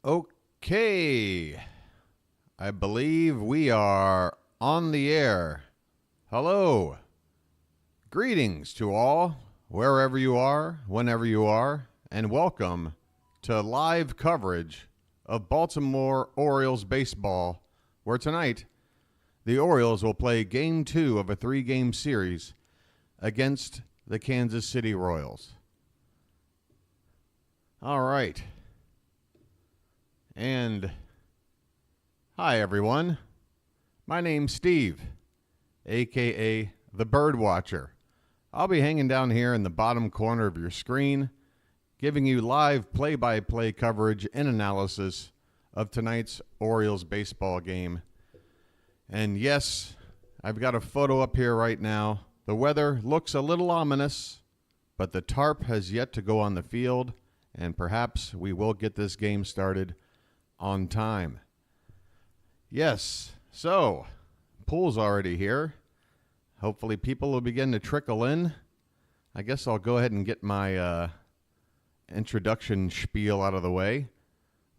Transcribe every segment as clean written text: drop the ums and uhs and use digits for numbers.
Okay, I believe we are on the air. Hello. Greetings to all, wherever you are, whenever you are, and welcome to live coverage of Baltimore Orioles baseball, where tonight the Orioles will play Game 2 of a 3-game series against the Kansas City Royals. All right. And hi, everyone. My name's Steve, a.k.a. the BirdWatcher. I'll be hanging down here in the bottom corner of your screen, giving you live play-by-play coverage and analysis of tonight's Orioles baseball game. And yes, I've got a photo up here right now. The weather looks a little ominous, but the tarp has yet to go on the field, and perhaps we will get this game started on time. Yes, so pool's already here. Hopefully people will begin to trickle in. I guess I'll go ahead and get my introduction spiel out of the way.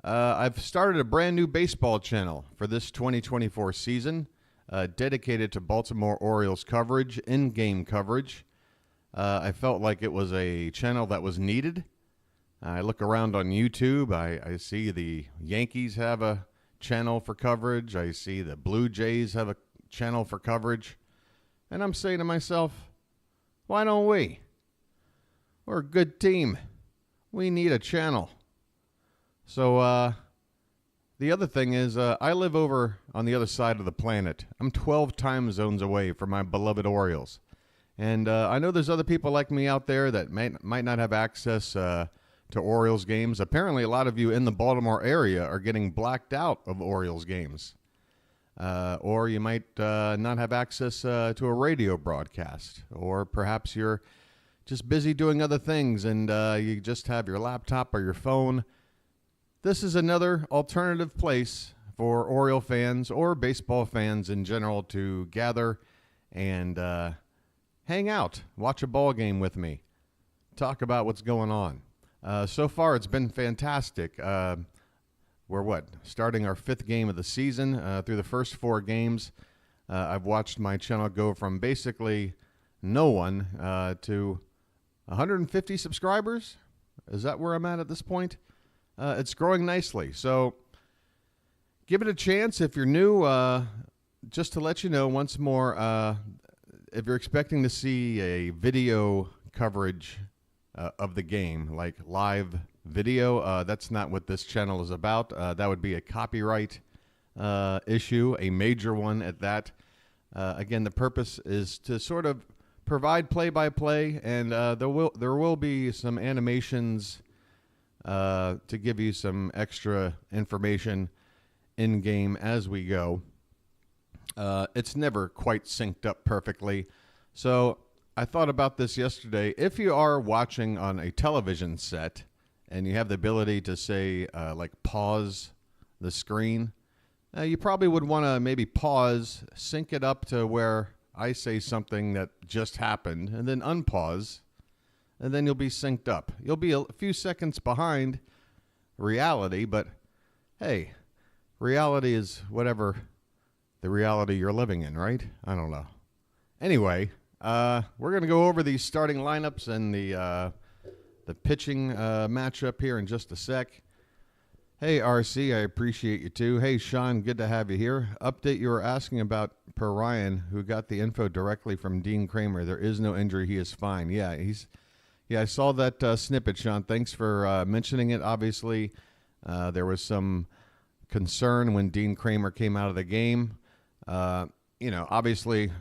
I've started a brand new baseball channel for this 2024 season, dedicated to Baltimore Orioles coverage, in-game coverage. I felt like it was a channel that was needed. I look around on YouTube. I see the Yankees have a channel for coverage. I see the Blue Jays have a channel for coverage. And I'm saying to myself, why don't we? We're a good team. We need a channel. So the other thing is I live over on the other side of the planet. I'm 12 time zones away from my beloved Orioles. And I know there's other people like me out there that might not have access to Orioles games. Apparently, a lot of you in the Baltimore area are getting blacked out of Orioles games. Or you might not have access to a radio broadcast. Or perhaps you're just busy doing other things and you just have your laptop or your phone. This is another alternative place for Oriole fans or baseball fans in general to gather and hang out, watch a ball game with me, talk about what's going on. So far, it's been fantastic. We're starting our 5th game of the season. Through the first 4 games, I've watched my channel go from basically no one to 150 subscribers. Is that where I'm at this point? It's growing nicely. So give it a chance if you're new. Just to let you know once more, if you're expecting to see a video coverage of the game, like live video, that's not what this channel is about. That would be a copyright issue, a major one at that. Again, the purpose is to sort of provide play-by-play, and there will be some animations to give you some extra information in-game as we go. It's never quite synced up perfectly, so I thought about this yesterday. If you are watching on a television set and you have the ability to say, like, pause the screen, you probably would want to maybe pause, sync it up to where I say something that just happened, and then unpause, and then you'll be synced up. You'll be a few seconds behind reality, but hey, reality is whatever the reality you're living in, right? I don't know. Anyway, we're going to go over the starting lineups and the pitching matchup here in just a sec. Hey, RC, I appreciate you too. Hey, Sean, good to have you here. Update you were asking about per Ryan, who got the info directly from Dean Kramer. There is no injury. He is fine. Yeah, I saw that snippet, Sean. Thanks for mentioning it. Obviously, there was some concern when Dean Kramer came out of the game. Obviously,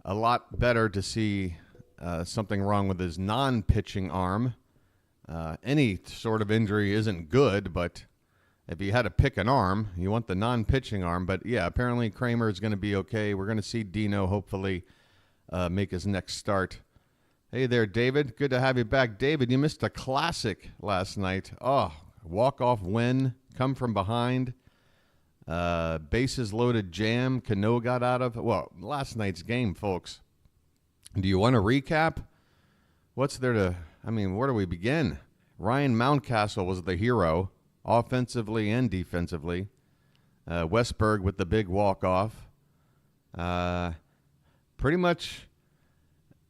a lot better to see something wrong with his non-pitching arm. Any sort of injury isn't good, but if you had to pick an arm, you want the non-pitching arm. But, yeah, apparently Kramer is going to be okay. We're going to see Dino hopefully make his next start. Hey there, David. Good to have you back. David, you missed a classic last night. Oh, walk-off win, come from behind. Bases loaded jam. Cano got out of. Well, last night's game, folks. Do you want to recap? What's there to, where do we begin? Ryan Mountcastle was the hero. offensively and defensively. Westberg with the big walk-off. Pretty much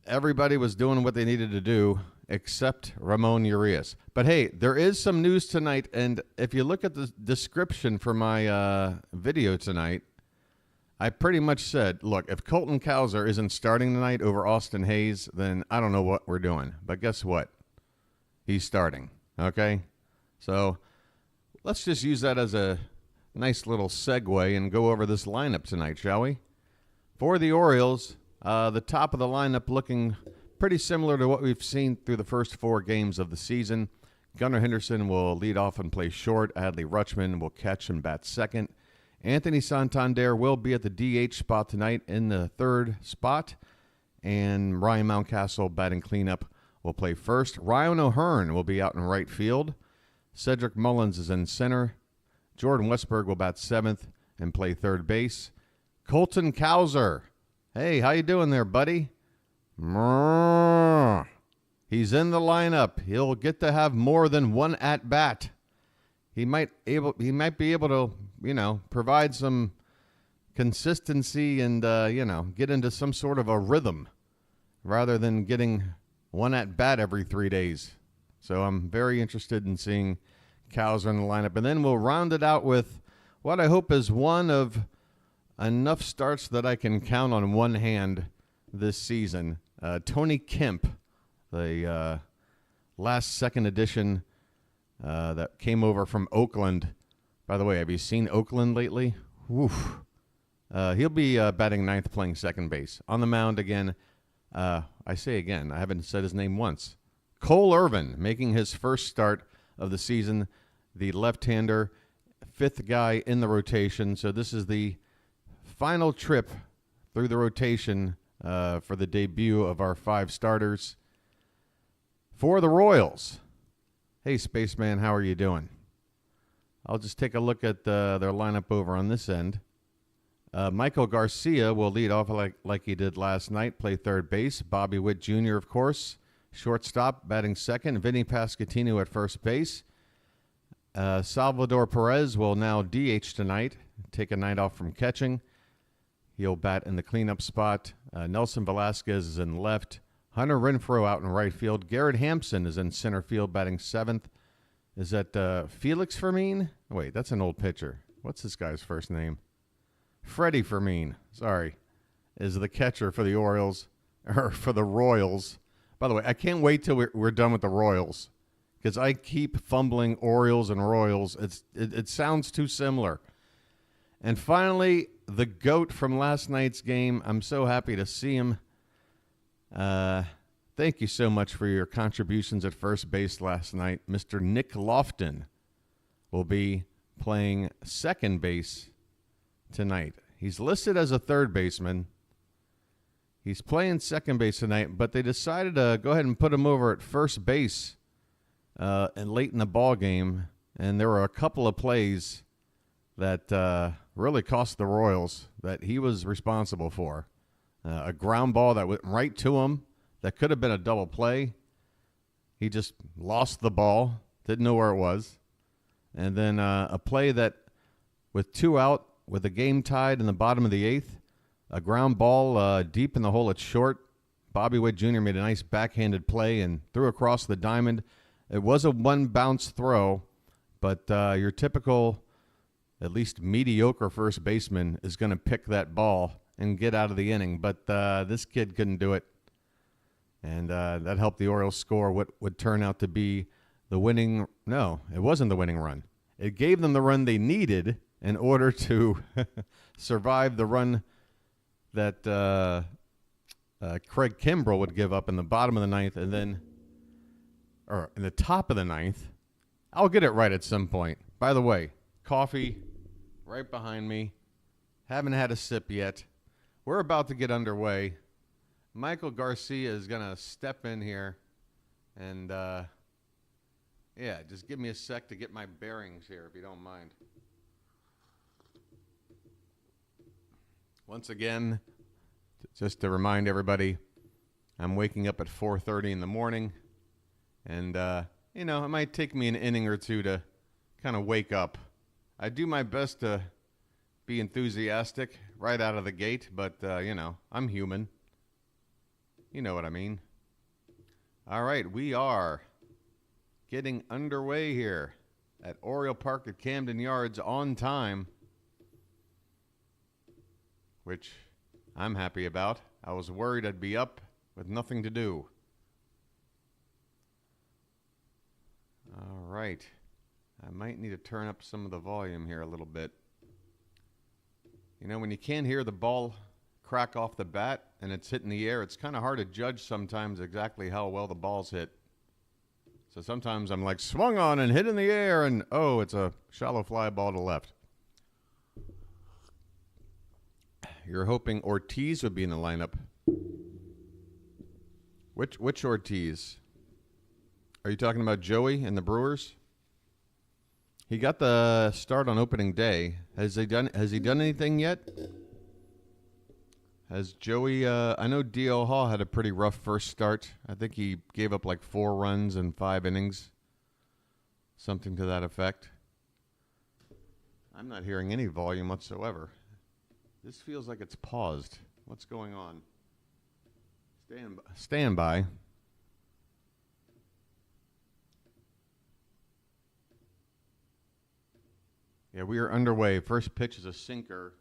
everybody was doing what they needed to do except Ramon Urias. But hey, there is some news tonight, and if you look at the description for my video tonight, I pretty much said, look, if Colton Cowser isn't starting tonight over Austin Hayes, then I don't know what we're doing. But guess what? He's starting, okay? So let's just use that as a nice little segue and go over this lineup tonight, shall we? For the Orioles, the top of the lineup looking pretty similar to what we've seen through the first 4 games of the season. Gunnar Henderson will lead off and play short. Adley Rutschman will catch and bat second. Anthony Santander will be at the DH spot tonight in the third spot. And Ryan Mountcastle, batting cleanup, will play first. Ryan O'Hearn will be out in right field. Cedric Mullins is in center. Jordan Westberg will bat seventh and play third base. Colton Cowser. Hey, how you doing there, buddy? He's in the lineup. He'll get to have more than one at-bat. He might be able to, provide some consistency and, get into some sort of a rhythm rather than getting one at-bat every 3 days. So I'm very interested in seeing Cowser in the lineup. And then we'll round it out with what I hope is one of enough starts that I can count on one hand this season. Tony Kemp, the last second edition that came over from Oakland. By the way, have you seen Oakland lately? Woof. He'll be batting ninth, playing second base. On the mound again, I say again, I haven't said his name once. Cole Irvin, making his first start of the season, the left-hander, fifth guy in the rotation. So this is the final trip through the rotation for the debut of our 5 starters. For the Royals, hey, Spaceman, how are you doing? I'll just take a look at their lineup over on this end. Michael Garcia will lead off like he did last night, play third base. Bobby Witt Jr., of course, shortstop, batting second. Vinny Pasquantino at first base. Salvador Perez will now DH tonight, take a night off from catching. He'll bat in the cleanup spot. Nelson Velasquez is in left. Hunter Renfroe out in right field. Garrett Hampson is in center field, batting seventh. Is that Felix Fermin? Wait, that's an old pitcher. What's this guy's first name? Freddie Fermin, sorry, is the catcher for the Orioles, or for the Royals. By the way, I can't wait till we're done with the Royals, because I keep fumbling Orioles and Royals. It sounds too similar. And finally, the GOAT from last night's game. I'm so happy to see him. Thank you so much for your contributions at first base last night. Mr. Nick Lofton will be playing second base tonight. He's listed as a third baseman. He's playing second base tonight, but they decided to go ahead and put him over at first base and late in the ball game. And there were a couple of plays that really cost the Royals that he was responsible for. A ground ball that went right to him that could have been a double play. He just lost the ball, didn't know where it was. And then a play that with 2 out, with the game tied in the bottom of the 8th, a ground ball deep in the hole at short. Bobby Witt Jr. made a nice backhanded play and threw across the diamond. It was a one-bounce throw, but your typical, at least mediocre first baseman is going to pick that ball and get out of the inning. But this kid couldn't do it. And that helped the Orioles score what would turn out to be the winning. No, it wasn't the winning run. It gave them the run they needed in order to survive the run that Craig Kimbrell would give up in the bottom of the 9th, and then, or in the top of the 9th. I'll get it right at some point. By the way, coffee right behind me. Haven't had a sip yet. We're about to get underway. Michael Garcia is going to step in here and, just give me a sec to get my bearings here, if you don't mind. Once again, just to remind everybody, I'm waking up at 4:30 in the morning, and it might take me an inning or two to kind of wake up. I do my best to be enthusiastic right out of the gate, but, you know, I'm human. You know what I mean. All right, we are getting underway here at Oriole Park at Camden Yards on time, which I'm happy about. I was worried I'd be up with nothing to do. All right. I might need to turn up some of the volume here a little bit. You know, when you can't hear the ball crack off the bat and it's hitting the air, it's kind of hard to judge sometimes exactly how well the ball's hit. So sometimes I'm like swung on and hit in the air and, oh, it's a shallow fly ball to left. You're hoping Ortiz would be in the lineup. Which Ortiz? Are you talking about Joey and the Brewers? He got the start on opening day. Has he done anything yet? Has Joey, I know D.L. Hall had a pretty rough first start. I think he gave up like 4 runs in 5 innings. Something to that effect. I'm not hearing any volume whatsoever. This feels like it's paused. What's going on? Stand by. Yeah, we are underway. First pitch is a sinker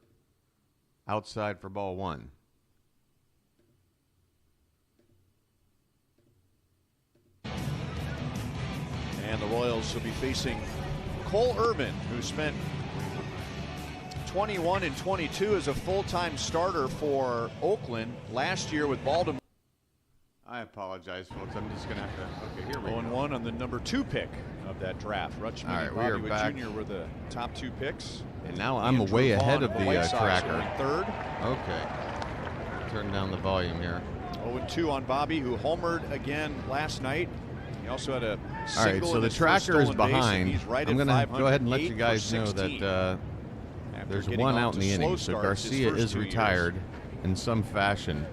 outside for ball 1. And the Royals will be facing Cole Irvin, who spent 21 and 22 as a full-time starter for Oakland last year with Baltimore. I apologize, folks. I'm just going to have to... Okay, here we go. 0-1 on the number 2 pick of that draft. Rutschman and Bobby Witt Jr. were the top 2 picks. And now I'm way ahead of the tracker. Third. Okay. Turn down the volume here. 0-2 on Bobby, who homered again last night. He also had a single. All right, so the tracker is behind. I'm going to go ahead and let you guys know that there's one out in the inning. So Garcia is retired in some fashion.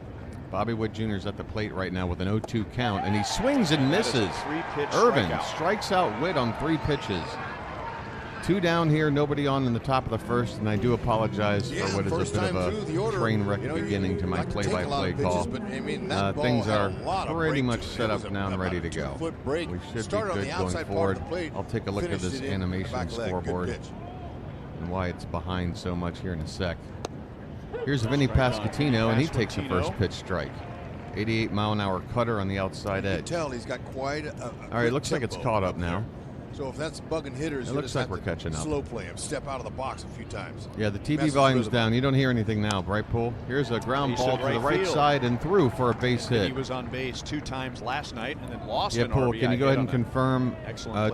Bobby Witt Jr. is at the plate right now with an 0-2 count, and he swings and misses. Irvin strikes out Witt on 3 pitches. 2 down here, nobody on in the top of the first, and I do apologize for what is a bit of a train wreck beginning to my play-by-play call. Things are pretty much set up now and ready to go. We should be good going forward. I'll take a look at this animation scoreboard and why it's behind so much here in a sec. Here's Vinny Pasquantino, and he takes the first pitch strike. 88-mile-an-hour cutter on the outside edge. Tell he's got quite all right, looks like it's caught up now. So if that's bugging hitters, it looks like we're catching up. Slow play him, step out of the box a few times. Yeah, the TV volume's down. You don't hear anything now, right, Pool? Here's a ground ball to the right side and through for a base hit. He was on base 2 times last night and then lost an RBI. Pool, can you go ahead and confirm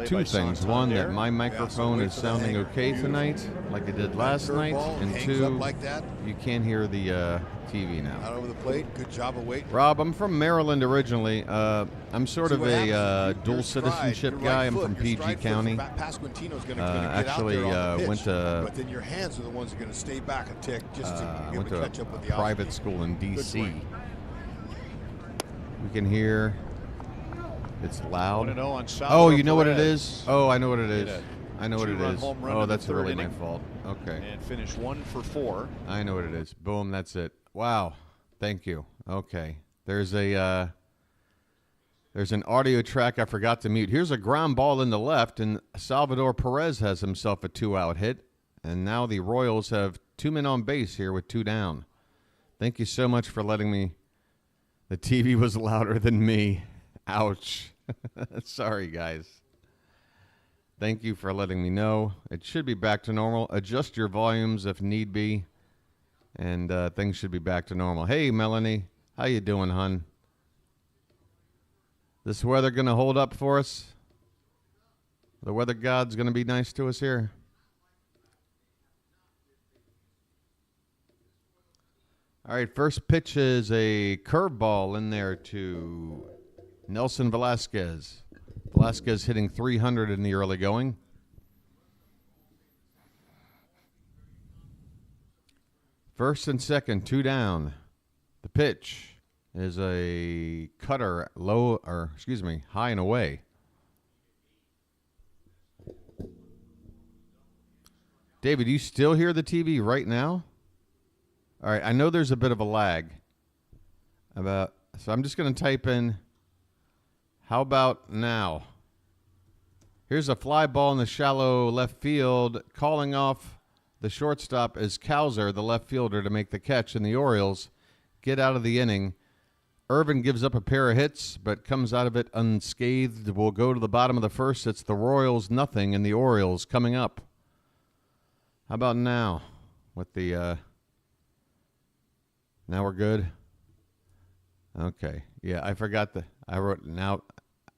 2 things? One, that my microphone is sounding okay tonight, like it did last night, and 2, you can't hear the TV now. Out over the plate, good job of waiting. Rob, I'm from Maryland originally. I'm sort of a dual citizenship guy. I'm from PG County. Actually went to but then your hands are the ones that are going to stay back a tick just to be able to catch up with the private school in D.C. We can hear it's loud. Oh, you know what it is? Oh, I know what it is. I know what it is. Oh, that's really my fault. Okay. And finish 1 for 4. I know what it is. Boom, that's it. Wow. Thank you. Okay. There's an audio track I forgot to mute. Here's a ground ball in the left, and Salvador Perez has himself a 2-out hit. And now the Royals have 2 men on base here with 2 down. Thank you so much for letting me. The TV was louder than me. Ouch. Sorry, guys. Thank you for letting me know. It should be back to normal. Adjust your volumes if need be, and things should be back to normal. Hey, Melanie. How you doing, hon? This weather going to hold up for us? The weather god's going to be nice to us here? All right, first pitch is a curveball in there to Nelson Velasquez. Velasquez hitting 300 in the early going. First and second, 2 down. The pitch is a cutter high and away. David, you still hear the TV right now? All right, I know there's a bit of a lag. So I'm just going to type in, how about now? Here's a fly ball in the shallow left field. Calling off the shortstop is Cowser, the left fielder, to make the catch, and the Orioles get out of the inning. Irvin gives up a pair of hits, but comes out of it unscathed. We'll go to the bottom of the first. It's the Royals nothing, and the Orioles coming up. How about now? With the now we're good. Okay. Yeah, I forgot I wrote now.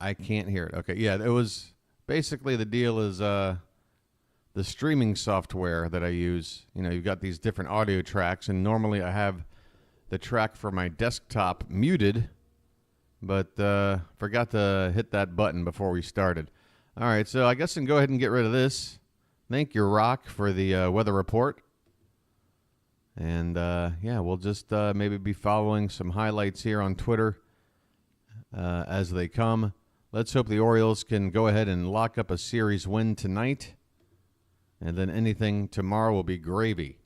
I can't hear it. Okay. Yeah, it was basically the deal is the streaming software that I use. You know, you've got these different audio tracks, and normally I have the track for my desktop muted, but forgot to hit that button before we started. All right, so I guess I can go ahead and get rid of this. Thank you, Rock, for the weather report. And, yeah, we'll just maybe be following some highlights here on Twitter as they come. Let's hope the Orioles can go ahead and lock up a series win tonight. And then anything tomorrow will be gravy.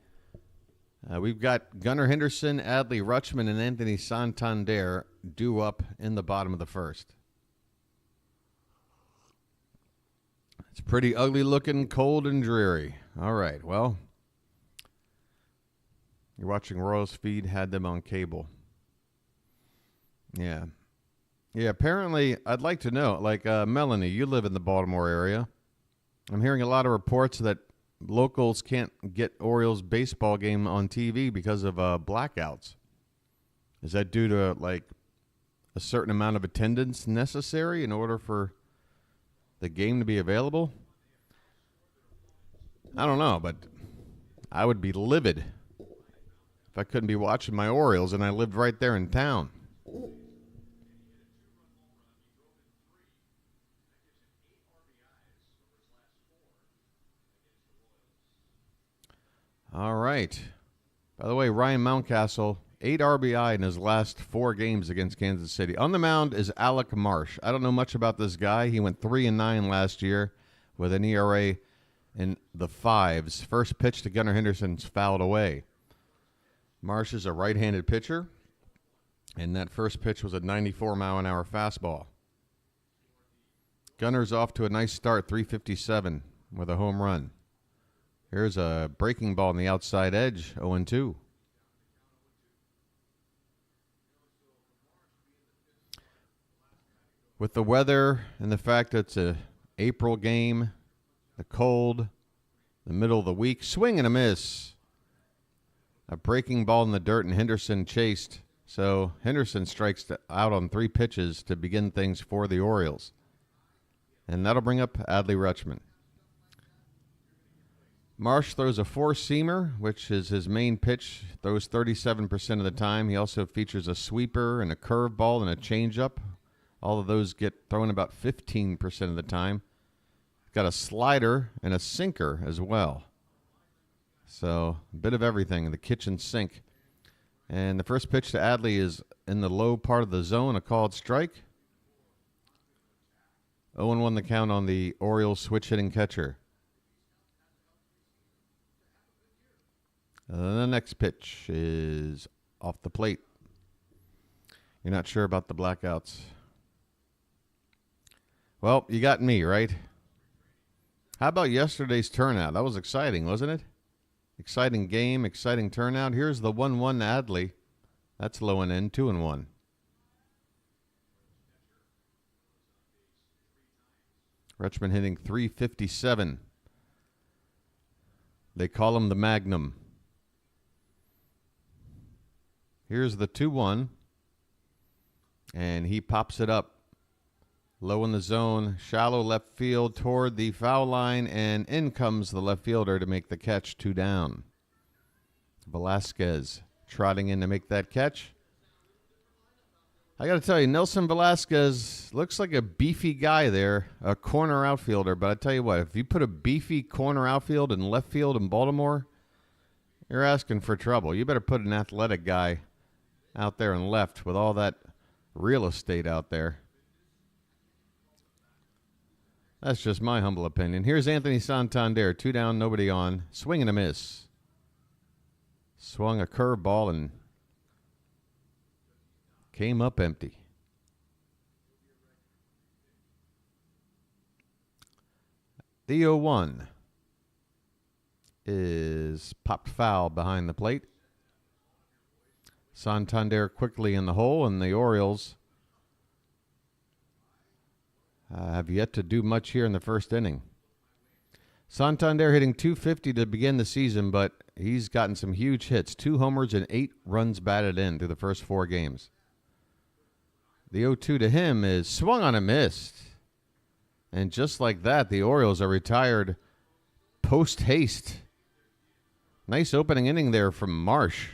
We've got Gunnar Henderson, Adley Rutschman, and Anthony Santander due up in the bottom of the first. It's pretty ugly looking, cold and dreary. All right, well, you're watching Royals feed, had them on cable. Yeah. Yeah, apparently, I'd like to know, like, Melanie, you live in the Baltimore area. I'm hearing a lot of reports that locals can't get Orioles baseball game on TV because of blackouts. Is that due to, like, a certain amount of attendance necessary in order for the game to be available? I don't know, but I would be livid if I couldn't be watching my Orioles and I lived right there in town. All right. By the way, Ryan Mountcastle, 8 RBI in his last 4 games against Kansas City. On the mound is Alec Marsh. I don't know much about this guy. He went 3-9 last year with an ERA in the 5s. First pitch to Gunnar Henderson's fouled away. Marsh is a right-handed pitcher, and that first pitch was a 94-mile-an-hour fastball. Gunnar's off to a nice start, 357 with a home run. Here's a breaking ball on the outside edge, 0-2. With the weather and the fact that it's an April game, the cold, the middle of the week, swing and a miss. A breaking ball in the dirt, and Henderson chased. So Henderson strikes out on 3 pitches to begin things for the Orioles. And that'll bring up Adley Rutschman. Marsh throws a 4-seamer, which is his main pitch, throws 37% of the time. He also features a sweeper and a curveball and a changeup. All of those get thrown about 15% of the time. Got a slider and a sinker as well. So a bit of everything in the kitchen sink. And the first pitch to Adley is in the low part of the zone, a called strike. 0-1 the count on the Orioles switch-hitting catcher. The next pitch is off the plate. You're not sure about the blackouts. Well, you got me, right? How about yesterday's turnout? That was exciting, wasn't it? Exciting game, exciting turnout. Here's the 1-1 Adley. That's low and in, 2-1. Rutschman hitting .357. They call him the Magnum. Here's the 2-1, and he pops it up. Low in the zone, shallow left field toward the foul line, and in comes the left fielder to make the catch, 2 down. Velasquez trotting in to make that catch. I got to tell you, Nelson Velasquez looks like a beefy guy there, a corner outfielder, but I tell you what, if you put a beefy corner outfield in left field in Baltimore, you're asking for trouble. You better put an athletic guy out there and left with all that real estate out there. That's just my humble opinion. Here's Anthony Santander. 2 down, nobody on. Swing and a miss. Swung a curveball and came up empty. The 0-1 is popped foul behind the plate. Santander quickly in the hole, and the Orioles have yet to do much here in the first inning. Santander hitting .250 to begin the season, but he's gotten some huge hits. 2 homers and 8 runs batted in through the first 4 games. The 0-2 to him is swung on and missed. And just like that, the Orioles are retired post-haste. Nice opening inning there from Marsh.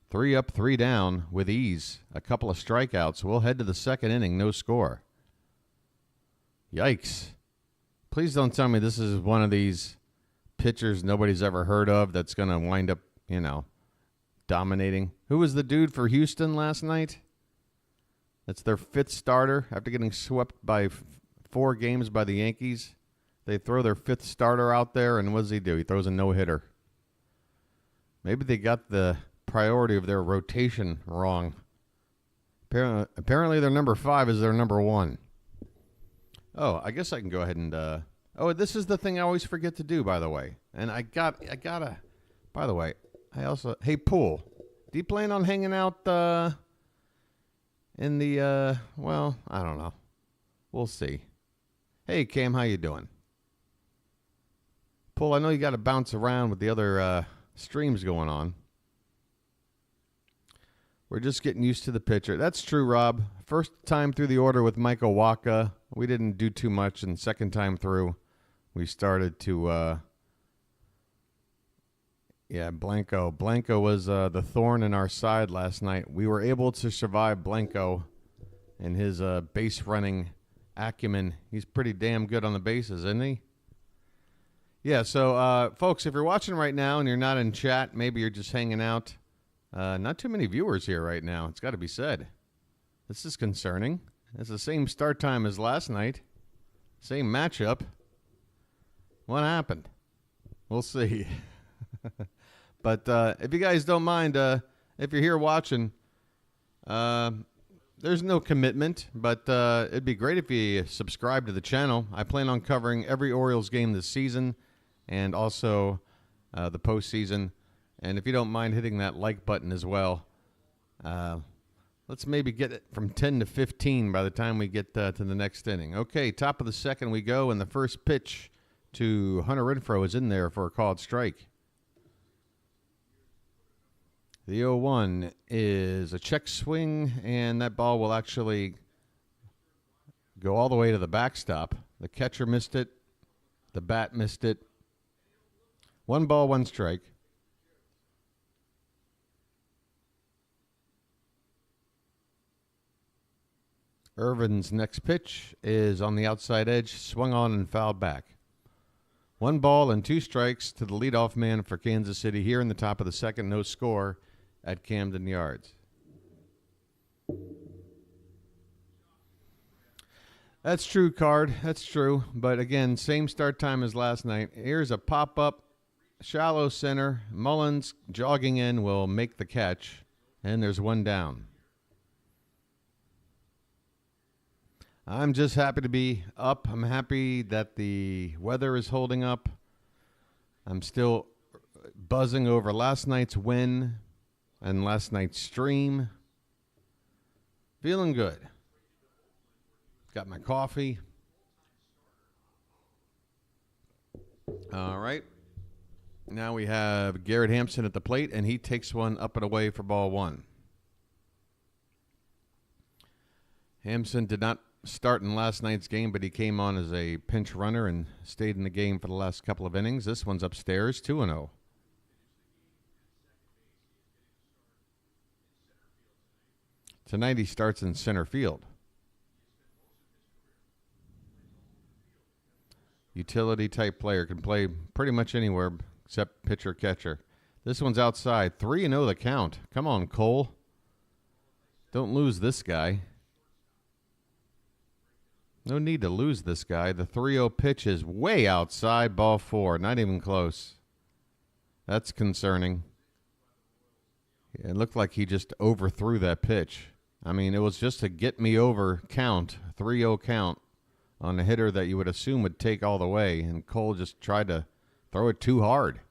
3 up, 3 down with ease. A couple of strikeouts. We'll head to the second inning, no score. Yikes. Please don't tell me this is one of these pitchers nobody's ever heard of that's going to wind up, dominating. Who was the dude for Houston last night? That's their 5th starter after getting swept by 4 games by the Yankees. They throw their 5th starter out there, and what does he do? He throws a no-hitter. Maybe they got the priority of their rotation wrong. Apparently their number 5 is their number 1. Oh, I guess I can go ahead and, oh, this is the thing I always forget to do, by the way. And I gotta, by the way, hey, Poole, do you plan on hanging out, in the, well, I don't know. We'll see. Hey, Cam, how you doing? Poole, I know you got to bounce around with the other, streams going on. We're just getting used to the pitcher. That's true, Rob. First time through the order with Mike Owaka, we didn't do too much, and second time through, we started to, Blanco. Blanco was the thorn in our side last night. We were able to survive Blanco and his base running acumen. He's pretty damn good on the bases, isn't he? Yeah, so, folks, if you're watching right now and you're not in chat, maybe you're just hanging out. Not too many viewers here right now. It's got to be said. This is concerning. It's the same start time as last night. Same matchup. What happened? We'll see. But if you guys don't mind, if you're here watching, there's no commitment, but it'd be great if you subscribe to the channel. I plan on covering every Orioles game this season and also the postseason. And if you don't mind hitting that like button as well, let's maybe get it from 10 to 15 by the time we get to the next inning. Okay, top of the second we go, and the first pitch to Hunter Renfroe is in there for a called strike. The 0-1 is a check swing, and that ball will actually go all the way to the backstop. The catcher missed it. The bat missed it. 1 ball, 1 strike. Irvin's next pitch is on the outside edge, swung on and fouled back. 1 ball and 2 strikes to the leadoff man for Kansas City here in the top of the second, no score at Camden Yards. That's true, Card. That's true. But again, same start time as last night. Here's a pop-up, shallow center. Mullins jogging in will make the catch, and there's 1 down. I'm just happy to be up. I'm happy that the weather is holding up. I'm still buzzing over last night's win and last night's stream. Feeling good. Got my coffee. All right. Now we have Garrett Hampson at the plate, and he takes one up and away for ball 1. Hampson did not start in last night's game, but he came on as a pinch runner and stayed in the game for the last couple of innings. This one's upstairs, 2-0. Tonight he starts in center field. Utility type player, can play pretty much anywhere except pitcher catcher. This one's outside. 3-0 the count. Come on, Cole. Don't lose this guy. No need to lose this guy. The 3-0 pitch is way outside, ball 4. Not even close. That's concerning. It looked like he just overthrew that pitch. I mean, it was just a get-me-over count, 3-0 count, on a hitter that you would assume would take all the way, and Cole just tried to throw it too hard.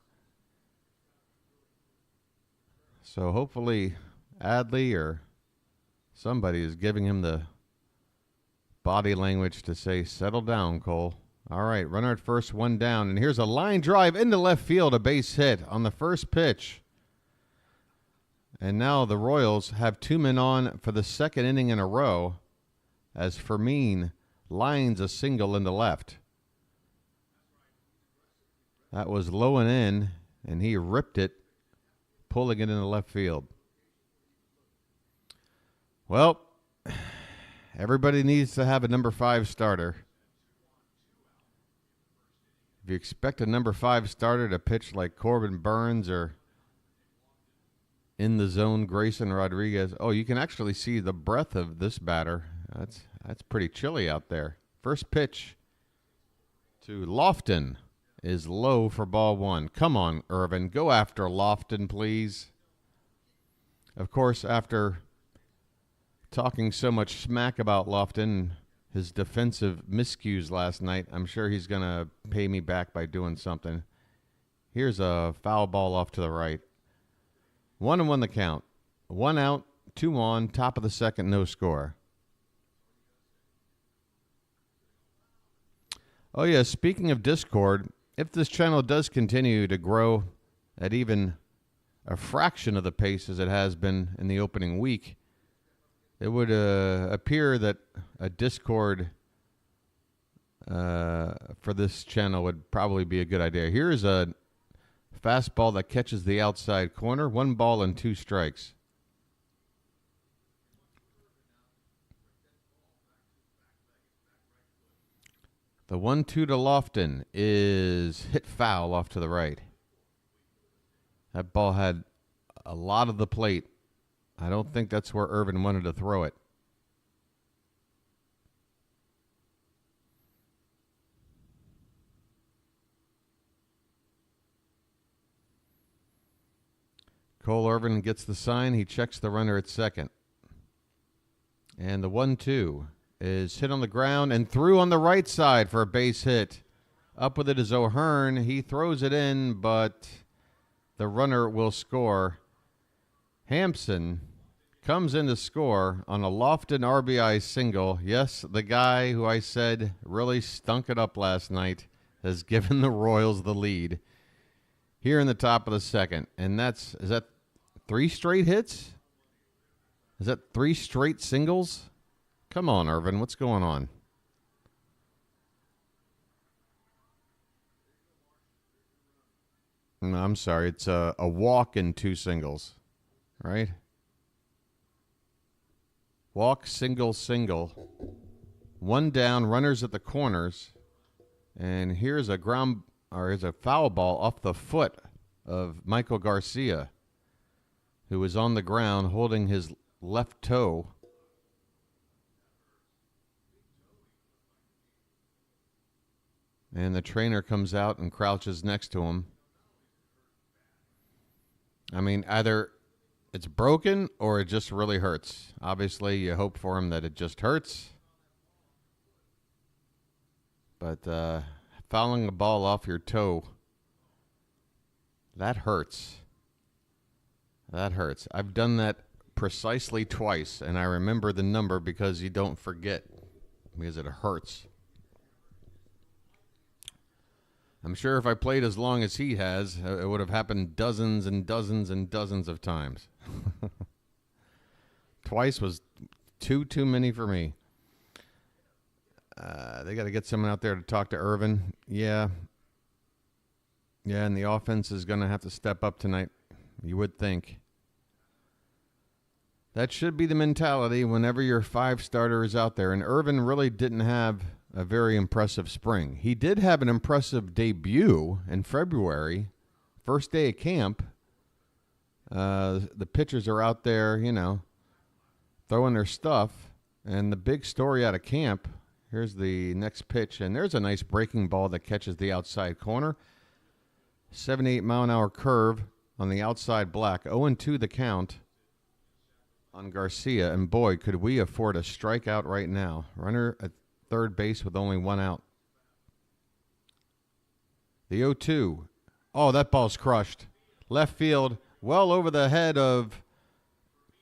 So hopefully Adley or somebody is giving him the body language to say, settle down, Cole. All right, runner at first, 1 down. And here's a line drive into left field, a base hit on the first pitch. And now the Royals have 2 men on for the 2nd inning in a row as Fermin lines a single into left. That was low and in, and he ripped it, pulling it into left field. Well, everybody needs to have a number 5 starter. If you expect a number 5 starter to pitch like Corbin Burns or in the zone Grayson Rodriguez, oh, you can actually see the breath of this batter. That's pretty chilly out there. First pitch to Lofton is low for ball 1. Come on, Irvin. Go after Lofton, please. Of course, after talking so much smack about Lofton, his defensive miscues last night, I'm sure he's going to pay me back by doing something. Here's a foul ball off to the right. 1-1 the count. 1 out, 2 on, top of the 2nd, no score. Oh, yeah, speaking of Discord, if this channel does continue to grow at even a fraction of the pace as it has been in the opening week, it would appear that a Discord for this channel would probably be a good idea. Here's a fastball that catches the outside corner. 1 ball and 2 strikes. The 1-2 to Lofton is hit foul off to the right. That ball had a lot of the plate. I don't think that's where Irvin wanted to throw it. Cole Irvin gets the sign. He checks the runner at 2nd. And the 1-2 is hit on the ground and through on the right side for a base hit. Up with it is O'Hearn. He throws it in, but the runner will score. Hampson comes in to score on a Lofton RBI single. Yes, the guy who I said really stunk it up last night has given the Royals the lead here in the top of the 2nd. And is that 3 straight hits? Is that 3 straight singles? Come on, Irvin. What's going on? No, I'm sorry. It's a walk and 2 singles, right? Walk, single, single. 1 down, runners at the corners. And here's a foul ball off the foot of Michael Garcia, who was on the ground holding his left toe. And the trainer comes out and crouches next to him. I mean, either it's broken or it just really hurts. Obviously, you hope for him that it just hurts. But fouling a ball off your toe, that hurts. That hurts. I've done that precisely twice, and I remember the number because you don't forget, because it hurts. I'm sure if I played as long as he has, it would have happened dozens and dozens and dozens of times. Twice was too many for me. They got to get someone out there to talk to Irvin. Yeah, and the offense is going to have to step up tonight, you would think. That should be the mentality whenever your 5 starter is out there. And Irvin really didn't have a very impressive spring. He did have an impressive debut in February, first day of camp. The pitchers are out there, throwing their stuff. And the big story out of camp, Here's the next pitch, and there's a nice breaking ball that catches the outside corner. 78-mile-an-hour curve on the outside black. 0-2 the count on Garcia, and boy, could we afford a strikeout right now. Runner at third base with only one out. The 0-2. Oh, that ball's crushed. Left field, well over the head of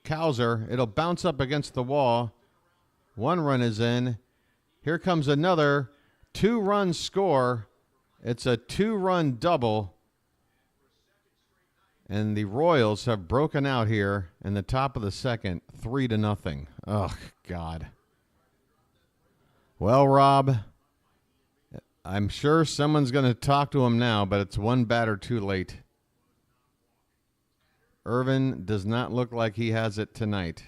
Cowser. It'll bounce up against the wall. One run is in. Here comes another 2-run score. It's a 2-run double. And the Royals have broken out here in the top of the second, 3-0. Oh, God. Well, Rob, I'm sure someone's going to talk to him now, but it's one batter too late. Irvin does not look like he has it tonight.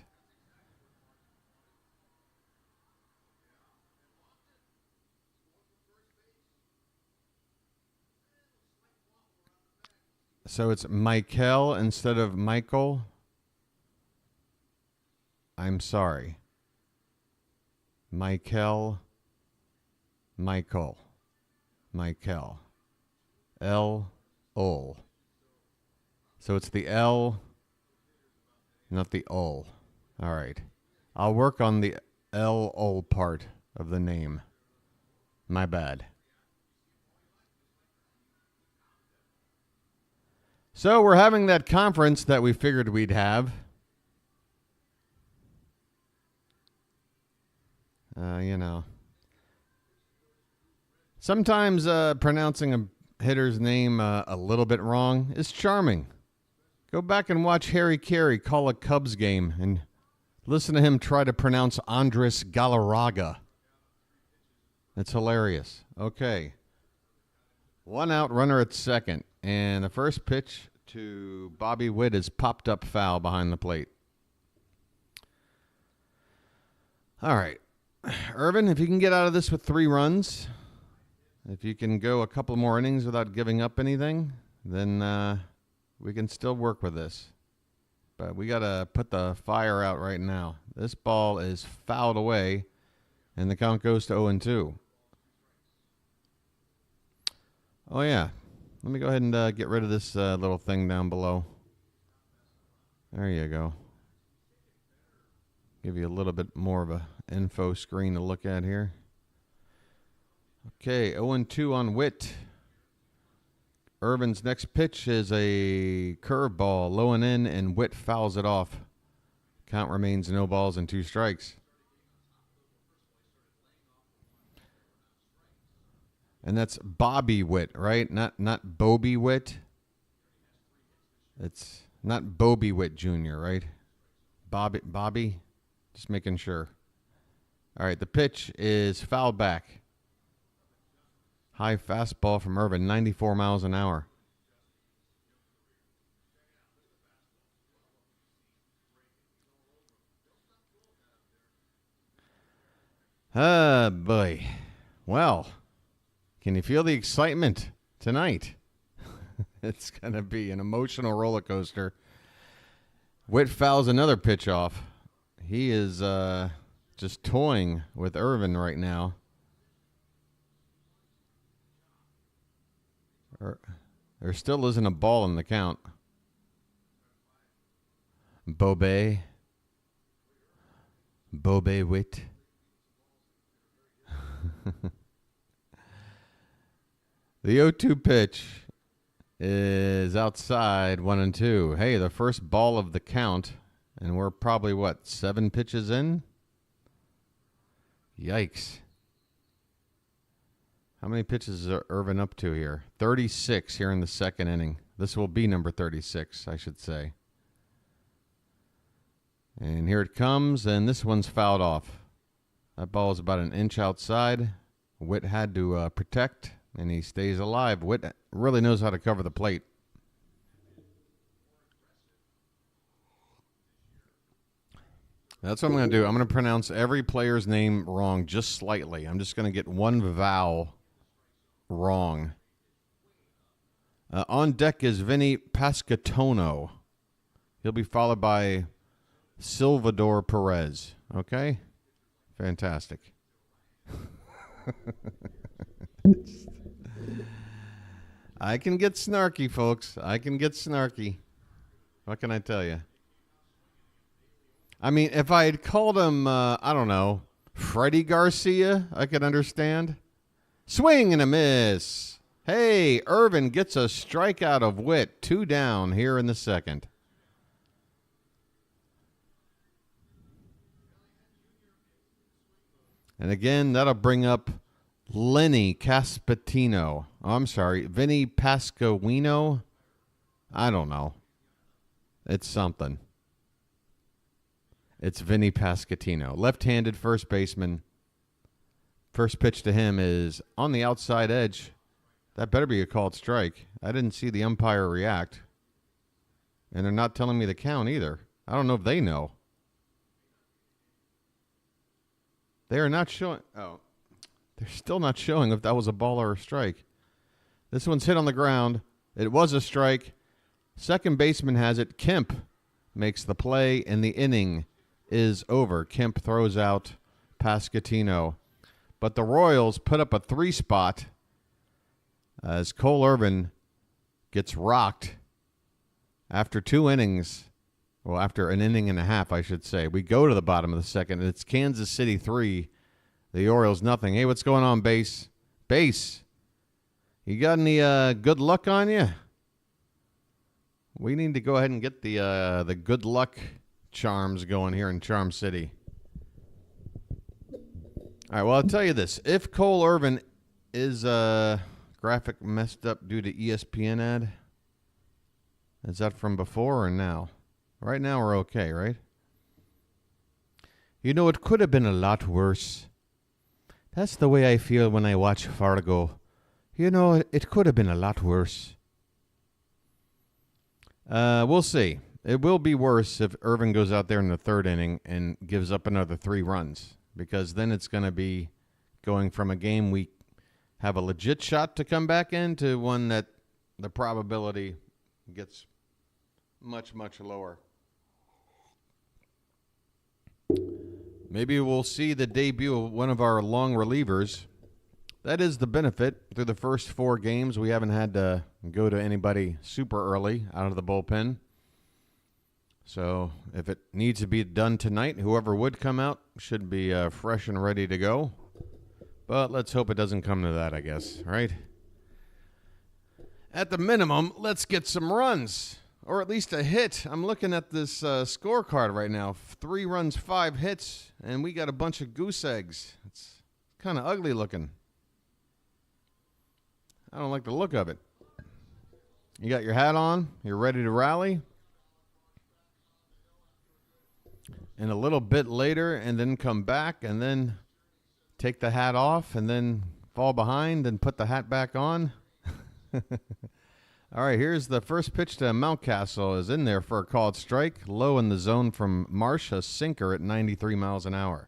So it's Michael instead of Michael. I'm sorry. Michael. L-O. So it's the L, not the O. All right. I'll work on the L-O part of the name. My bad. So we're having that conference that we figured we'd have. You know. Sometimes pronouncing a hitter's name a little bit wrong is charming. Go back and watch Harry Carey call a Cubs game and listen to him try to pronounce Andres Galarraga. It's hilarious. Okay. One out, runner at second. And the first pitch to Bobby Witt is popped up foul behind the plate. All right. Irvin, if you can get out of this with 3 runs, if you can go a couple more innings without giving up anything, then we can still work with this. But we got to put the fire out right now. This ball is fouled away, and the count goes to 0-2. Oh, yeah. Let me go ahead and get rid of this little thing down below. There you go. Give you a little bit more of a info screen to look at here. Okay, 0-2 on Witt. Irvin's next pitch is a curveball, low and in, and Witt fouls it off. Count remains 0 balls and 2 strikes. And that's Bobby Witt, right? Not Bobby Witt. It's not Bobby Witt Jr., right? Bobby? Just making sure. All right, the pitch is fouled back. High fastball from Irvin, 94 miles an hour. Ah, boy. Well, can you feel the excitement tonight? It's going to be an emotional roller coaster. Witt fouls another pitch off. He is just toying with Irvin right now. There still isn't a ball in the count. Bobby Witt. The 0-2 pitch is outside 1-2. Hey, the first ball of the count, and we're probably, 7 pitches in? Yikes. How many pitches is Irvin up to here? 36 here in the second inning. This will be number 36, I should say. And here it comes, and this one's fouled off. That ball is about an inch outside. Witt had to protect, and he stays alive. Witt really knows how to cover the plate. That's what I'm going to do. I'm going to pronounce every player's name wrong just slightly. I'm just going to get one vowel wrong. On deck is Vinny Pascatono. He'll be followed by Salvador Perez. Okay? Fantastic. I can get snarky, folks. I can get snarky. What can I tell you? I mean, if I had called him, I don't know, Freddie Garcia, I could understand. Swing and a miss. Hey, Irvin gets a strikeout of Witt. 2 down here in the second. And again, that'll bring up Lenny Caspatino. Oh, I'm sorry, Vinny Pasquino. I don't know. It's something. It's Vinny Pasquantino, left-handed first baseman. First pitch to him is on the outside edge. That better be a called strike. I didn't see the umpire react. And they're not telling me the count either. I don't know if they know. They are not showing. Oh, they're still not showing if that was a ball or a strike. This one's hit on the ground. It was a strike. Second baseman has it. Kemp makes the play, and the inning is over. Kemp throws out Pasquantino. But the Royals put up a 3-spot as Cole Irvin gets rocked after 2 innings. Well, after an inning and a half, I should say. We go to the bottom of the second, and it's Kansas City 3, the Orioles nothing. Hey, what's going on, Base? Base, you got any good luck on you? We need to go ahead and get the good luck charms going here in Charm City. All right, well, I'll tell you this. If Cole Irvin is graphic messed up due to ESPN ad, is that from before or now? Right now we're okay, right? You know, it could have been a lot worse. That's the way I feel when I watch Fargo. You know, it could have been a lot worse. We'll see. It will be worse if Irvin goes out there in the third inning and gives up another 3 runs, because then it's going to be going from a game we have a legit shot to come back in to one that the probability gets much, much lower. Maybe we'll see the debut of one of our long relievers. That is the benefit. Through the first 4 games, we haven't had to go to anybody super early out of the bullpen. So if it needs to be done tonight, whoever would come out should be fresh and ready to go. But let's hope it doesn't come to that, I guess, right? At the minimum, let's get some runs, or at least a hit. I'm looking at this scorecard right now. 3 runs, 5 hits, and we got a bunch of goose eggs. It's kind of ugly looking. I don't like the look of it. You got your hat on. You're ready to rally. And a little bit later, and then come back, and then take the hat off, and then fall behind and put the hat back on. All right, here's the first pitch to Mountcastle. Is in there for a called strike. Low in the zone from Marsh, a sinker at 93 miles an hour.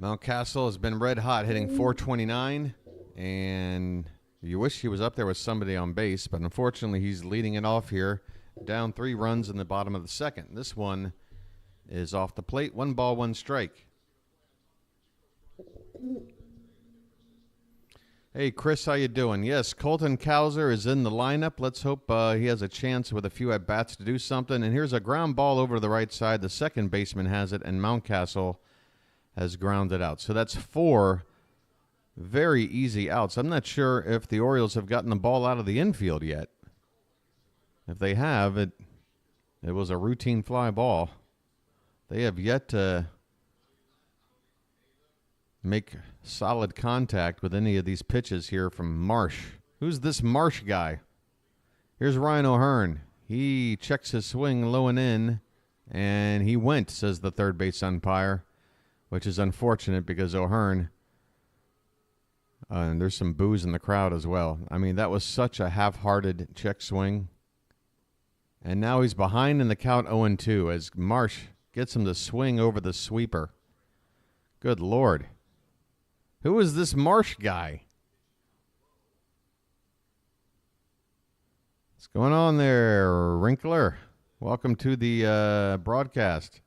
Mountcastle has been red hot, hitting .429, and you wish he was up there with somebody on base, but unfortunately he's leading it off here. Down 3 runs in the bottom of the second. This one is off the plate. 1 ball, 1 strike. Hey, Chris, how you doing? Yes, Colton Cowser is in the lineup. Let's hope he has a chance with a few at-bats to do something. And here's a ground ball over to the right side. The second baseman has it, and Mountcastle has grounded out. So that's 4 very easy outs. I'm not sure if the Orioles have gotten the ball out of the infield yet. If they have, it was a routine fly ball. They have yet to make solid contact with any of these pitches here from Marsh. Who's this Marsh guy? Here's Ryan O'Hearn. He checks his swing low and in, and he went, says the third base umpire, which is unfortunate because O'Hearn, and there's some boos in the crowd as well. I mean, that was such a half-hearted check swing. And now he's behind in the count 0-2 as Marsh gets him to swing over the sweeper. Good Lord. Who is this Marsh guy? What's going on there, Wrinkler? Welcome to the broadcast.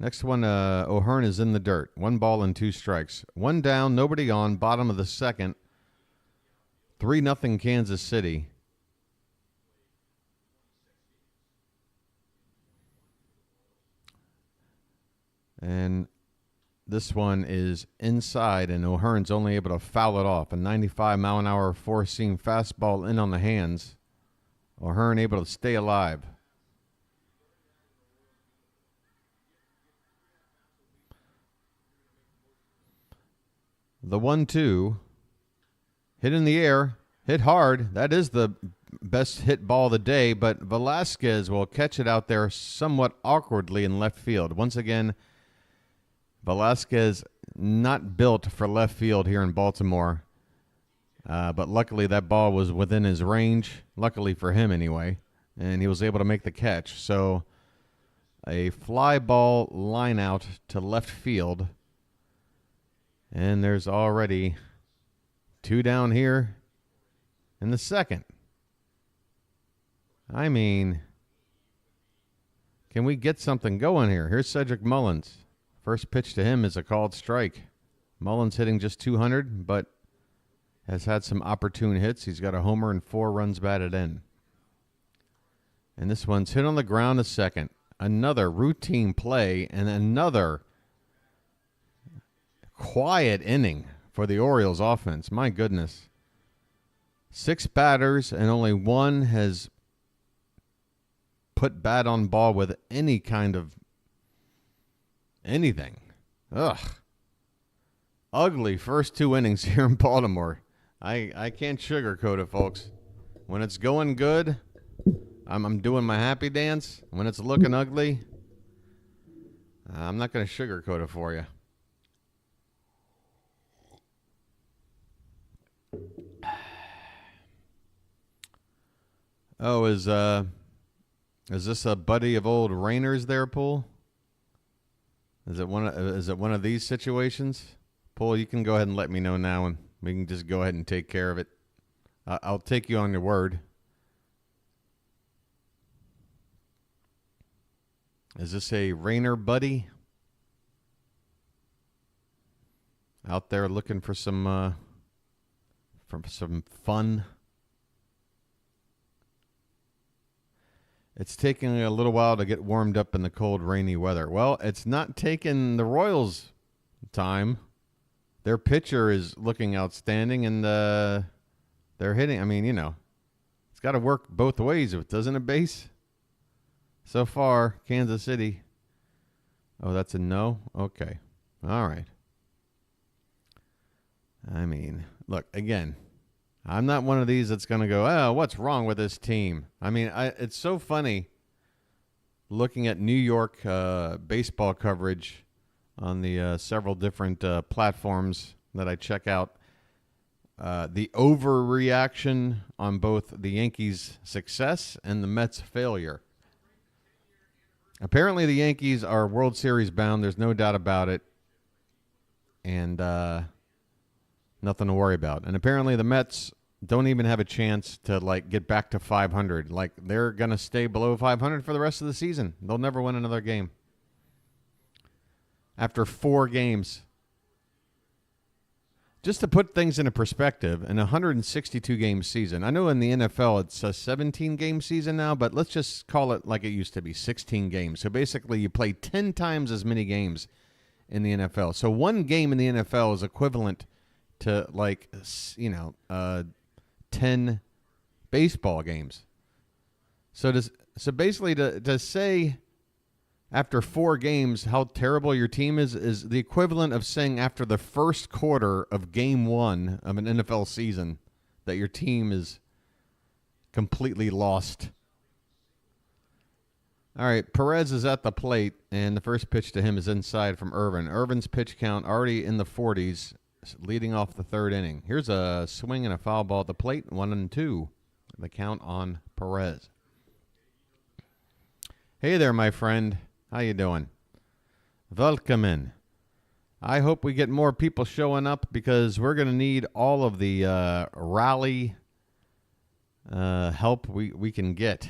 Next one, O'Hearn is in the dirt. 1 ball and 2 strikes. 1 down, nobody on, bottom of the second. 3-0 Kansas City. And this one is inside, and O'Hearn's only able to foul it off. A 95-mile-an-hour four-seam fastball in on the hands. O'Hearn able to stay alive. The 1-2, hit in the air, hit hard. That is the best hit ball of the day, but Velasquez will catch it out there somewhat awkwardly in left field. Once again, Velasquez not built for left field here in Baltimore, but luckily that ball was within his range, luckily for him anyway, and he was able to make the catch. So a fly ball line out to left field. And there's already 2 down here in the second. I mean, can we get something going here? Here's Cedric Mullins. First pitch to him is a called strike. Mullins hitting just 200, but has had some opportune hits. He's got a homer and 4 runs batted in. And this one's hit on the ground to second. Another routine play and another quiet inning for the Orioles offense. My goodness. 6 batters and only 1 has put bat on ball with any kind of anything. Ugh. Ugly first 2 innings here in Baltimore. I can't sugarcoat it, folks. When it's going good, I'm doing my happy dance. When it's looking ugly, I'm not going to sugarcoat it for you. Oh, is this a buddy of old Rainer's there, Pool? Is it one of these situations? Pool, you can go ahead and let me know now, and we can just go ahead and take care of it. I'll take you on your word. Is this a Rainer buddy out there looking for some fun? It's taking a little while to get warmed up in the cold, rainy weather. Well, it's not taking the Royals time. Their pitcher is looking outstanding, and they're hitting. I mean, it's got to work both ways, doesn't it, Base? So far, Kansas City. Oh, that's a no? Okay. All right. I mean, look, again, I'm not one of these that's going to go, oh, what's wrong with this team? I mean, it's so funny looking at New York baseball coverage on the several different platforms that I check out. The overreaction on both the Yankees' success and the Mets' failure. Apparently, the Yankees are World Series bound. There's no doubt about it. And nothing to worry about. And apparently the Mets don't even have a chance to get back to 500. They're going to stay below 500 for the rest of the season. They'll never win another game. After 4 games. Just to put things into perspective, in a 162-game season, I know in the NFL it's a 17-game season now, but let's just call it like it used to be, 16 games. So basically you play 10 times as many games in the NFL. So 1 game in the NFL is equivalent to 10 baseball games. So basically to say after 4 games how terrible your team is the equivalent of saying after the first quarter of game 1 of an NFL season that your team is completely lost. All right, Perez is at the plate, and the first pitch to him is inside from Irvin. Irvin's pitch count already in the 40s, leading off the 3rd inning. Here's a swing and a foul ball at the plate, 1-2. The count on Perez. Hey there, my friend. How you doing? Welcome in. I hope we get more people showing up because we're going to need all of the rally help we can get.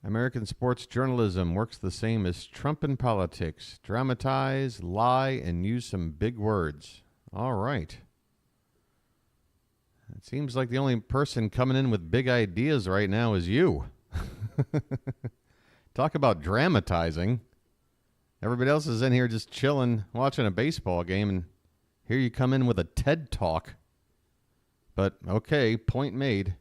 American sports journalism works the same as Trump in politics. Dramatize, lie, and use some big words. All right. It seems like the only person coming in with big ideas right now is you. Talk about dramatizing. Everybody else is in here just chilling, watching a baseball game, and here you come in with a TED Talk. But, okay, point made.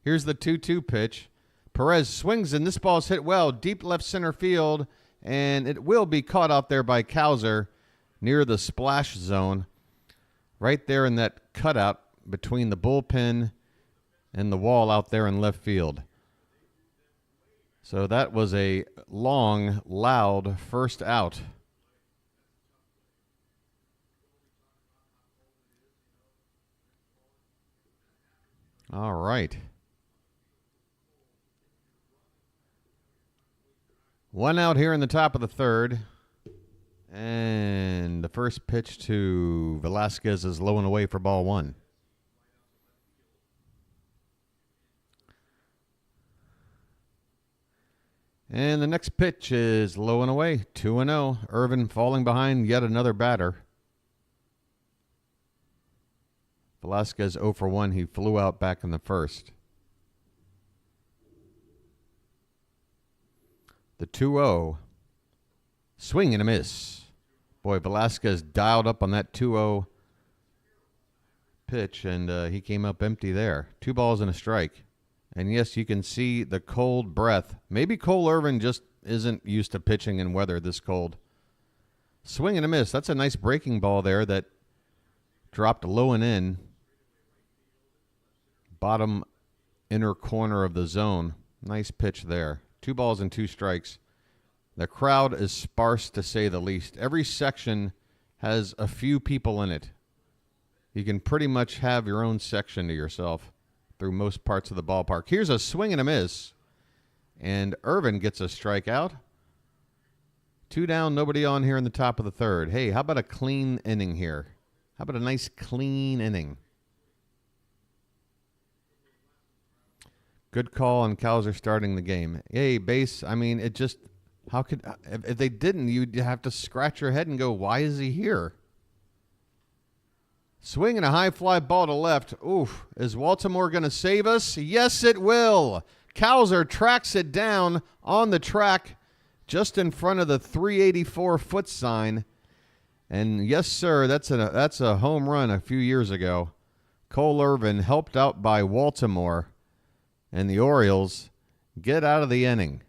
Here's the 2-2 pitch. Perez swings, and this ball's hit well, deep left center field, and it will be caught out there by Cowser near the splash zone, right there in that cutout between the bullpen and the wall out there in left field. So that was a long, loud first out. All right. One out here in the top of the third. And the first pitch to Velasquez is low and away for ball one. And the next pitch is low and away, 2-0. Irvin falling behind yet another batter. Velasquez 0 for 1. He flew out back in the first. The 2-0. Swing and a miss. Boy, Velasquez dialed up on that 2-0 pitch, and he came up empty there. 2 balls and a strike. And, yes, you can see the cold breath. Maybe Cole Irvin just isn't used to pitching in weather this cold. Swing and a miss. That's a nice breaking ball there that dropped low and in. Bottom inner corner of the zone. Nice pitch there. 2 balls and 2 strikes. The crowd is sparse, to say the least. Every section has a few people in it. You can pretty much have your own section to yourself through most parts of the ballpark. Here's a swing and a miss, and Irvin gets a strikeout. 2 down, nobody on here in the top of the third. Hey, how about a clean inning here? How about a nice clean inning? Good call on Cowser starting the game. Hey, base, I mean, it just... How could, if they didn't, you'd have to scratch your head and go, why is he here? Swing and a high fly ball to left. Oof. Is Baltimore going to save us? Yes, it will. Cowser tracks it down on the track just in front of the 384-foot sign. And yes, sir, that's a home run a few years ago. Cole Irvin helped out by Baltimore, and the Orioles get out of the inning.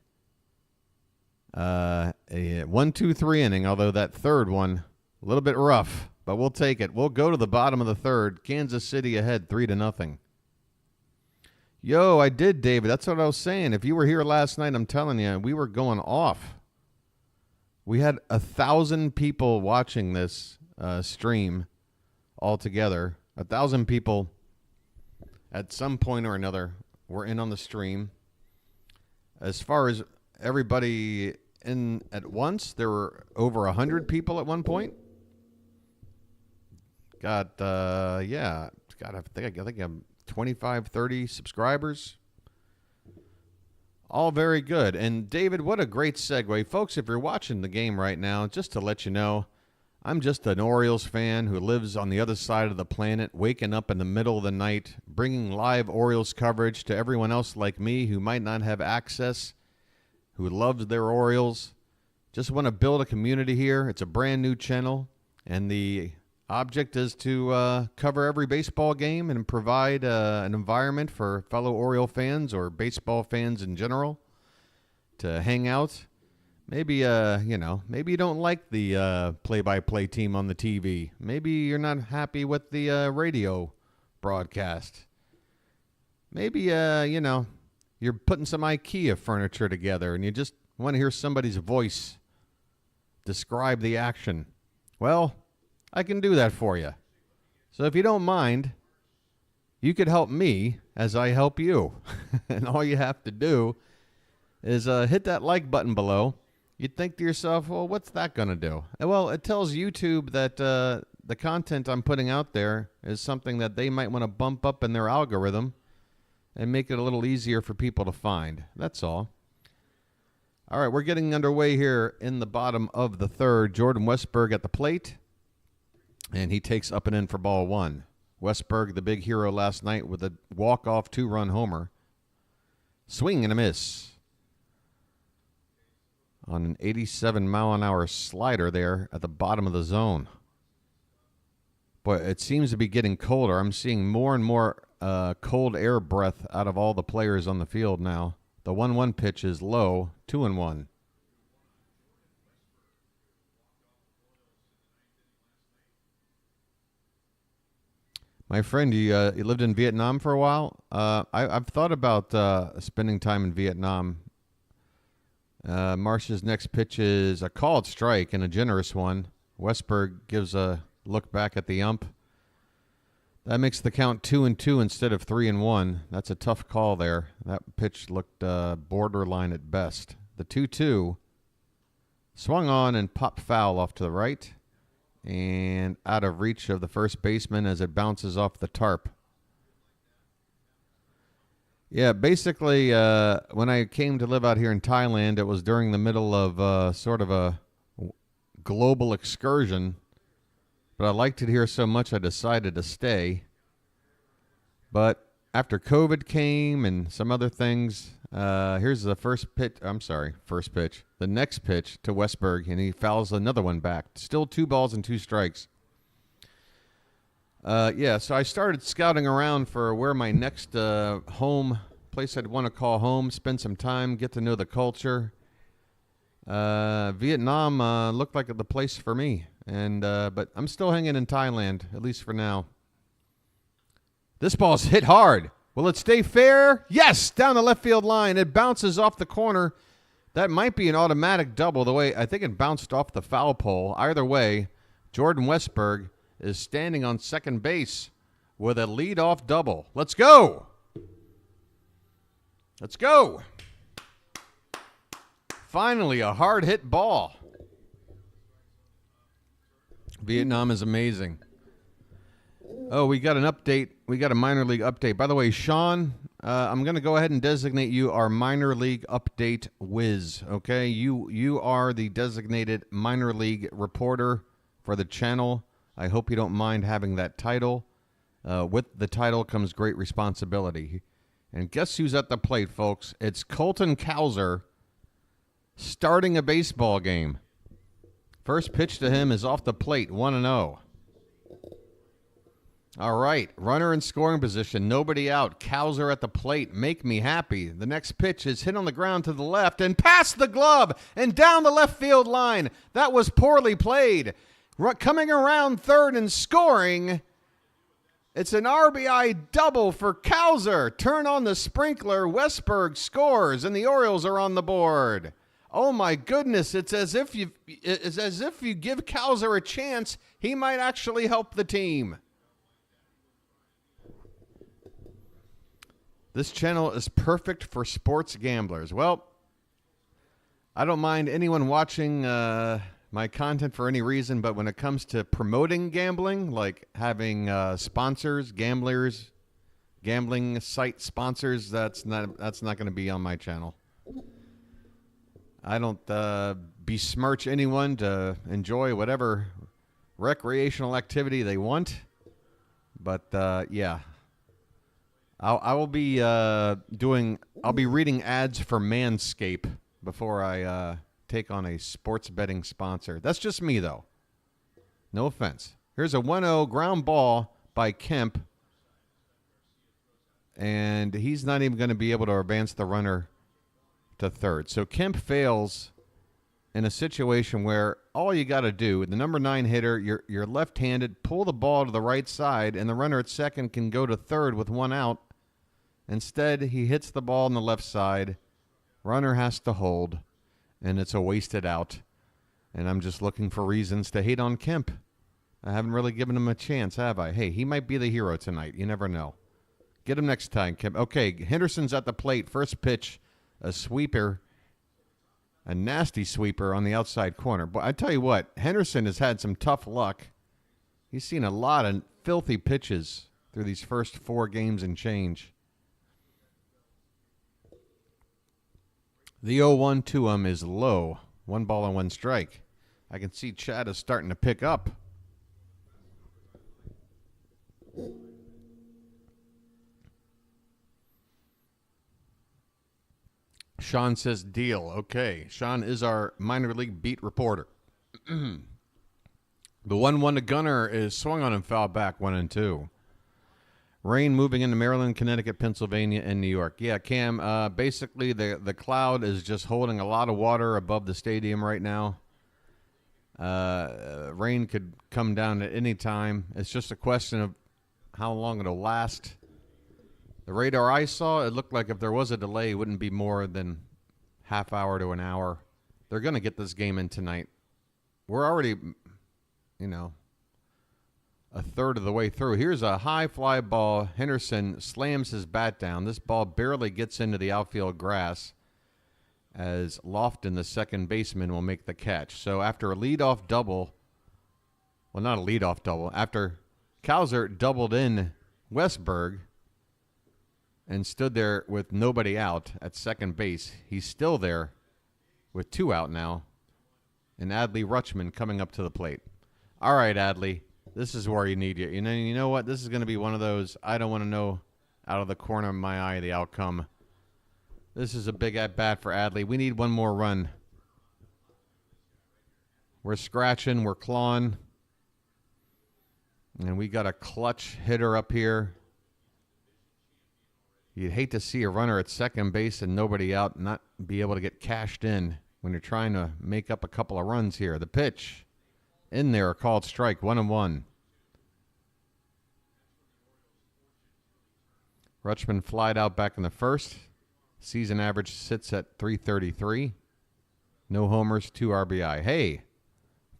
A 1-2-3 inning, although that third one, a little bit rough, but we'll take it. We'll go to the bottom of the third. Kansas City ahead 3-0. Yo, I did, David. That's what I was saying. If you were here last night, I'm telling you, we were going off. We had 1,000 people watching this stream altogether. 1,000 people at some point or another were in on the stream. As far as everybody in at once, there were over 100 people at one point. I think I'm 25, 30 subscribers. All very good. And David, what a great segue. Folks, if you're watching the game right now, just to let you know, I'm just an Orioles fan who lives on the other side of the planet, waking up in the middle of the night, bringing live Orioles coverage to everyone else like me who might not have access, who loves their Orioles. Just want to build a community here. It's a brand new channel, and the object is to cover every baseball game and provide an environment for fellow Oriole fans or baseball fans in general to hang out. Maybe, maybe you don't like the play-by-play team on the TV. Maybe you're not happy with the radio broadcast. Maybe, you're putting some IKEA furniture together and you just want to hear somebody's voice describe the action. Well, I can do that for you. So if you don't mind, you could help me as I help you. And all you have to do is hit that like button below. You'd think to yourself, well, what's that going to do? Well, it tells YouTube that the content I'm putting out there is something that they might want to bump up in their algorithm and make it a little easier for people to find. That's all. All right, we're getting underway here in the bottom of the third. Jordan Westburg at the plate, and he takes up and in for ball one. Westburg, the big hero last night with a walk-off 2-run homer. Swing and a miss on an 87-mile-an-hour slider there at the bottom of the zone. Boy, it seems to be getting colder. I'm seeing more and more cold air breath out of all the players on the field now. The 1-1 pitch is low, 2-1. My friend, you lived in Vietnam for a while. I've thought about spending time in Vietnam. Marsh's next pitch is a called strike and a generous one. Westburg gives a look back at the ump. That makes the count 2-2 instead of 3-1. That's a tough call there. That pitch looked borderline at best. The 2-2 swung on and popped foul off to the right and out of reach of the first baseman as it bounces off the tarp. Yeah, basically, when I came to live out here in Thailand, it was during the middle of sort of a global excursion. But I liked it here so much I decided to stay. But after COVID came and some other things, here's the first pitch. The next pitch to Westburg, and he fouls another one back. Still 2 balls and 2 strikes. So I started scouting around for where my next home place I'd want to call home, spend some time, get to know the culture. Vietnam looked like the place for me, but I'm still hanging in Thailand, at least for now. This ball's hit hard. Will it stay fair? Yes, down the left field line. It bounces off the corner. That might be an automatic double, the way I think it bounced off the foul pole. Either way, Jordan Westburg is standing on second base with a leadoff double. Let's go. Let's go. Finally, a hard-hit ball. Vietnam is amazing. Oh, we got an update. We got a minor league update. By the way, Sean, I'm going to go ahead and designate you our minor league update whiz, okay? You are the designated minor league reporter for the channel. I hope you don't mind having that title. With the title comes great responsibility. And guess who's at the plate, folks? It's Colton Cowser starting a baseball game. First pitch to him is off the plate, 1-0. All right, runner in scoring position, nobody out. Cowser at the plate, make me happy. The next pitch is hit on the ground to the left and past the glove and down the left field line. That was poorly played. Coming around third and scoring. It's an RBI double for Cowser. Turn on the sprinkler. Westburg scores, and the Orioles are on the board. Oh my goodness! It's as if you give Cowser a chance, he might actually help the team. This channel is perfect for sports gamblers. Well, I don't mind anyone watching my content for any reason, but when it comes to promoting gambling, like having sponsors, gamblers, gambling site sponsors, that's not going to be on my channel. I don't besmirch anyone to enjoy whatever recreational activity they want, but yeah, I'll be reading ads for Manscaped before I take on a sports betting sponsor. That's just me, though. No offense. Here's a 1-0 ground ball by Kemp, and he's not even going to be able to advance the runner to third. So Kemp fails in a situation where all you got to do, the number 9 hitter, you're left-handed, pull the ball to the right side, and the runner at second can go to third with 1 out. Instead, he hits the ball on the left side. Runner has to hold, and it's a wasted out. And I'm just looking for reasons to hate on Kemp. I haven't really given him a chance, have I? Hey, he might be the hero tonight. You never know. Get him next time, Kemp. Okay, Henderson's at the plate. First pitch, a sweeper, a nasty sweeper on the outside corner. But I tell you what, Henderson has had some tough luck. He's seen a lot of filthy pitches through these first 4 games and change. The 0-1 to him is low. 1 ball and 1 strike. I can see Chad is starting to pick up. Sean says deal. Okay. Sean is our minor league beat reporter. The 1-1 to Gunner is swung on and foul back 1-2. Rain moving into Maryland, Connecticut, Pennsylvania, and New York. Yeah, Cam, basically the cloud is just holding a lot of water above the stadium right now. Rain could come down at any time. It's just a question of how long it'll last. The radar I saw, it looked like if there was a delay, it wouldn't be more than half hour to an hour. They're going to get this game in tonight. We're already, a third of the way through. Here's a high fly ball. Henderson slams his bat down. This ball barely gets into the outfield grass as Lofton, the second baseman, will make the catch. So after a leadoff double, well, not a leadoff double, after Cowser doubled in Westberg and stood there with nobody out at second base, he's still there with 2 out now, and Adley Rutschman coming up to the plate. All right, Adley, this is where you need you. You know what? This is going to be one of those, I don't want to know out of the corner of my eye the outcome. This is a big at-bat for Adley. We need one more run. We're scratching. We're clawing. And we got a clutch hitter up here. You'd hate to see a runner at second base and nobody out not be able to get cashed in when you're trying to make up a couple of runs here. The pitch in there, called strike, 1-1. Rutschman flied out back in the first. Season average sits at 333. No homers, 2 RBI. Hey,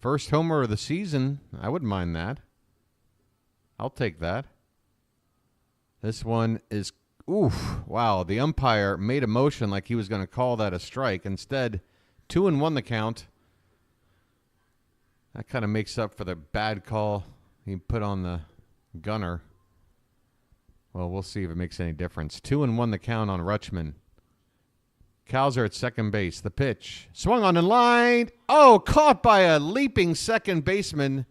first homer of the season. I wouldn't mind that. I'll take that. This one is, oof, wow. The umpire made a motion like he was going to call that a strike. Instead, 2-1 the count. That kind of makes up for the bad call he put on the Gunner. Well, we'll see if it makes any difference. 2-1 the count on Rutschman. Cowser at second base. The pitch. Swung on and lined. Oh, caught by a leaping second baseman.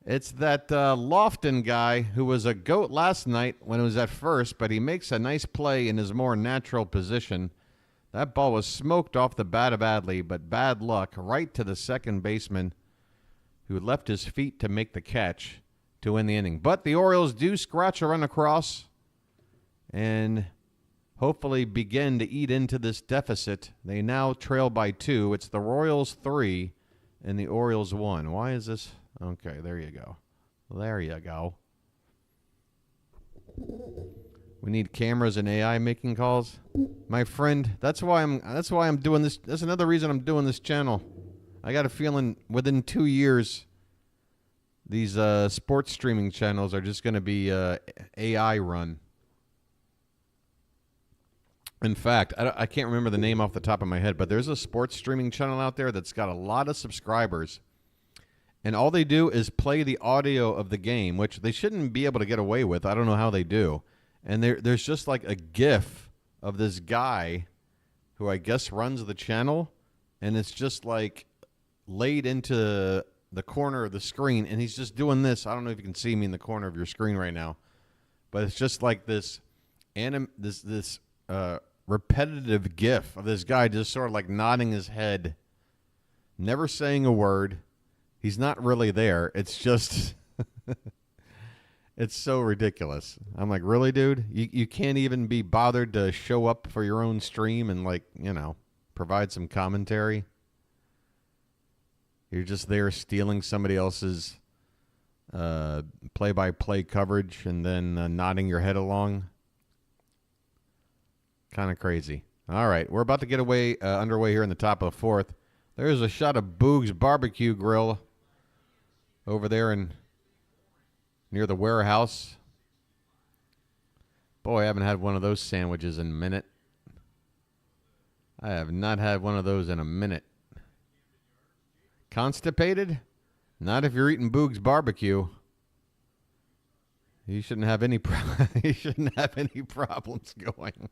It's that Lofton guy who was a GOAT last night when it was at first, but he makes a nice play in his more natural position. That ball was smoked off the bat of Adley, but bad luck right to the second baseman who left his feet to make the catch to win the inning. But the Orioles do scratch a run across and hopefully begin to eat into this deficit. They now trail by 2. It's the Royals 3 and the Orioles 1. Why is this? Okay, there you go. There you go. We need cameras and AI making calls. My friend, that's why I'm doing this. That's another reason I'm doing this channel. I got a feeling within 2 years these sports streaming channels are just going to be AI run. In fact, I can't remember the name off the top of my head, but there's a sports streaming channel out there that's got a lot of subscribers. And all they do is play the audio of the game, which they shouldn't be able to get away with. I don't know how they do. And there's just like a GIF of this guy who I guess runs the channel. And it's just like laid into the corner of the screen. And he's just doing this. I don't know if you can see me in the corner of your screen right now. But it's just like this repetitive GIF of this guy just sort of like nodding his head, never saying a word. He's not really there. It's just, it's so ridiculous. I'm like, really, dude? You can't even be bothered to show up for your own stream and, like, provide some commentary? You're just there stealing somebody else's play-by-play coverage and then nodding your head along? Kind of crazy. All right, we're about to get underway here in the top of the fourth. There's a shot of Boog's Barbecue Grill over there near the warehouse. Boy, I haven't had one of those sandwiches in a minute. I have not had one of those in a minute. Constipated? Not if you're eating Boog's Barbecue. You shouldn't have any problems going.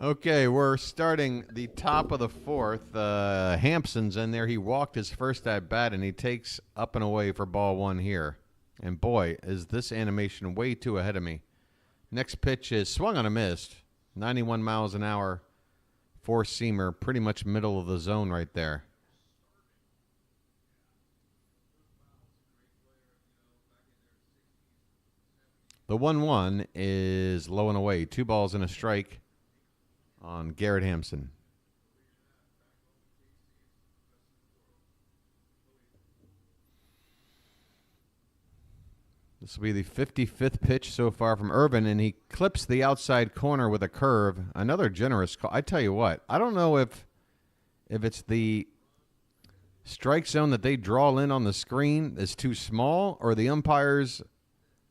Okay, we're starting the top of the fourth. Hampson's in there. He walked his first at bat, and he takes up and away for ball one here. And boy, is this animation way too ahead of me. Next pitch is swung on a missed. 91 miles an hour. Four-seamer, pretty much middle of the zone right there. The 1-1 is low and away. 2 balls and a strike on Garrett Hampson. This will be the 55th pitch so far from Irvin, and he clips the outside corner with a curve. Another generous call. I tell you what, I don't know if it's the strike zone that they draw in on the screen is too small, or the umpires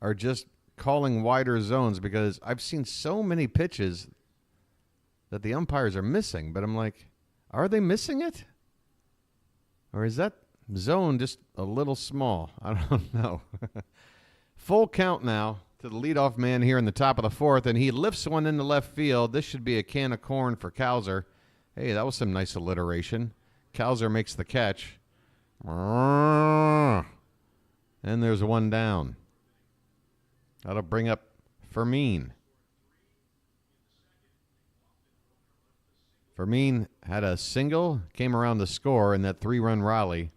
are just calling wider zones, because I've seen so many pitches that the umpires are missing. But I'm like, are they missing it? Or is that zone just a little small? I don't know. Full count now to the leadoff man here in the top of the fourth, and he lifts one into left field. This should be a can of corn for Cowser. Hey, that was some nice alliteration. Cowser makes the catch. And there's one down. That'll bring up Fermin. Fermin had a single, came around to score in that 3-run rally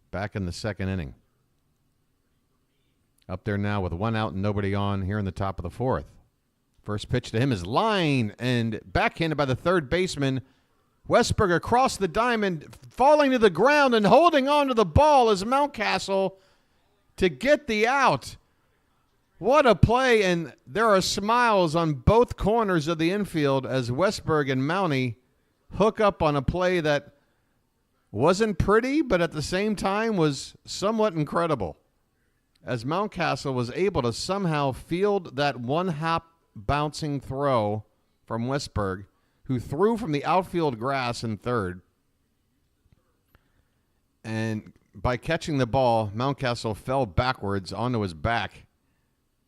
back in the second inning. Up there now with 1 out and nobody on here in the top of the fourth. First pitch to him is line and backhanded by the third baseman. Westburg across the diamond, falling to the ground and holding on to the ball is Mountcastle to get the out. What a play, and there are smiles on both corners of the infield as Westburg and Mountie hook up on a play that wasn't pretty, but at the same time was somewhat incredible, as Mountcastle was able to somehow field that one-hop bouncing throw from Westburg, who threw from the outfield grass in third. And by catching the ball, Mountcastle fell backwards onto his back,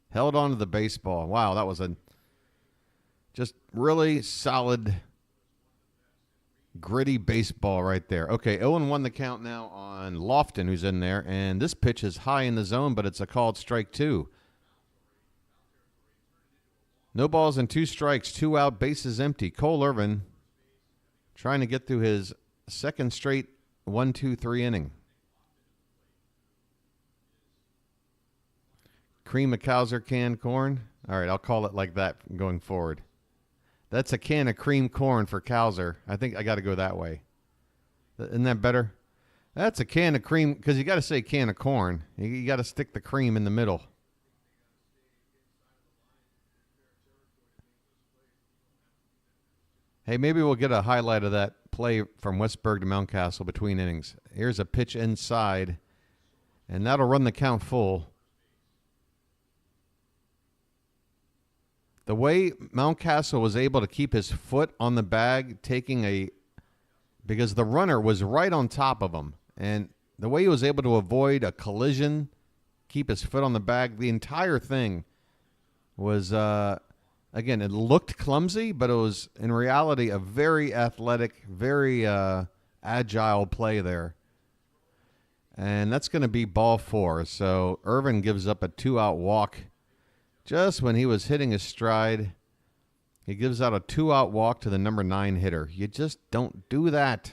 held onto the baseball. Wow, that was a just really solid, gritty baseball right there. Okay, 0-1 the count now on Lofton, who's in there. And this pitch is high in the zone, but it's a called strike 2. No balls and 2 strikes, 2 out, bases empty. Cole Irvin trying to get through his second straight 1-2-3 inning. Cream of Cowser canned corn. All right, I'll call it like that going forward. That's a can of cream corn for Cowser. I think I got to go that way. Isn't that better? That's a can of cream, because you got to say can of corn. You got to stick the cream in the middle. Hey, maybe we'll get a highlight of that play from Westburg to Mountcastle between innings. Here's a pitch inside, and that'll run the count full. The way Mountcastle was able to keep his foot on the bag, because the runner was right on top of him, and the way he was able to avoid a collision, keep his foot on the bag, the entire thing was, again, it looked clumsy, but it was in reality a very athletic, very agile play there. And that's going to be ball 4. So Irvin gives up a 2-out walk. Just when he was hitting his stride, he gives out a 2-out walk to the number 9 hitter. You just don't do that.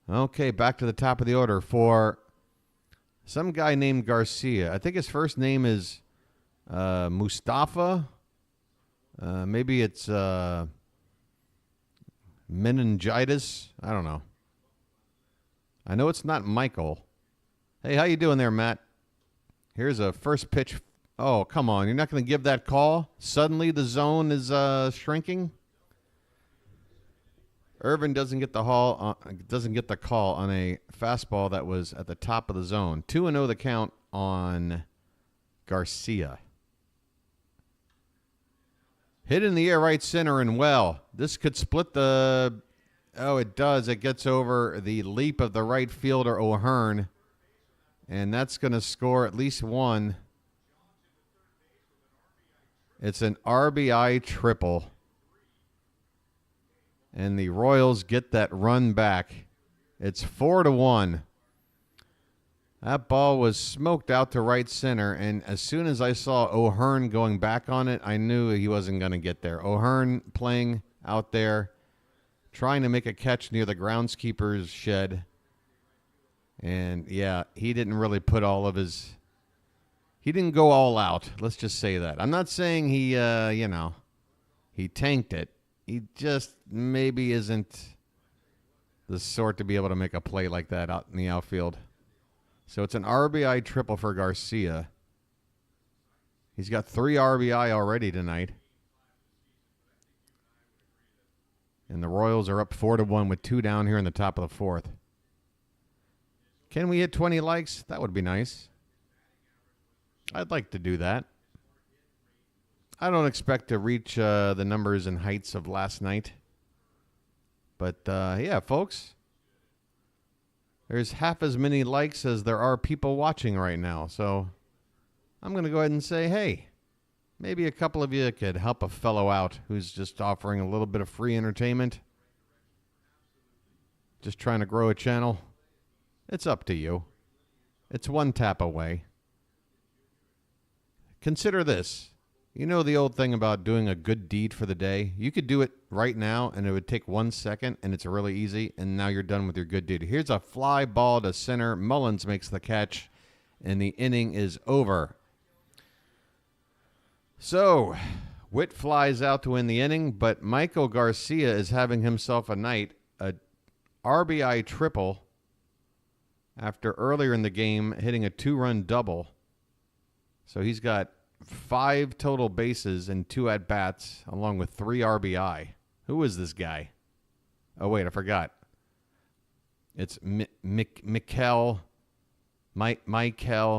Okay, back to the top of the order for some guy named Garcia. I think his first name is Mustafa. Maybe it's meningitis. I don't know. I know it's not Michael. Hey, how you doing there, Matt? Here's a first pitch. Oh, come on. You're not going to give that call? Suddenly the zone is shrinking? Irvin doesn't get the call on a fastball that was at the top of the zone. 2-0 the count on Garcia. Hit in the air right center and well. This could split the... Oh, it does. It gets over the leap of the right fielder, O'Hearn. And that's going to score at least one. It's an RBI triple. and the Royals get that run back. It's 4-1. That ball was smoked out to right center, and as soon as I saw O'Hearn going back on it, I knew he wasn't going to get there. O'Hearn playing out there, trying to make a catch near the groundskeeper's shed. And, yeah, he didn't really put all of his... He didn't go all out. Let's just say that. I'm not saying he, he tanked it. He just maybe isn't the sort to be able to make a play like that out in the outfield. So it's an RBI triple for Garcia. He's got 3 RBI already tonight. And the Royals are up 4-1 with 2 down here in the top of the 4th. Can we hit 20 likes? That would be nice. I'd like to do that. I don't expect to reach the numbers and heights of last night. But, yeah, folks. There's half as many likes as there are people watching right now. So I'm going to go ahead and say, hey, maybe a couple of you could help a fellow out who's just offering a little bit of free entertainment. Just trying to grow a channel. It's up to you. It's one tap away. Consider this. You know the old thing about doing a good deed for the day? You could do it right now, and it would take 1 second, and it's really easy, and now you're done with your good deed. Here's a fly ball to center. Mullins makes the catch, and the inning is over. So, Witt flies out to win the inning, but Michael Garcia is having himself a night, a RBI triple, after earlier in the game hitting a 2-run double. So he's got 5 total bases and 2 at-bats, along with 3 RBI. Who is this guy? Oh, wait, I forgot. It's Mikel Mekalekahai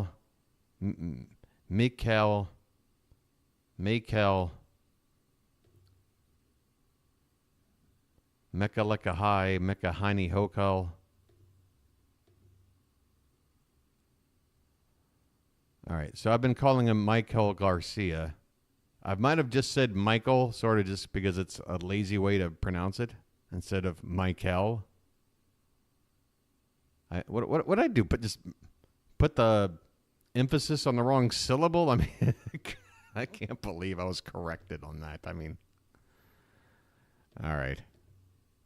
Mekahini Hokal. All right, so I've been calling him Michael Garcia. I might have just said Michael, sort of just because it's a lazy way to pronounce it, instead of Michael. What I do? Just put the emphasis on the wrong syllable? I mean, I can't believe I was corrected on that. I mean, all right.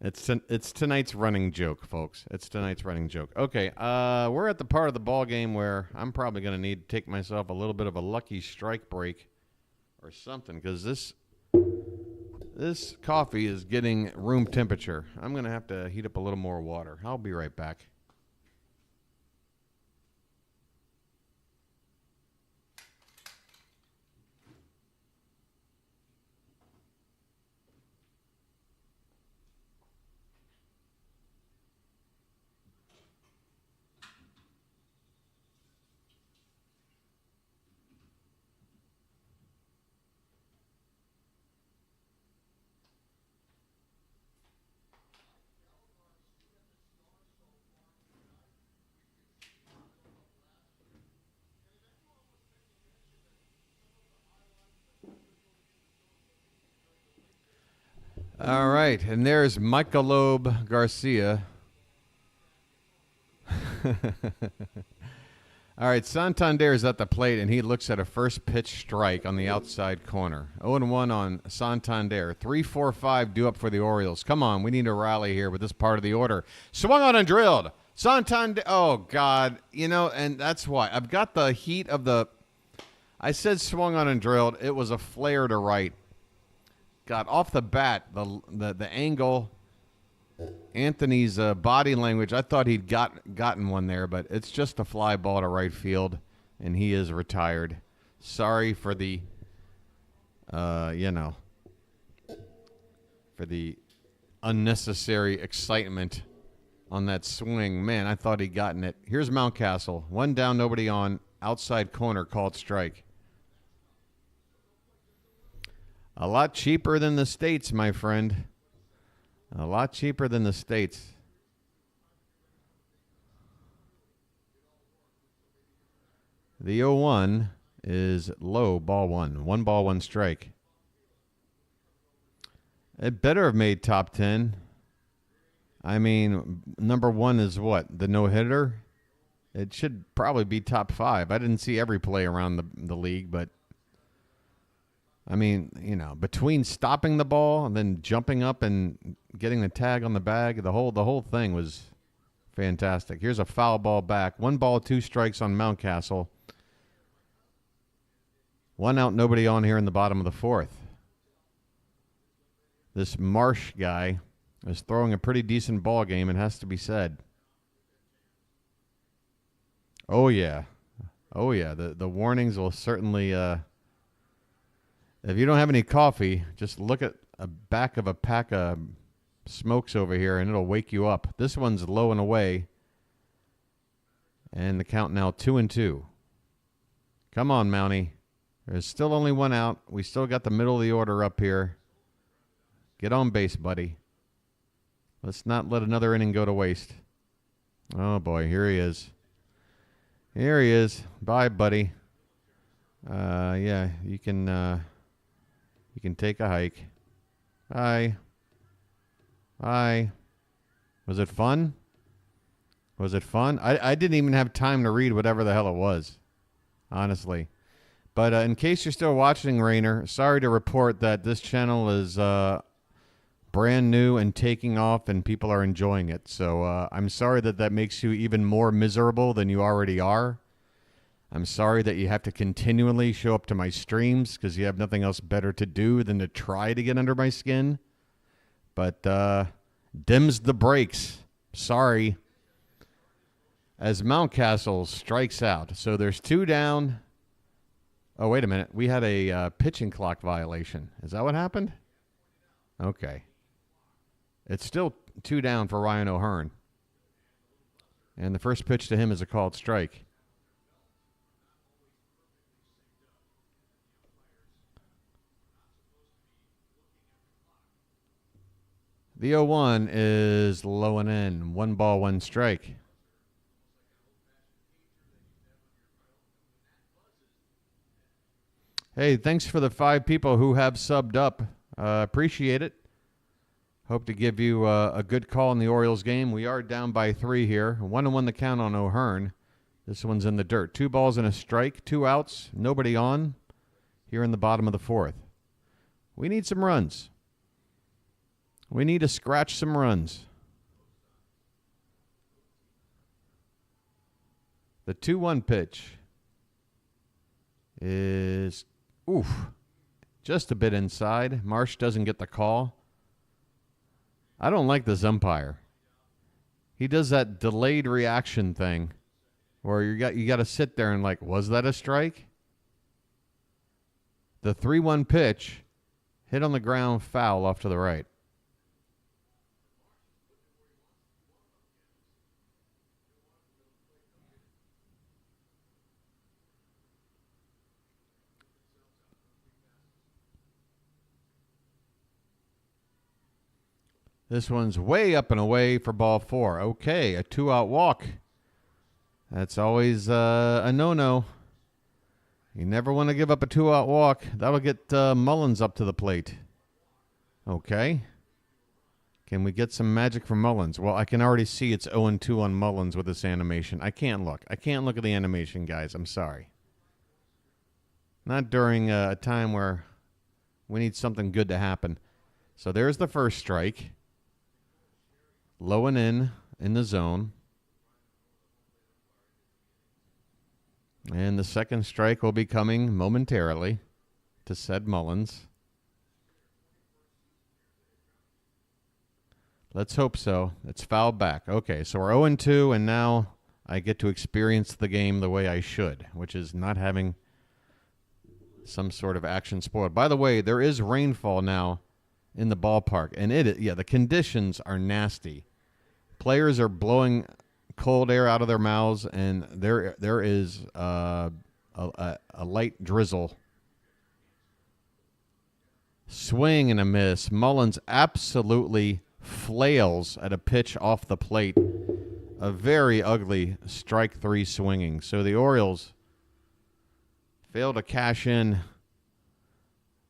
It's tonight's running joke, folks. It's tonight's running joke. Okay, we're at the part of the ball game where I'm probably going to need to take myself a little bit of a lucky strike break or something, because this coffee is getting room temperature. I'm going to have to heat up a little more water. I'll be right back. All right, and there's Michelob Garcia. All right, Santander is at the plate, and he looks at a first pitch strike on the outside corner. 0-1 on Santander. 3-4-5 due up for the Orioles. Come on, we need to rally here with this part of the order. Swung on and drilled. Santander, oh, God. You know, and that's why. I've got the heat of the... I said swung on and drilled. It was a flare to right. God, off the bat, the angle, Anthony's body language, I thought he'd gotten one there, but it's just a fly ball to right field, and he is retired. Sorry for the, for the unnecessary excitement on that swing. Man, I thought he'd gotten it. Here's Mountcastle. 1 down, nobody on. Outside corner, called strike. A lot cheaper than the States, my friend. A lot cheaper than the States. The 0-1 is low, ball 1. 1 ball, 1 strike. It better have made top 10. I mean, number one is what? The no-hitter? It should probably be top 5. I didn't see every play around the league, but I mean, you know, between stopping the ball and then jumping up and getting the tag on the bag, the whole thing was fantastic. Here's a foul ball back. 1 ball, 2 strikes on Mountcastle. 1 out, nobody on here in the bottom of the 4th. This Marsh guy is throwing a pretty decent ball game, it has to be said. Oh, yeah. Oh, yeah. The warnings will certainly... if you don't have any coffee, just look at a back of a pack of smokes over here, and it'll wake you up. This one's low and away. And the count now 2-2. Come on, Mountie. There's still only 1 out. We still got the middle of the order up here. Get on base, buddy. Let's not let another inning go to waste. Oh, boy. Here he is. Here he is. Bye, buddy. Yeah, you can take a hike. Bye. Bye. Was it fun? Was it fun? I didn't even have time to read whatever the hell it was, honestly. But in case you're still watching, Rainer, sorry to report that this channel is brand new and taking off, and people are enjoying it. So I'm sorry that makes you even more miserable than you already are. I'm sorry that you have to continually show up to my streams because you have nothing else better to do than to try to get under my skin. But dims the brakes. Sorry. As Mountcastle strikes out. So there's 2 down. Oh, wait a minute. We had a pitching clock violation. Is that what happened? Okay. It's still 2 down for Ryan O'Hearn. And the first pitch to him is a called strike. The 0-1 is low and in. 1 ball, 1 strike. Hey, thanks for the 5 people who have subbed up. Appreciate it. Hope to give you a good call in the Orioles game. We are down by 3 here. 1-1 the count on O'Hearn. This one's in the dirt. 2 balls and a strike. 2 outs. Nobody on here in the bottom of the 4th. We need some runs. We need to scratch some runs. The 2-1 pitch is, just a bit inside. Marsh doesn't get the call. I don't like this umpire. He does that delayed reaction thing where you got to sit there and like, was that a strike? The 3-1 pitch hit on the ground, foul off to the right. This one's way up and away for ball 4. Okay, a 2-out walk. That's always a no-no. You never want to give up a 2-out walk. That'll get Mullins up to the plate. Okay. Can we get some magic from Mullins? Well, I can already see it's 0-2 on Mullins with this animation. I can't look. I can't look at the animation, guys. I'm sorry. Not during a time where we need something good to happen. So there's the first strike. Low and in the zone. And the second strike will be coming momentarily to said Mullins. Let's hope so. It's fouled back. Okay, so we're 0-2, and now I get to experience the game the way I should, which is not having some sort of action spoiled. By the way, there is rainfall now in the ballpark, and the conditions are nasty. Players are blowing cold air out of their mouths, and there is a light drizzle. Swing and a miss. Mullins absolutely flails at a pitch off the plate. A very ugly strike 3 swinging. So the Orioles fail to cash in.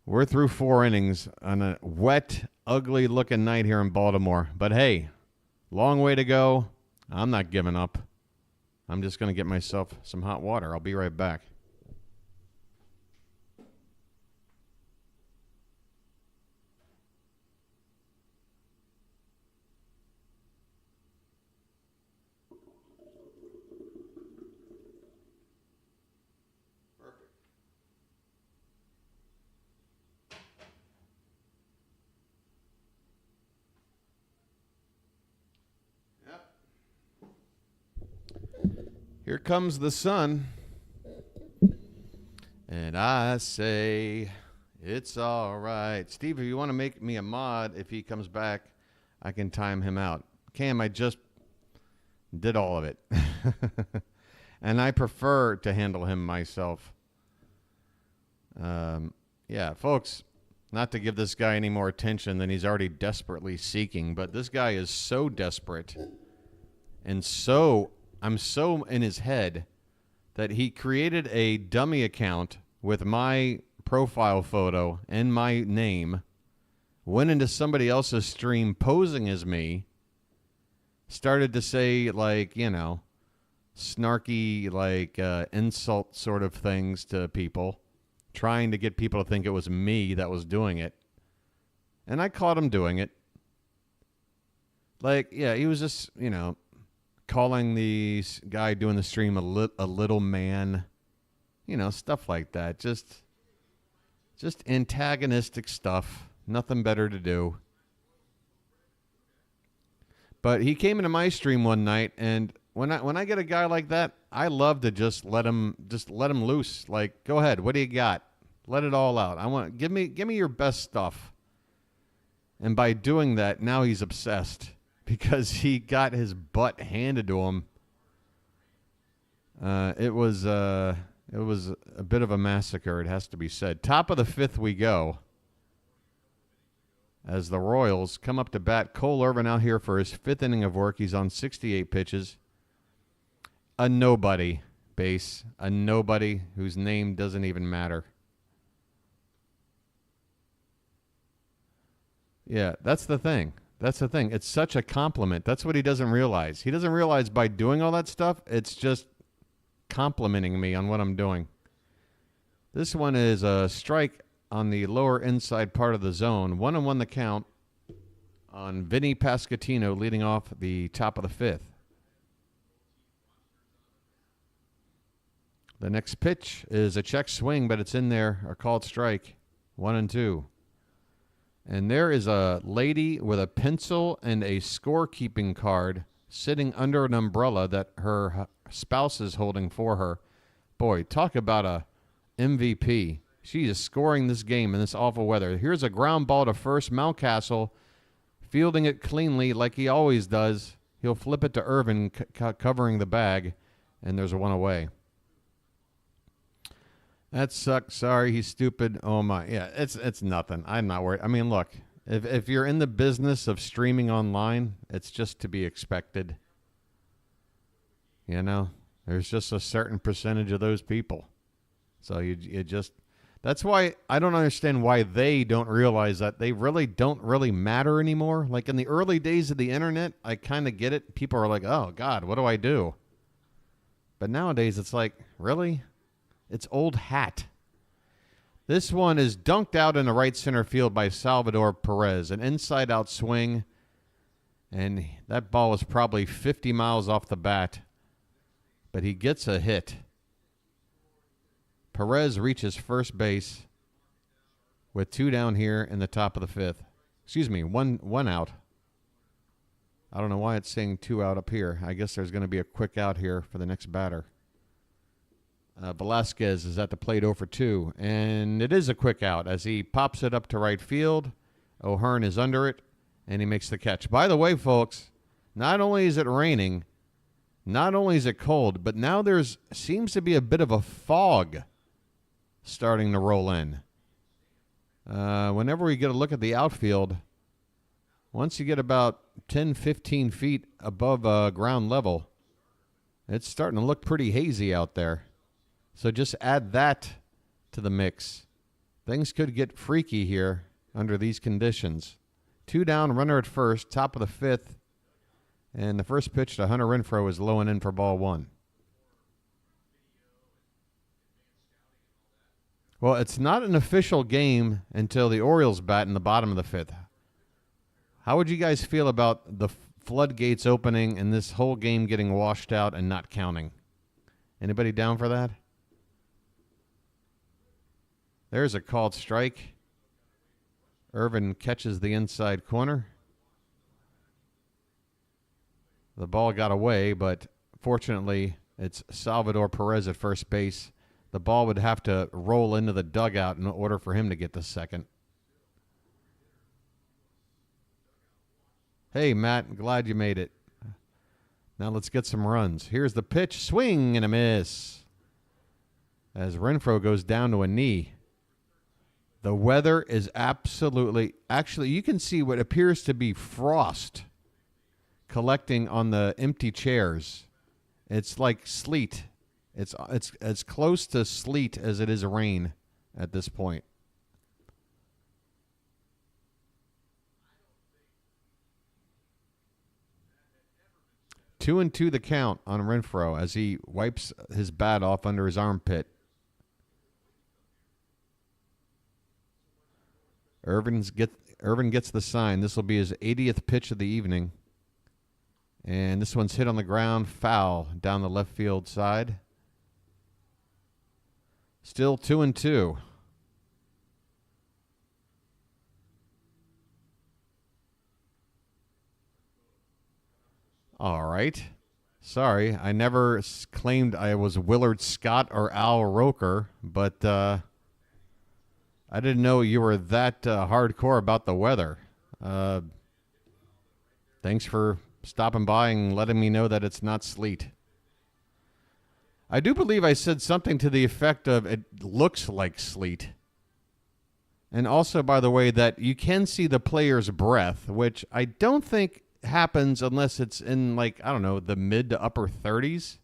We're through 4 innings on a wet, ugly-looking night here in Baltimore. But hey, Long way to go. I'm not giving up. I'm just going to get myself some hot water. I'll be right back. Here comes the sun, and I say it's all right. Steve, if you want to make me a mod, if he comes back, I can time him out. Cam, I just did all of it, and I prefer to handle him myself. Yeah, folks, not to give this guy any more attention than he's already desperately seeking, but this guy is so desperate and I'm so in his head that he created a dummy account with my profile photo and my name, went into somebody else's stream posing as me, started to say, like, you know, snarky, like, insult sort of things to people, trying to get people to think it was me that was doing it. And I caught him doing it. Like, yeah, he was just, you know, calling the guy doing the stream a little man, you know, stuff like that. Just antagonistic stuff. Nothing better to do. But he came into my stream one night, and when I get a guy like that, I love to just let him loose. Like, go ahead, what do you got? Let it all out. I want give me your best stuff. And by doing that, now he's obsessed. Because he got his butt handed to him. It was a bit of a massacre, it has to be said. Top of the fifth we go. As the Royals come up to bat. Cole Irvin out here for his fifth inning of work. He's on 68 pitches. A nobody base. A nobody whose name doesn't even matter. Yeah, that's the thing. That's the thing. It's such a compliment. That's what he doesn't realize. He doesn't realize by doing all that stuff, it's just complimenting me on what I'm doing. This one is a strike on the lower inside part of the zone. 1-1 the count on Vinny Pasquantino leading off the top of the fifth. The next pitch is a check swing, but it's in there, a called strike. 1-2. And there is a lady with a pencil and a scorekeeping card sitting under an umbrella that her spouse is holding for her. Boy, talk about a MVP. She is scoring this game in this awful weather. Here's a ground ball to first. Mountcastle fielding it cleanly like he always does. He'll flip it to Irvin covering the bag, and there's a one away. That sucks. Sorry, he's stupid. Oh my, yeah, it's nothing. I'm not worried. I mean, look, if you're in the business of streaming online, it's just to be expected. You know, there's just a certain percentage of those people. So you just, that's why I don't understand why they don't realize that they really don't really matter anymore. Like in the early days of the internet, I kind of get it. People are like, oh God, what do I do? But nowadays it's like, really? It's old hat. This one is dunked out in the right center field by Salvador Perez. An inside-out swing. And that ball was probably 50 miles off the bat. But he gets a hit. Perez reaches first base with two down here in the top of the fifth. Excuse me, one out. I don't know why it's saying two out up here. I guess there's going to be a quick out here for the next batter. Velasquez is at the plate 0 for 2, and it is a quick out as he pops it up to right field. O'Hearn is under it, and he makes the catch. By the way, folks, not only is it raining, not only is it cold, but now there's seems to be a bit of a fog starting to roll in. Whenever we get a look at the outfield, once you get about 10, 15 feet above ground level, it's starting to look pretty hazy out there. So just add that to the mix. Things could get freaky here under these conditions. Two down, runner at first, top of the fifth. And the first pitch to Hunter Renfroe is low and in for ball 1. Well, it's not an official game until the Orioles bat in the bottom of the 5th. How would you guys feel about the floodgates opening and this whole game getting washed out and not counting? Anybody down for that? There's a called strike. Irvin catches the inside corner. The ball got away, but fortunately, it's Salvador Perez at first base. The ball would have to roll into the dugout in order for him to get the second. Hey, Matt, glad you made it. Now let's get some runs. Here's the pitch. Swing and a miss. As Renfroe goes down to a knee. The weather is absolutely... Actually, you can see what appears to be frost collecting on the empty chairs. It's like sleet. It's as close to sleet as it is rain at this point. Two and two the count on Renfroe as he wipes his bat off under his armpit. Irvin gets the sign. This will be his 80th pitch of the evening. And this one's hit on the ground, foul down the left field side. Still 2 and 2. All right. Sorry, I never claimed I was Willard Scott or Al Roker, but I didn't know you were that hardcore about the weather. Thanks for stopping by and letting me know that it's not sleet. I do believe I said something to the effect of it looks like sleet. And also, by the way, that you can see the player's breath, which I don't think happens unless it's in, like, I don't know, the mid to upper 30s.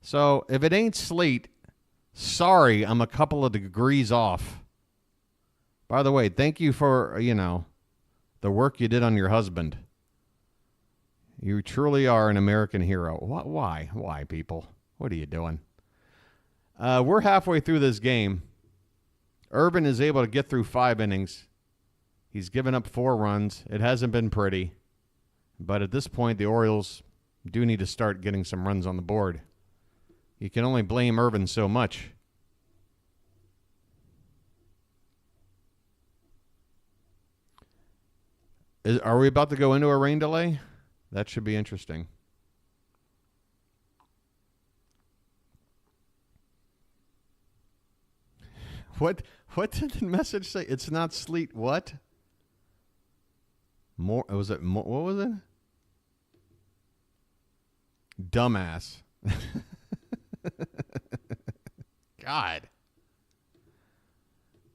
So if it ain't sleet, sorry, I'm a couple of degrees off. By the way, thank you for, the work you did on your husband. You truly are an American hero. Why? Why, people? What are you doing? We're halfway through this game. Irvin is able to get through 5 innings. He's given up 4 runs. It hasn't been pretty. But at this point, the Orioles do need to start getting some runs on the board. You can only blame Irvin so much. Are we about to go into a rain delay? That should be interesting. What did the message say? It's not sleet. What? More? Was it? What was it? Dumbass. God.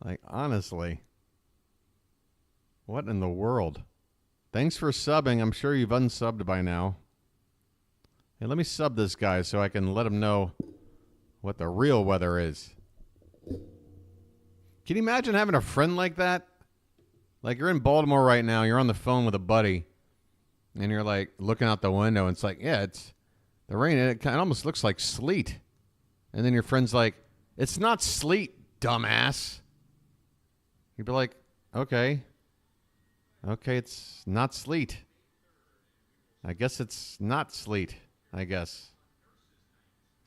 Like, honestly. What in the world? Thanks for subbing. I'm sure you've unsubbed by now. Hey, let me sub this guy so I can let him know what the real weather is. Can you imagine having a friend like that? Like, you're in Baltimore right now. You're on the phone with a buddy. And you're, like, looking out the window. And it's like, yeah, it's the rain. It almost looks like sleet. And then your friend's like, it's not sleet, dumbass. You'd be like, okay. Okay, it's not sleet. I guess it's not sleet, I guess.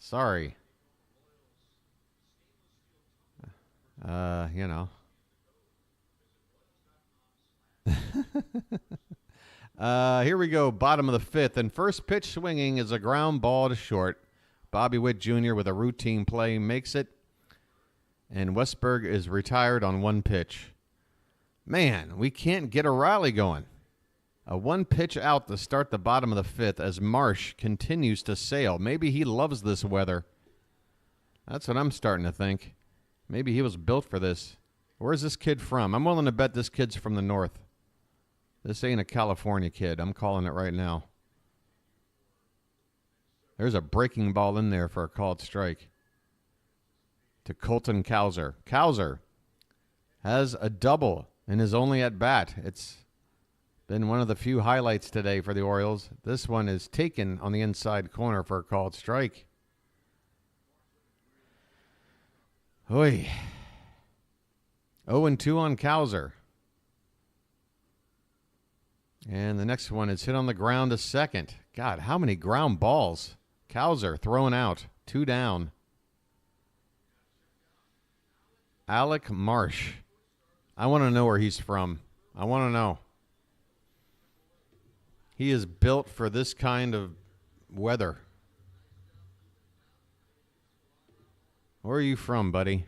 Sorry. Here we go, bottom of the 5th. And first pitch swinging is a ground ball to short. Bobby Witt Jr. with a routine play makes it. And Westberg is retired on 1 pitch. Man, we can't get a rally going. A 1 pitch out to start the bottom of the 5th as Marsh continues to sail. Maybe he loves this weather. That's what I'm starting to think. Maybe he was built for this. Where's this kid from? I'm willing to bet this kid's from the north. This ain't a California kid. I'm calling it right now. There's a breaking ball in there for a called strike. To Colton Cowser. Cowser has a double in his only at bat. It's Been one of the few highlights today for the Orioles. This one is taken on the inside corner for a called strike. Oy. 0-2 on Cowser. And the next one is hit on the ground to second. God, how many ground balls? Cowser thrown out. 2 down. Alec Marsh. I want to know where he's from. I want to know. He is built for this kind of weather. Where are you from, buddy?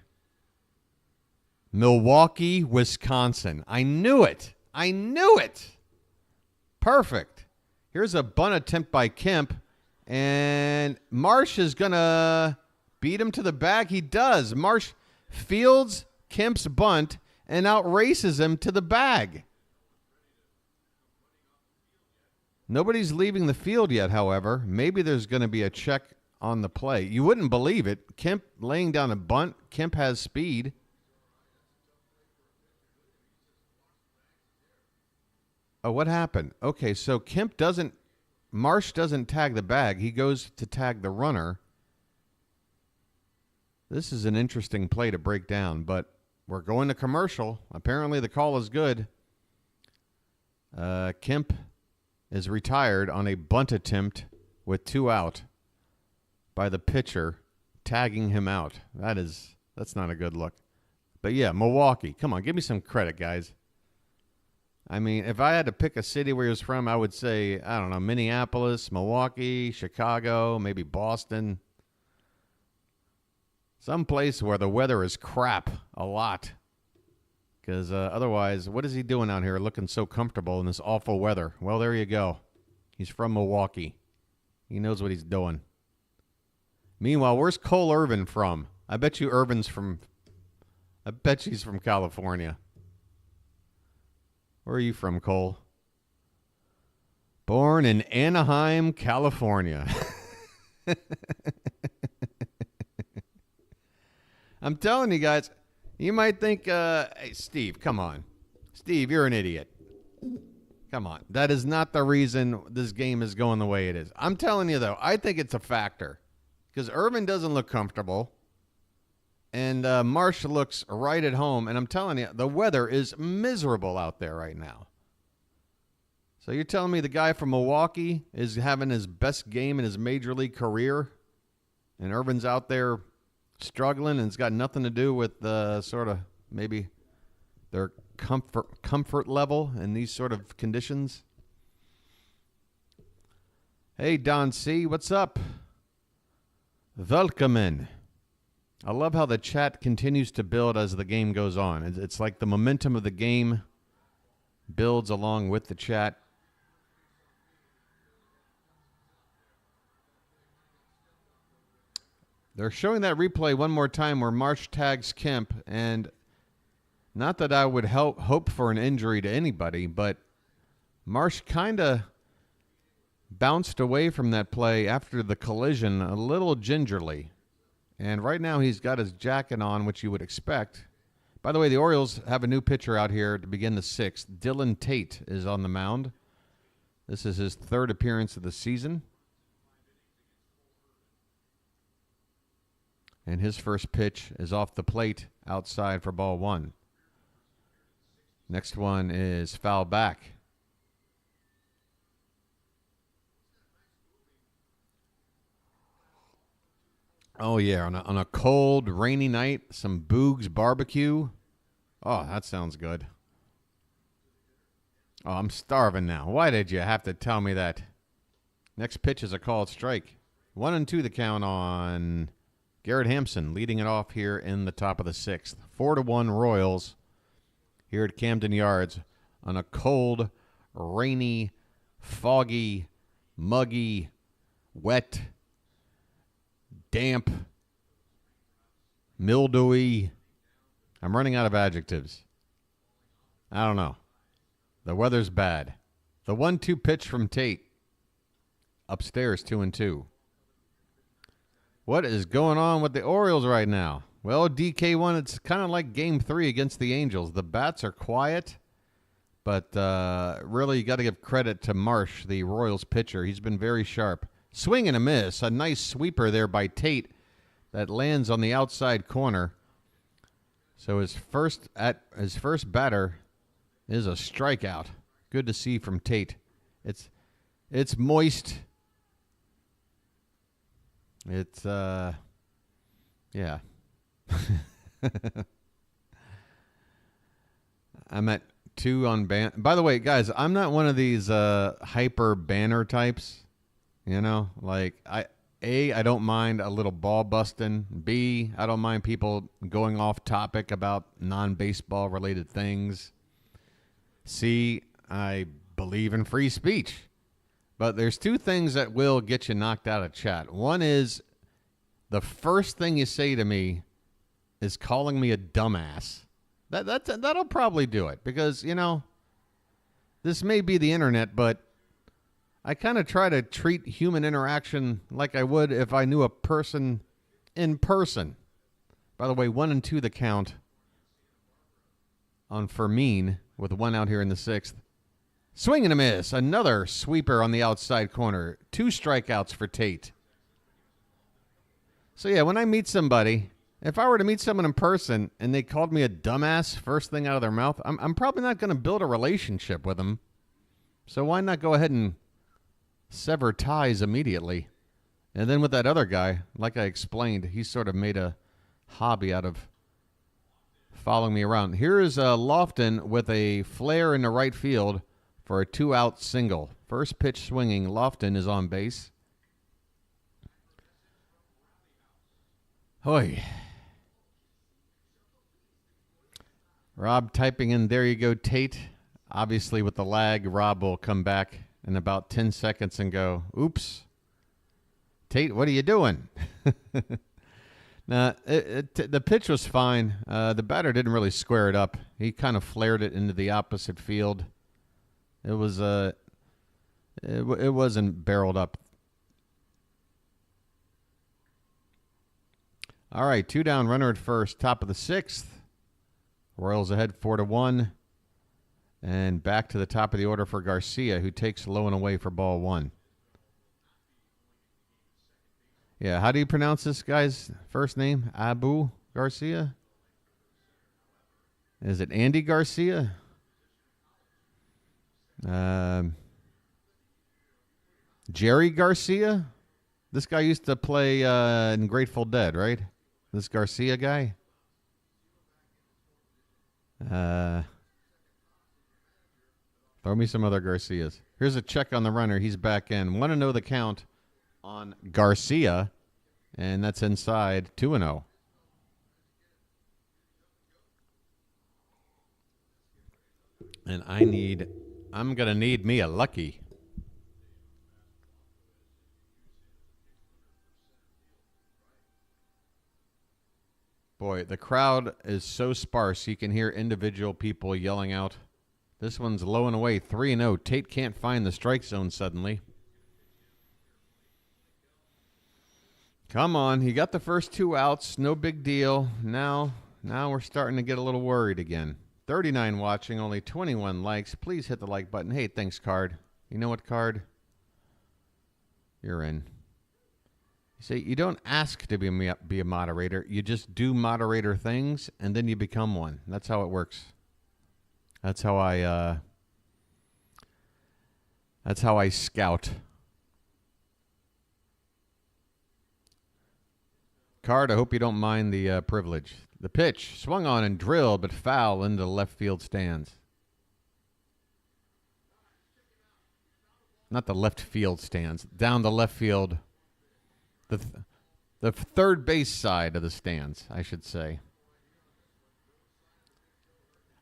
Milwaukee, Wisconsin. I knew it. I knew it. Perfect. Here's a bunt attempt by Kemp, and Marsh is going to beat him to the bag. He does. Marsh fields Kemp's bunt and outraces him to the bag. Nobody's leaving the field yet, however. Maybe there's going to be a check on the play. You wouldn't believe it. Kemp laying down a bunt. Kemp has speed. Oh, what happened? Okay, so Marsh doesn't tag the bag. He goes to tag the runner. This is an interesting play to break down, but we're going to commercial. Apparently the call is good. Kemp is retired on a bunt attempt with 2 out by the pitcher tagging him out. That's not a good look. But yeah, Milwaukee. Come on, give me some credit, guys. I mean, if I had to pick a city where he was from, I would say, I don't know, Minneapolis, Milwaukee, Chicago, maybe Boston. Some place where the weather is crap a lot. Because otherwise, what is he doing out here looking so comfortable in this awful weather? Well, there you go. He's from Milwaukee. He knows what he's doing. Meanwhile, where's Cole Irvin from? I bet you she's from California. Where are you from, Cole? Born in Anaheim, California. I'm telling you guys, you might think, hey, Steve, come on. Steve, you're an idiot. Come on. That is not the reason this game is going the way it is. I'm telling you, though, I think it's a factor. Because Irvin doesn't look comfortable. And Marsh looks right at home. And I'm telling you, the weather is miserable out there right now. So you're telling me the guy from Milwaukee is having his best game in his major league career? And Irvin's out there struggling, and it's got nothing to do with sort of maybe their comfort level in these sort of conditions. Hey, Don C., what's up? Welcome. I love how the chat continues to build as the game goes on. It's like the momentum of the game builds along with the chat. They're showing that replay one more time where Marsh tags Kemp, and not that I would hope for an injury to anybody, but Marsh kind of bounced away from that play after the collision a little gingerly. And right now he's got his jacket on, which you would expect. By the way, the Orioles have a new pitcher out here to begin the 6th. Dylan Tate is on the mound. This is his 3rd appearance of the season. And his first pitch is off the plate outside for ball 1. Next one is foul back. Oh, yeah, on a cold, rainy night, some Boog's barbecue. Oh, that sounds good. Oh, I'm starving now. Why did you have to tell me that? Next pitch is a called strike. 1-2 the count on Garrett Hampson, leading it off here in the top of the 6th. 4-1 Royals here at Camden Yards on a cold, rainy, foggy, muggy, wet, damp, mildewy. I'm running out of adjectives. I don't know. The weather's bad. The 1-2 pitch from Tate. Upstairs, 2-2. What is going on with the Orioles right now? Well, DK1, it's kind of like Game 3 against the Angels. The bats are quiet. But really, you got to give credit to Marsh, the Royals pitcher. He's been very sharp. Swing and a miss. A nice sweeper there by Tate that lands on the outside corner. So his first batter is a strikeout. Good to see from Tate. It's moist. It's yeah. I'm at 2 on ban. By the way, guys, I'm not one of these hyper banner types. You know, like I don't mind a little ball busting. B, I don't mind people going off topic about non-baseball related things. C, I believe in free speech. But there's 2 things that will get you knocked out of chat. One is the first thing you say to me is calling me a dumbass. That'll probably do it because, you know, this may be the internet, but I kind of try to treat human interaction like I would if I knew a person in person. By the way, 1 and 2 the count on Fermin with 1 out here in the 6th. Swing and a miss. Another sweeper on the outside corner. 2 strikeouts for Tate. So, yeah, when I meet somebody, if I were to meet someone in person and they called me a dumbass first thing out of their mouth, I'm probably not going to build a relationship with them. So why not go ahead and sever ties immediately? And then with that other guy, like I explained, he sort of made a hobby out of following me around. Here is Lofton with a flare in the right field for a 2-out single. First pitch swinging. Lofton is on base. Hoy. Rob typing in, there you go, Tate. Obviously, with the lag, Rob will come back in about 10 seconds and go, oops. Tate, what are you doing? Now, the pitch was fine. The batter didn't really square it up. He kind of flared it into the opposite field. It was it wasn't barreled up. All right, 2 down, runner at first, top of the 6th. Royals ahead 4-1. And back to the top of the order for Garcia, who takes low and away for ball 1. Yeah, how do you pronounce this guy's first name? Abu Garcia? Is it Andy Garcia? Jerry Garcia? This guy used to play in Grateful Dead, right? This Garcia guy? Throw me some other Garcias. Here's a check on the runner. He's back in. Want to know the count on Garcia, and that's inside 2-0. And I'm going to need me a lucky. Boy, the crowd is so sparse you can hear individual people yelling out. This one's low and away, 3-0. Tate can't find the strike zone suddenly. Come on, he got the first 2 outs, no big deal. Now we're starting to get a little worried again. 39 watching, only 21 likes. Please hit the like button. Hey, thanks, Card. You know what, Card? You're in. You see, you don't ask to be a moderator. You just do moderator things, and then you become one. That's how it works. That's how I scout. Card, I hope you don't mind the privilege. The pitch swung on and drilled, but foul into the left field stands. Not the left field stands. Down the left field. The third base side of the stands, I should say.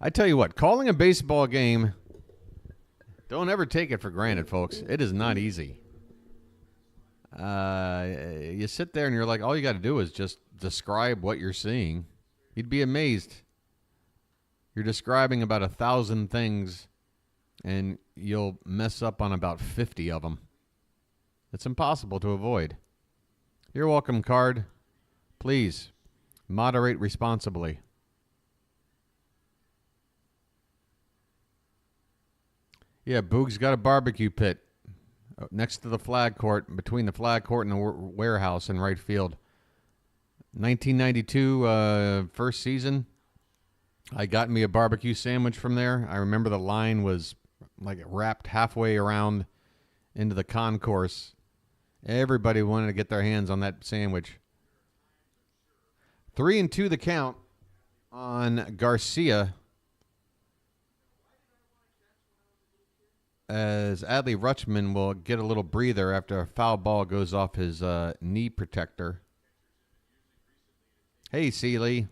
I tell you what, calling a baseball game, don't ever take it for granted, folks. It is not easy. You sit there and you're like, all you got to do is just describe what you're seeing. You'd be amazed. You're describing about 1,000 things, and you'll mess up on about 50 of them. It's impossible to avoid. You're welcome, Card. Please, moderate responsibly. Yeah, Boog's got a barbecue pit next to the flag court, between the flag court and the warehouse in right field. 1992, first season, I got me a barbecue sandwich from there. I remember the line was like wrapped halfway around into the concourse. Everybody wanted to get their hands on that sandwich. 3-2 the count on Garcia, as Adley Rutschman will get a little breather after a foul ball goes off his knee protector. Hey, Seeley,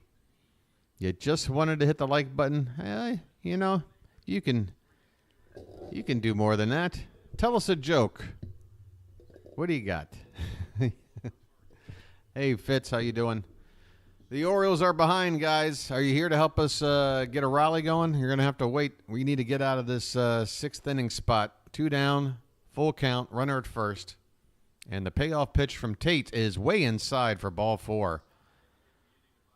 you just wanted to hit the like button? You know, you can do more than that. Tell us a joke. What do you got? Hey, Fitz, how you doing? The Orioles are behind, guys. Are you here to help us get a rally going? You're going to have to wait. We need to get out of this sixth inning spot. 2 down, full count, runner at first. And the payoff pitch from Tate is way inside for ball 4.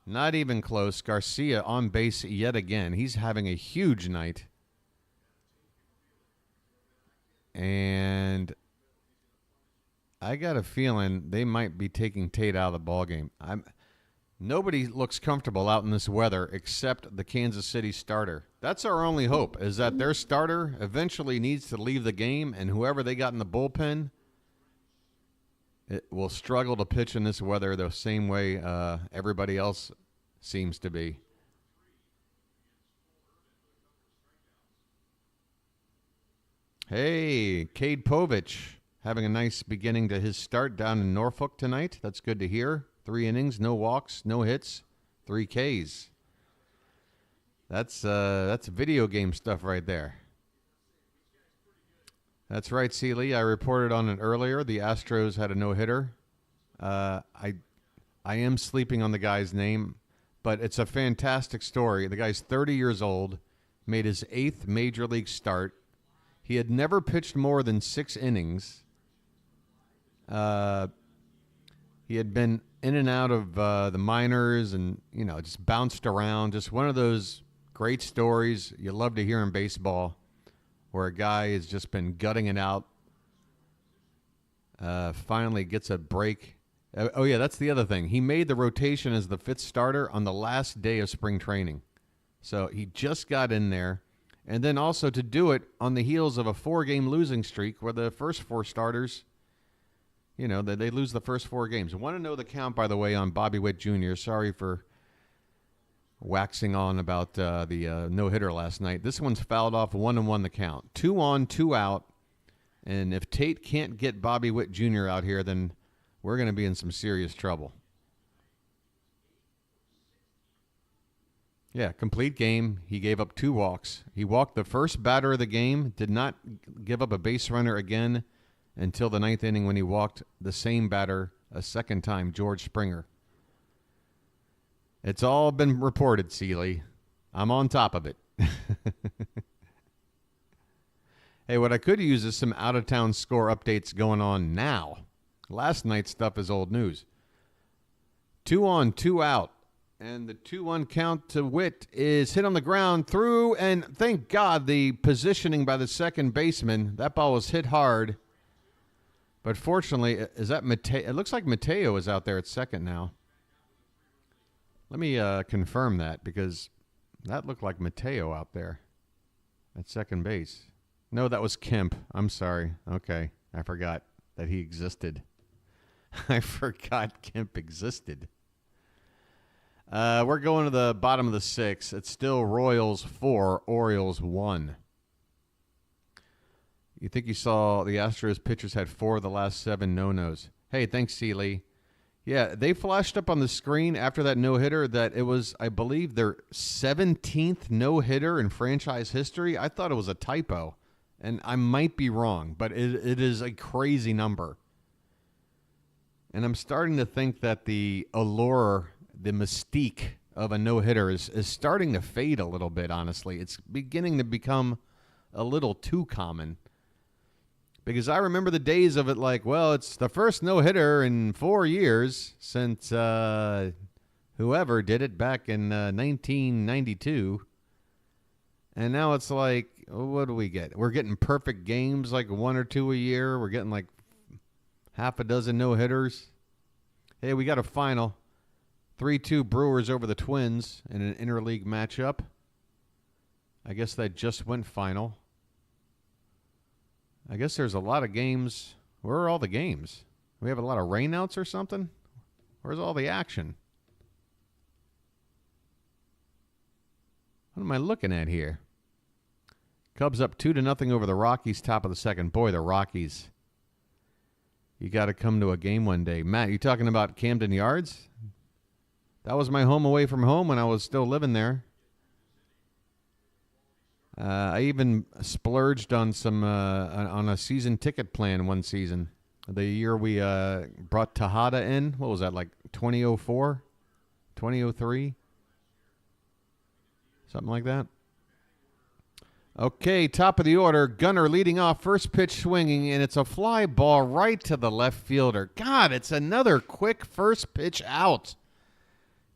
Not even close. Garcia on base yet again. He's having a huge night. And I got a feeling they might be taking Tate out of the ballgame. Nobody looks comfortable out in this weather except the Kansas City starter. That's our only hope, is that their starter eventually needs to leave the game, and whoever they got in the bullpen it will struggle to pitch in this weather the same way everybody else seems to be. Hey, Cade Povich having a nice beginning to his start down in Norfolk tonight. That's good to hear. 3 innings, no walks, no hits, 3 Ks. That's video game stuff right there. That's right, Seeley. I reported on it earlier. The Astros had a no-hitter. I am sleeping on the guy's name, but it's a fantastic story. The guy's 30 years old, made his 8th major league start. He had never pitched more than 6 innings. He had been in and out of the minors and, just bounced around. Just one of those great stories you love to hear in baseball where a guy has just been gutting it out, finally gets a break. Oh, yeah, that's the other thing. He made the rotation as the 5th starter on the last day of spring training. So he just got in there. And then also to do it on the heels of a 4-game losing streak where the first 4 starters, they lose the first 4 games. I want to know the count, by the way, on Bobby Witt Jr. Sorry for waxing on about the no-hitter last night. This one's fouled off 1-1 the count. 2 on, 2 out. And if Tate can't get Bobby Witt Jr. out here, then we're going to be in some serious trouble. Yeah, complete game. He gave up 2 walks. He walked the first batter of the game, did not give up a base runner again until the 9th inning when he walked the same batter a second time, George Springer. It's all been reported, Seeley. I'm on top of it. Hey, what I could use is some out-of-town score updates going on now. Last night's stuff is old news. 2 on, 2 out. And the 2-1 count to Witt is hit on the ground through, and thank God the positioning by the second baseman. That ball was hit hard. But fortunately, is that Mateo? It looks like Mateo is out there at second now. Let me confirm that, because that looked like Mateo out there at second base. No, that was Kemp. I'm sorry. Okay, I forgot that he existed. I forgot Kemp existed. We're going to the bottom of the 6th. It's still Royals 4, Orioles 1. You think you saw the Astros pitchers had 4 of the last 7 no-nos. Hey, thanks, Seeley. Yeah, they flashed up on the screen after that no-hitter that it was, I believe, their 17th no-hitter in franchise history. I thought it was a typo, and I might be wrong, but it is a crazy number. And I'm starting to think that the allure, the mystique of a no-hitter is starting to fade a little bit, honestly. It's beginning to become a little too common. Because I remember the days of it like, well, it's the first no-hitter in 4 years since whoever did it back in 1992. And now it's like, what do we get? We're getting perfect games, like 1 or 2 a year. We're getting like half a dozen no-hitters. Hey, we got a final. 3-2 Brewers over the Twins in an interleague matchup. I guess that just went final. I guess there's a lot of games. Where are all the games? We have a lot of rainouts or something? Where's all the action? What am I looking at here? Cubs up 2-0 over the Rockies, top of the second. Boy, the Rockies. You got to come to a game one day. Matt, you talking about Camden Yards? That was my home away from home when I was still living there. I even splurged on some on a season ticket plan one season. The year we brought Tejada in. What was that, like 2004? 2003? Something like that. Okay, top of the order. Gunnar leading off. First pitch swinging, and it's a fly ball right to the left fielder. God, it's another quick first pitch out.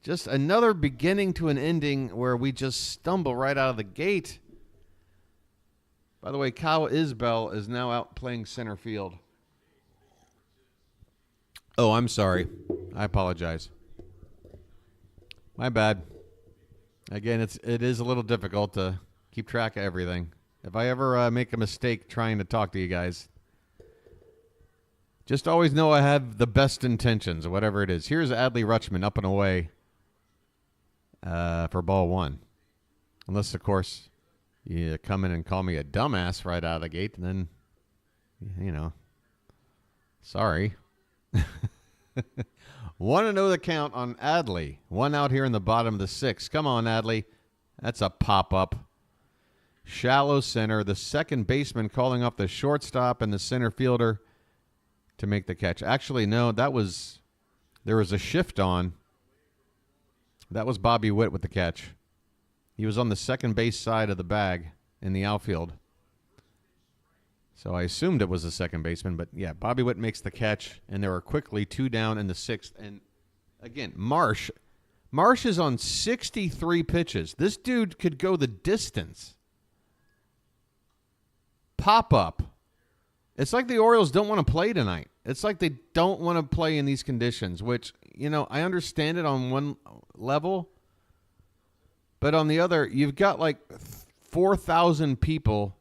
Just another beginning to an ending where we just stumble right out of the gate. By the way, Kyle Isbell is now out playing center field. Oh, I'm sorry. I apologize. My bad. Again, it is a little difficult to keep track of everything. If I ever make a mistake trying to talk to you guys, just always know I have the best intentions, whatever it is. Here's Adley Rutschman up and away for ball one. Unless, of course, you come in and call me a dumbass right out of the gate, and then, you know, sorry. 1-0 the count on Adley. One out here in the bottom of the sixth. Come on, Adley. That's a pop-up. Shallow center. The second baseman calling off the shortstop and the center fielder to make the catch. Actually, no, there was a shift on. That was Bobby Witt with the catch. He was on the second base side of the bag in the outfield. So I assumed it was the second baseman, but yeah, Bobby Witt makes the catch, and there were quickly 2 down in the sixth. And again, Marsh is on 63 pitches. This dude could go the distance. Pop up. It's like the Orioles don't want to play tonight. It's like they don't want to play in these conditions, which, you know, I understand it on one level, but on the other, you've got like 4,000 people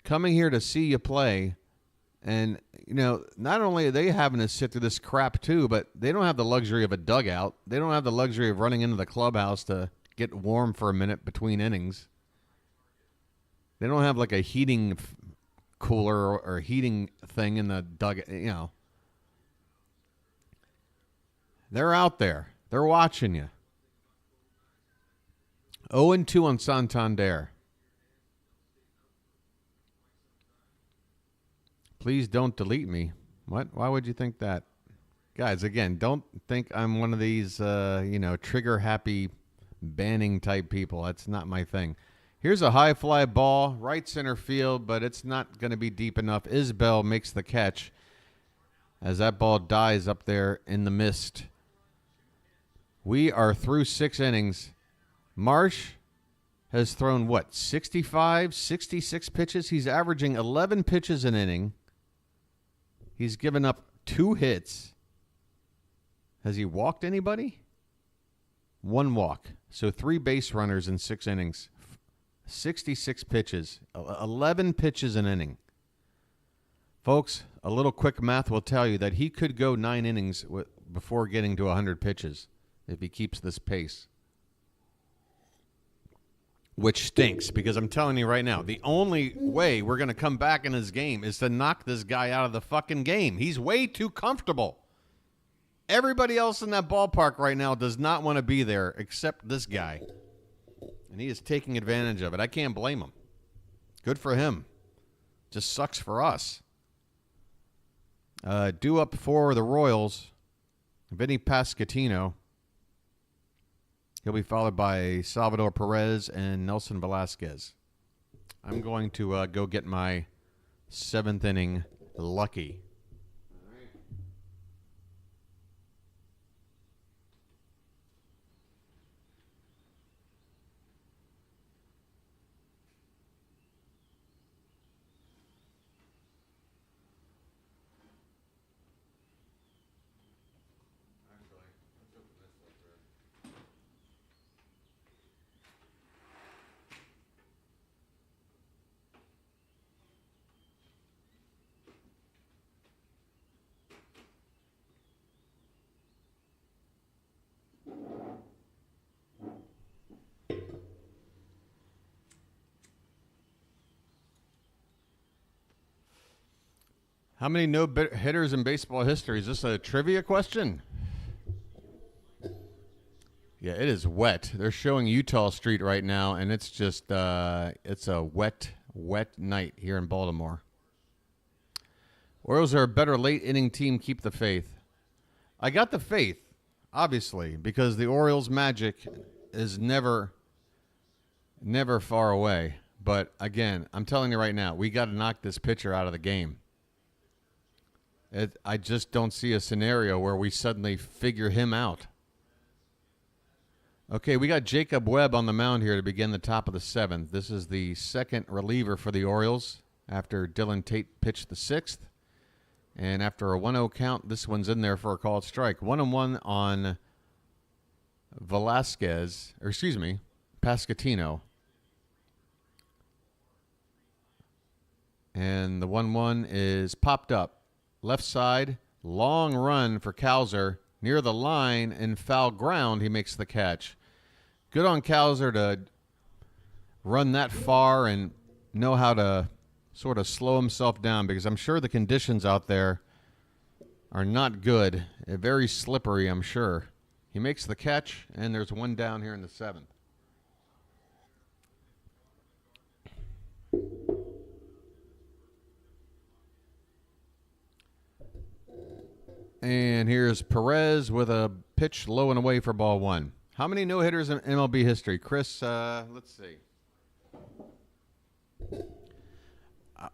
coming here to see you play. And, you know, not only are they having to sit through this crap too, but they don't have the luxury of a dugout. They don't have the luxury of running into the clubhouse to get warm for a minute between innings. They don't have like a heating cooler or heating thing in the dugout, you know. They're out there. They're watching you. 0-2 on Santander. Please don't delete me. What? Why would you think that? Guys, again, don't think I'm one of these, trigger-happy banning type people. That's not my thing. Here's a high fly ball, right center field, but it's not going to be deep enough. Isbell makes the catch as that ball dies up there in the mist. We are through 6 innings. Marsh has thrown, 65, 66 pitches? He's averaging 11 pitches an inning. He's given up 2 hits. Has he walked anybody? 1 walk. So 3 base runners in 6 innings. 66 pitches. 11 pitches an inning. Folks, a little quick math will tell you that he could go 9 innings before getting to 100 pitches if he keeps this pace. Which stinks, because I'm telling you right now, the only way we're going to come back in his game is to knock this guy out of the fucking game. He's way too comfortable. Everybody else in that ballpark right now does not want to be there except this guy. And he is taking advantage of it. I can't blame him. Good for him. Just sucks for us. Due up for the Royals, Vinny Pasquantino. He'll be followed by Salvador Perez and Nelson Velasquez. I'm going to go get my 7th inning lucky. How many no-hitters in baseball history? Is this a trivia question? Yeah, it is wet. They're showing Utah Street right now, and it's just it's a wet night here in Baltimore. Orioles are a better late-inning team. Keep the faith. I got the faith, obviously, because the Orioles' magic is never far away. But, again, I'm telling you right now, we got to knock this pitcher out of the game. I just don't see a scenario where we suddenly figure him out. Okay, we got Jacob Webb on the mound here to begin the top of the 7th. This is the second reliever for the Orioles after Dylan Tate pitched the 6th. And after a 1-0 count, this one's in there for a called strike. 1-1 on Pascatino. And the 1-1 is popped up. Left side, long run for Cowser. Near the line in foul ground, he makes the catch. Good on Cowser to run that far and know how to sort of slow himself down, because I'm sure the conditions out there are not good. Very slippery, I'm sure. He makes the catch, and there's one down here in the 7th. And here's Perez with a pitch low and away for ball 1. How many no-hitters in MLB history? Chris, let's see.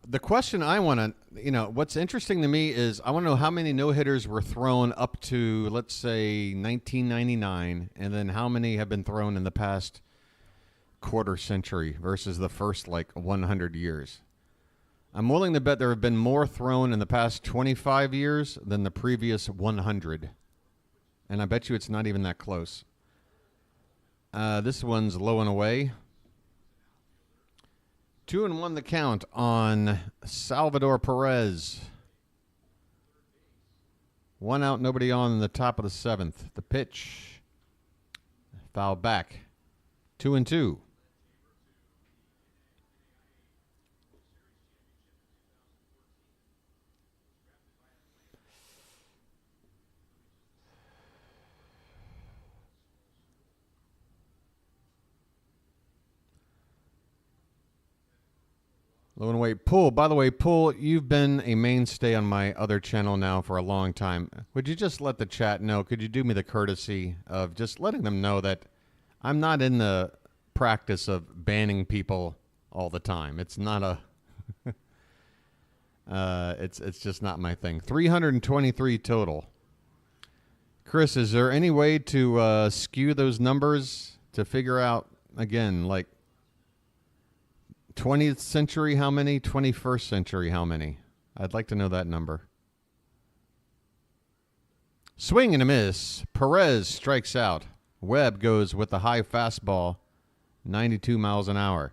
The question I want to, what's interesting to me is I want to know how many no-hitters were thrown up to, let's say, 1999, and then how many have been thrown in the past quarter century versus the first, 100 years. I'm willing to bet there have been more thrown in the past 25 years than the previous 100. And I bet you it's not even that close. This one's low and away. 2-1 the count on Salvador Perez. 1 out, nobody on in the top of the 7th. The pitch. Foul back. 2-2. Low and away. Pool. By the way, Pool, you've been a mainstay on my other channel now for a long time. Would you just let the chat know? Could you do me the courtesy of just letting them know that I'm not in the practice of banning people all the time. It's not a... it's just not my thing. 323 total. Chris, is there any way to skew those numbers to figure out, again, 20th century, how many? 21st century, how many? I'd like to know that number. Swing and a miss. Perez strikes out. Webb goes with the high fastball, 92 miles an hour.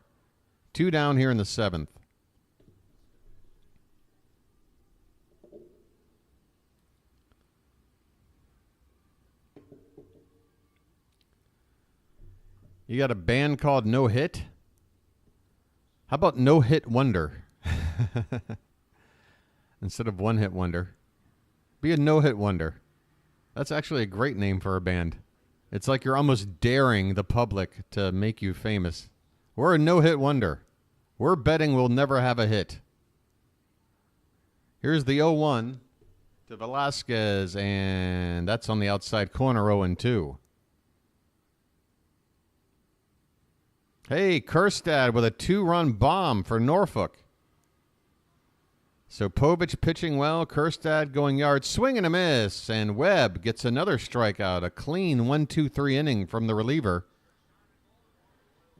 2 down here in the 7th. You got a band called No Hit? How about No Hit Wonder? Instead of One Hit Wonder. Be a No Hit Wonder. That's actually a great name for a band. It's like you're almost daring the public to make you famous. We're a No Hit Wonder. We're betting we'll never have a hit. Here's the 0-1 to Velasquez, and that's on the outside corner, 0-2. Hey, Kerstad with a 2-run bomb for Norfolk. So Povich pitching well, Kerstad going yards, swing and a miss, and Webb gets another strikeout, a clean 1-2-3 inning from the reliever.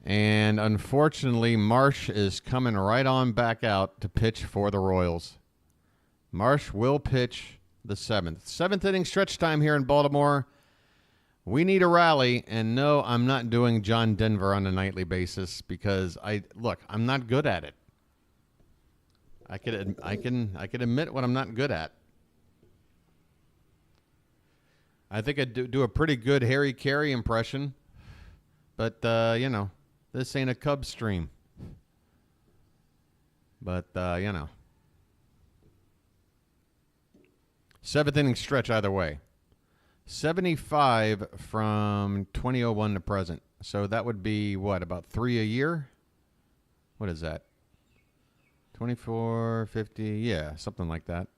And unfortunately, Marsh is coming right on back out to pitch for the Royals. Marsh will pitch the 7th. 7th inning stretch time here in Baltimore. We need a rally, and no, I'm not doing John Denver on a nightly basis because I'm not good at it. I can admit what I'm not good at. I think I do a pretty good Harry Carey impression, but this ain't a Cubs stream. But 7th inning stretch either way. 75 from 2001 to present. So that would be, what, about 3 a year? What is that? 24, 50, yeah, something like that.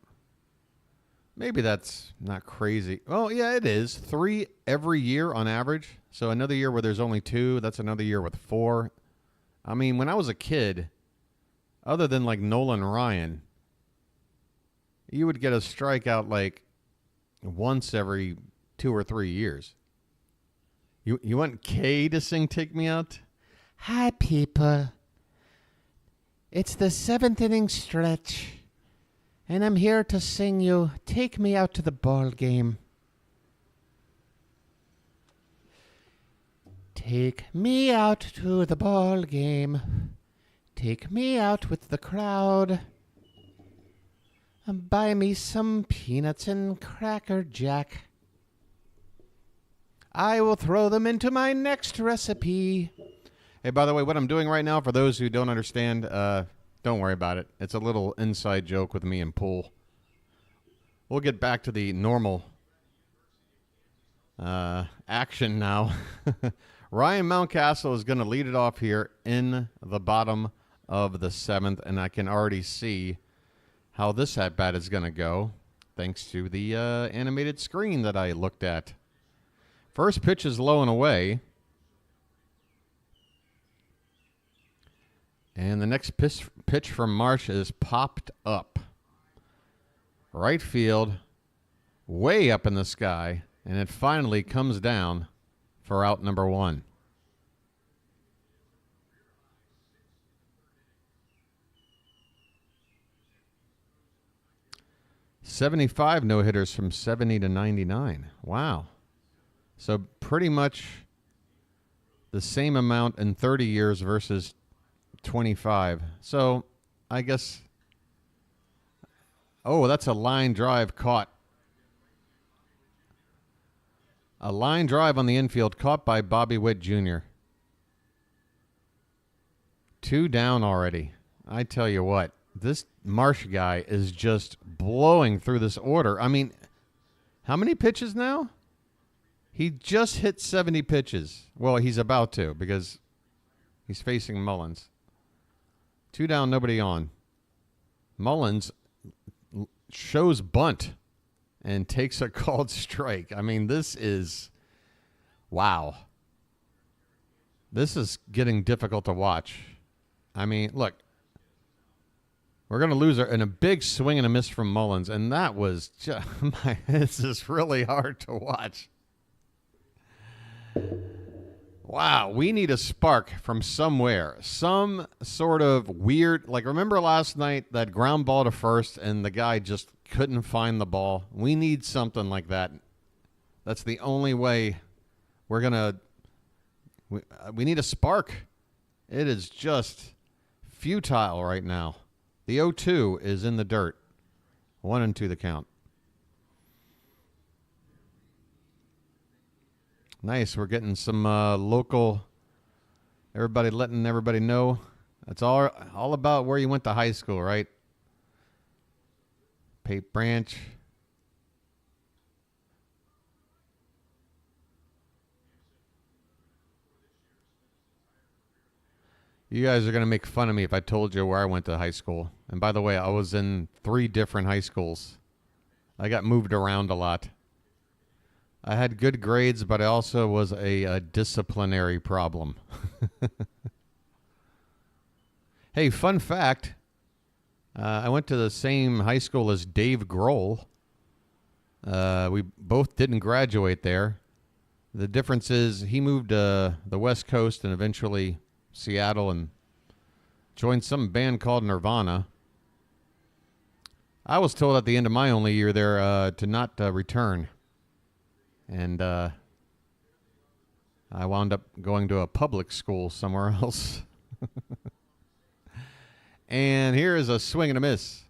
Maybe that's not crazy. Oh, yeah, it is. 3 every year on average. So another year where there's only 2, that's another year with 4. I mean, when I was a kid, other than like Nolan Ryan, you would get a strikeout like once every 2 or 3 years. You want Kay to sing Take Me Out? Hi, people. It's the 7th inning stretch, and I'm here to sing you Take Me Out to the Ball Game. Take me out to the ball game. Take me out with the crowd. Buy me some peanuts and Cracker Jack. I will throw them into my next recipe. Hey, by the way, what I'm doing right now, for those who don't understand, don't worry about it. It's a little inside joke with me and Poole. We'll get back to the normal action now. Ryan Mountcastle is going to lead it off here in the bottom of the 7th, and I can already see how this at-bat is going to go, thanks to the animated screen that I looked at. First pitch is low and away. And the next pitch from Marsh is popped up. Right field, way up in the sky, and it finally comes down for out number 1. $75 no-hitters from 70 to 99. Wow. So pretty much the same amount in 30 years versus 25. So I guess, oh, that's a line drive caught. A line drive on the infield caught by Bobby Witt Jr. 2 down already. I tell you what, this Marsh guy is just blowing through this order. I mean, how many pitches now? He just hit 70 pitches. Well, he's about to, because he's facing Mullins. 2 down, nobody on. Mullins shows bunt and takes a called strike. I mean, this is, wow. This is getting difficult to watch. I mean, look, we're going to lose her in a big swing and a miss from Mullins, and that was just, this is really hard to watch. Wow, we need a spark from somewhere. Some sort of weird, like, remember last night that ground ball to first and the guy just couldn't find the ball? We need something like that. That's the only way we're going to, we need a spark. It is just futile right now. The 0-2 is in the dirt. 1-2 the count. Nice. We're getting some local, everybody letting everybody know. It's all about where you went to high school, right? Pape Branch. You guys are going to make fun of me if I told you where I went to high school. And by the way, I was in 3 different high schools. I got moved around a lot. I had good grades, but I also was a disciplinary problem. Hey, fun fact. I went to the same high school as Dave Grohl. We both didn't graduate there. The difference is he moved to the West Coast and eventually Seattle and joined some band called Nirvana. I was told at the end of my only year there to not return. And I wound up going to a public school somewhere else. And here is a swing and a miss.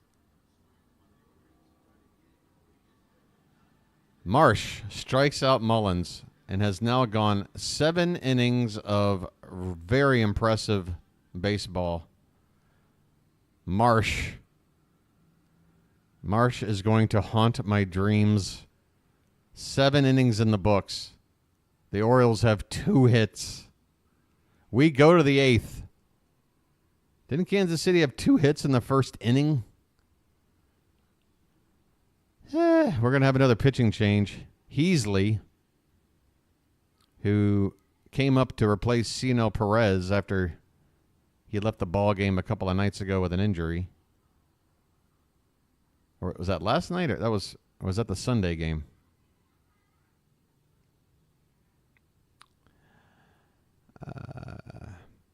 Marsh strikes out Mullins and has now gone 7 innings of very impressive baseball. Marsh Marsh is going to haunt my dreams. 7 innings in the books. The Orioles have 2 hits. We go to the 8th. Didn't Kansas City have 2 hits in the first inning? We're going to have another pitching change. Heasley, who came up to replace Cino Perez after he left the ball game a couple of nights ago with an injury. Or was that last night? Or was that the Sunday game?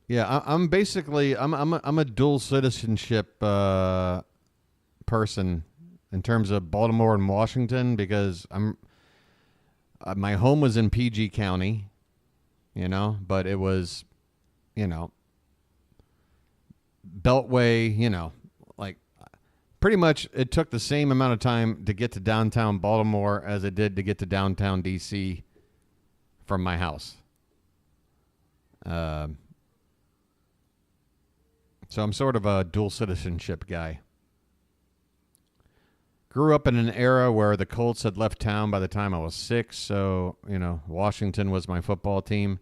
Yeah, I'm basically I'm a dual citizenship person in terms of Baltimore and Washington, because my home was in PG County, but it was, Beltway, like pretty much it took the same amount of time to get to downtown Baltimore as it did to get to downtown DC from my house. So I'm sort of a dual citizenship guy. Grew up in an era where the Colts had left town by the time I was 6, so, Washington was my football team.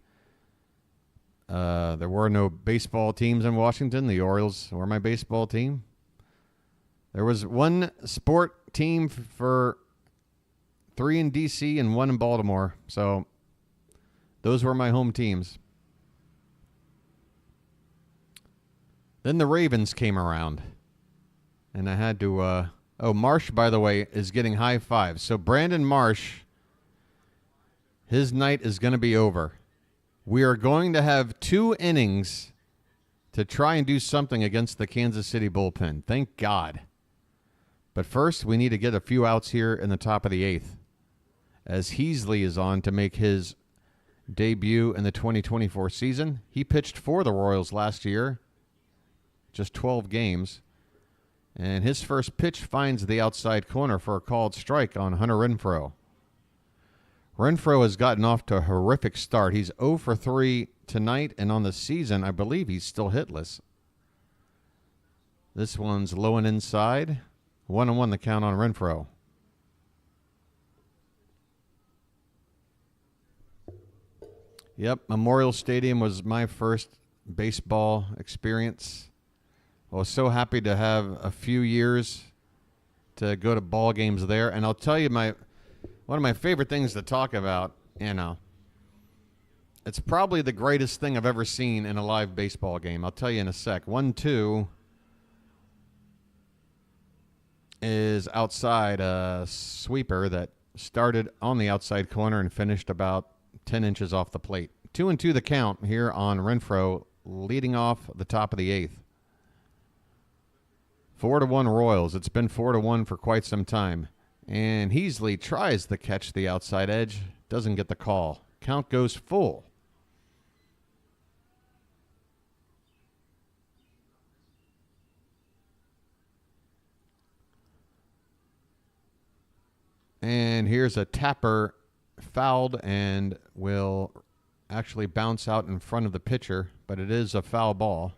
There were no baseball teams in Washington. The Orioles were my baseball team. There was one sport team for 3 in D.C. and 1 in Baltimore, so those were my home teams. Then the Ravens came around, and I had to... Marsh, by the way, is getting high fives. So Brandon Marsh, his night is going to be over. We are going to have 2 innings to try and do something against the Kansas City bullpen. Thank God. But first, we need to get a few outs here in the top of the 8th, as Heasley is on to make his debut in the 2024 season. He pitched for the Royals last year, just 12 games. And his first pitch finds the outside corner for a called strike on Hunter Renfroe. Renfroe has gotten off to a horrific start. He's 0 for 3 tonight, and on the season, I believe he's still hitless. This one's low and inside. 1-1 the count on Renfroe. Yep, Memorial Stadium was my first baseball experience. I was so happy to have a few years to go to ball games there. And I'll tell you, one of my favorite things to talk about, it's probably the greatest thing I've ever seen in a live baseball game. I'll tell you in a sec. 1-2 is outside a sweeper that started on the outside corner and finished about 10 inches off the plate. 2-2 the count here on Renfroe, leading off the top of the 8th. 4-1 Royals. It's been 4-1 for quite some time. And Heasley tries to catch the outside edge. Doesn't get the call. Count goes full. And here's a tapper fouled and will actually bounce out in front of the pitcher, but it is a foul ball.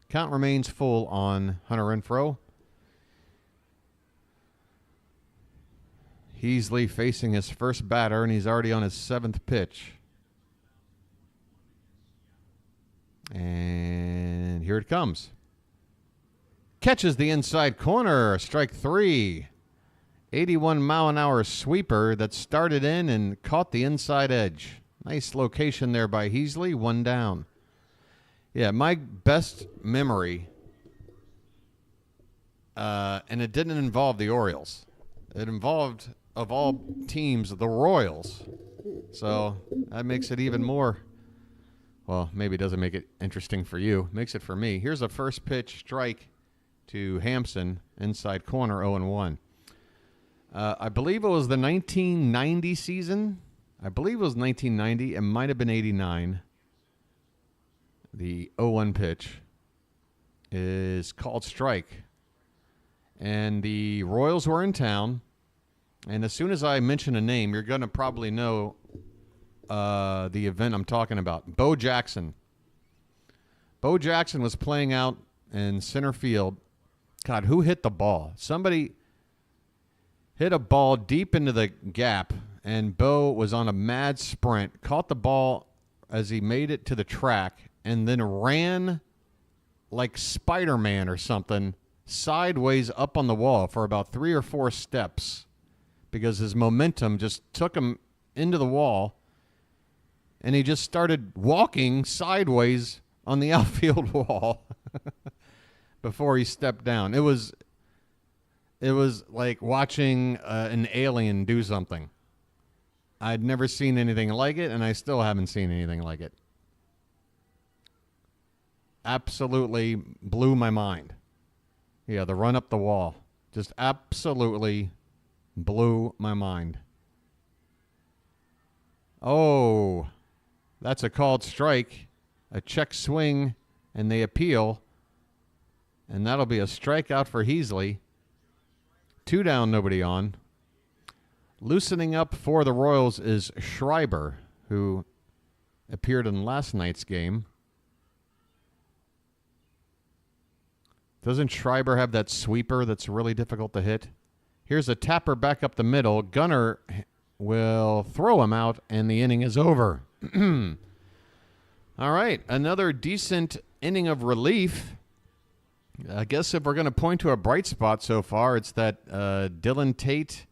Count remains full on Hunter Renfroe. Heasley facing his first batter, and he's already on his 7th pitch. And here it comes. Catches the inside corner, strike 3. 81-mile-an-hour sweeper that started in and caught the inside edge. Nice location there by Heasley, 1 down. Yeah, my best memory, and it didn't involve the Orioles. It involved, of all teams, the Royals. So that makes it even more, well, maybe it doesn't make it interesting for you. Makes it for me. Here's a first pitch strike to Hampson, inside corner, 0-1. I believe it was the 1990 season. I believe it was 1990. It might have been 89. The 0-1 pitch is called strike. And the Royals were in town. And as soon as I mention a name, you're going to probably know the event I'm talking about. Bo Jackson. Bo Jackson was playing out in center field. God, who hit the ball? Somebody hit a ball deep into the gap, and Bo was on a mad sprint, caught the ball as he made it to the track, and then ran like Spider-Man or something sideways up on the wall for about 3 or 4 steps because his momentum just took him into the wall, and he just started walking sideways on the outfield wall before he stepped down. It was like watching an alien do something. I'd never seen anything like it, and I still haven't seen anything like it. Absolutely blew my mind. Yeah, the run up the wall just absolutely blew my mind. Oh, that's a called strike, a check swing, and they appeal, and that'll be a strikeout for Heasley. 2 down, nobody on. Loosening up for the Royals is Schreiber, who appeared in last night's game. Doesn't Schreiber have that sweeper that's really difficult to hit? Here's a tapper back up the middle. Gunnar will throw him out, and the inning is over. All right, another decent inning of relief. I guess if we're going to point to a bright spot so far, it's that Dylan Tate,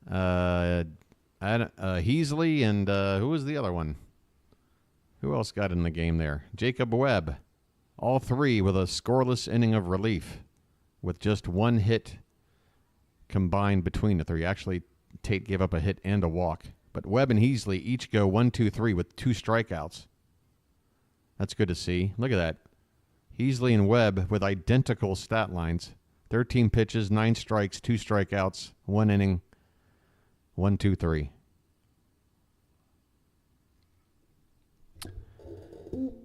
Heasley, and who was the other one? Who else got in the game there? Jacob Webb. All 3 with a scoreless inning of relief with just 1 hit combined between the 3. Actually, Tate gave up a hit and a walk. But Webb and Heasley each go 1, 2, 3 with 2 strikeouts. That's good to see. Look at that. Heasley and Webb with identical stat lines. 13 pitches, 9 strikes, 2 strikeouts, 1 inning, 1, 2, 3.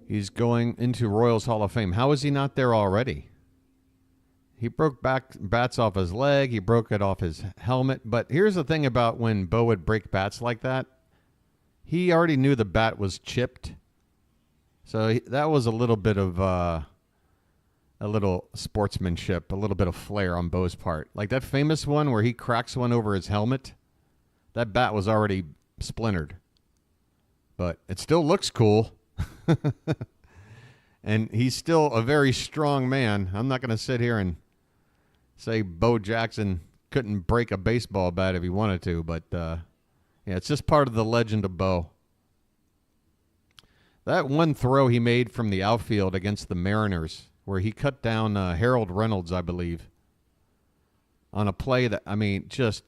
He's going into Royals Hall of Fame. How is he not there already? He broke bats off his leg. He broke it off his helmet. But here's the thing about when Bo would break bats like that. He already knew the bat was chipped. So that was a little bit of a little sportsmanship, a little bit of flair on Bo's part. Like that famous one where he cracks one over his helmet. That bat was already splintered. But it still looks cool. And he's still a very strong man. I'm not going to sit here and say Bo Jackson couldn't break a baseball bat if he wanted to, but yeah, it's just part of the legend of Bo. That one throw he made from the outfield against the Mariners, where he cut down Harold Reynolds, I believe, on a play that, I mean, just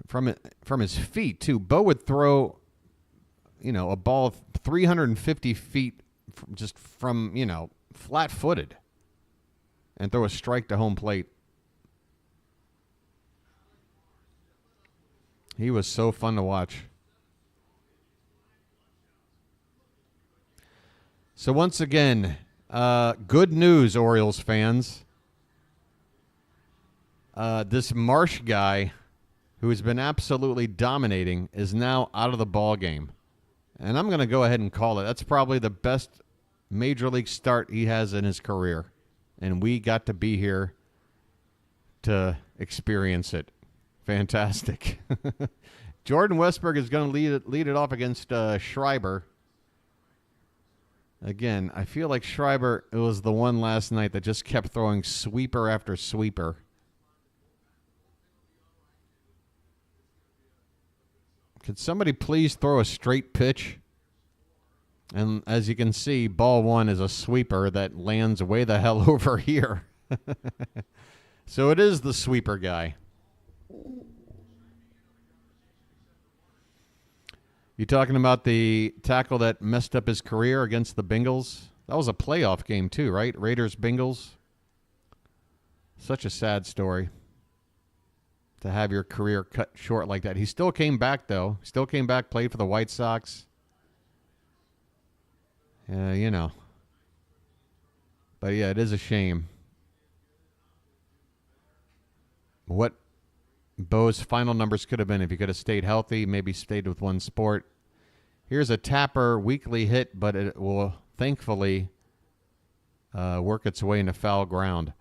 from his feet, too. Bo would throw, a ball 350 feet just from, flat-footed and throw a strike to home plate. He was so fun to watch. So once again, good news, Orioles fans. This Marsh guy, who has been absolutely dominating, is now out of the ball game. And I'm going to go ahead and call it. That's probably the best major league start he has in his career. And we got to be here to experience it. Fantastic. Jordan Westburg is going to lead it off against Schreiber. Again, I feel like Schreiber, it was the one last night that just kept throwing sweeper after sweeper. Could somebody please throw a straight pitch? And as you can see, ball 1 is a sweeper that lands way the hell over here. So it is the sweeper guy. You talking about the tackle that messed up his career against the Bengals? That was a playoff game too, right? Raiders-Bengals. Such a sad story to have your career cut short like that. He still came back, though. Still came back, played for the White Sox. But yeah, it is a shame. What Bo's final numbers could have been if he could have stayed healthy, maybe stayed with one sport. Here's a tapper weakly hit, but it will thankfully work its way into foul ground.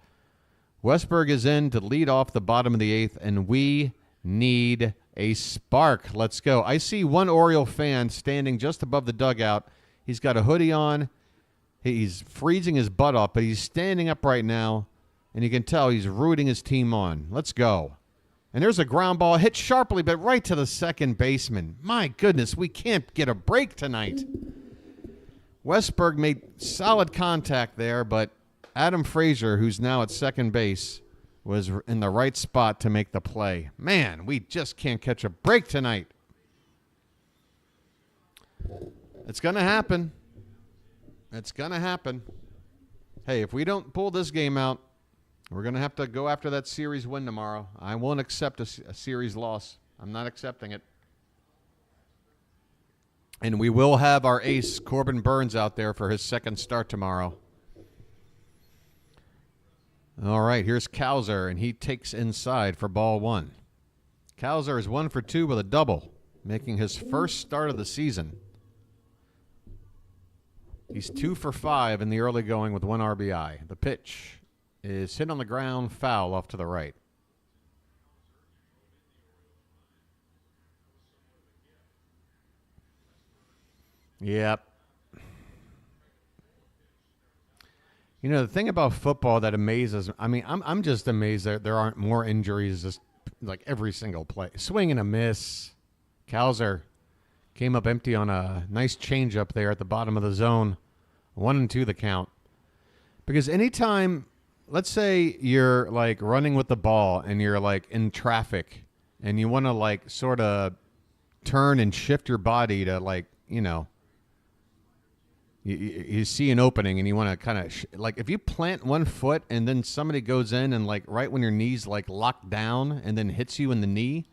Westberg is in to lead off the bottom of the 8th, and we need a spark. Let's go. I see one Oriole fan standing just above the dugout. He's got a hoodie on. He's freezing his butt off, but he's standing up right now, and you can tell he's rooting his team on. Let's go. And there's a ground ball hit sharply, but right to the second baseman. My goodness, we can't get a break tonight. Westberg made solid contact there, but Adam Frazier, who's now at second base, was in the right spot to make the play. Man, we just can't catch a break tonight. It's going to happen. It's going to happen. Hey, if we don't pull this game out, we're going to have to go after that series win tomorrow. I won't accept a series loss. I'm not accepting it. And we will have our ace, Corbin Burns, out there for his second start tomorrow. All right, here's Cowser, and he takes inside for ball 1. Cowser is 1 for 2 with a double, making his first start of the season. He's 2 for 5 in the early going with 1 RBI. The pitch is hit on the ground, foul off to the right. Yep. You know, the thing about football that amazes, I mean, I'm just amazed that there aren't more injuries just like every single play. Swing and a miss. Cowser came up empty on a nice changeup there at the bottom of the zone. 1-2 the count. Because anytime, let's say you're like running with the ball and you're like in traffic and you want to like sort of turn and shift your body to like, you know, you see an opening and you want to kind of like if you plant one foot and then somebody goes in and like right when your knee's like locked down and then hits you in the knee,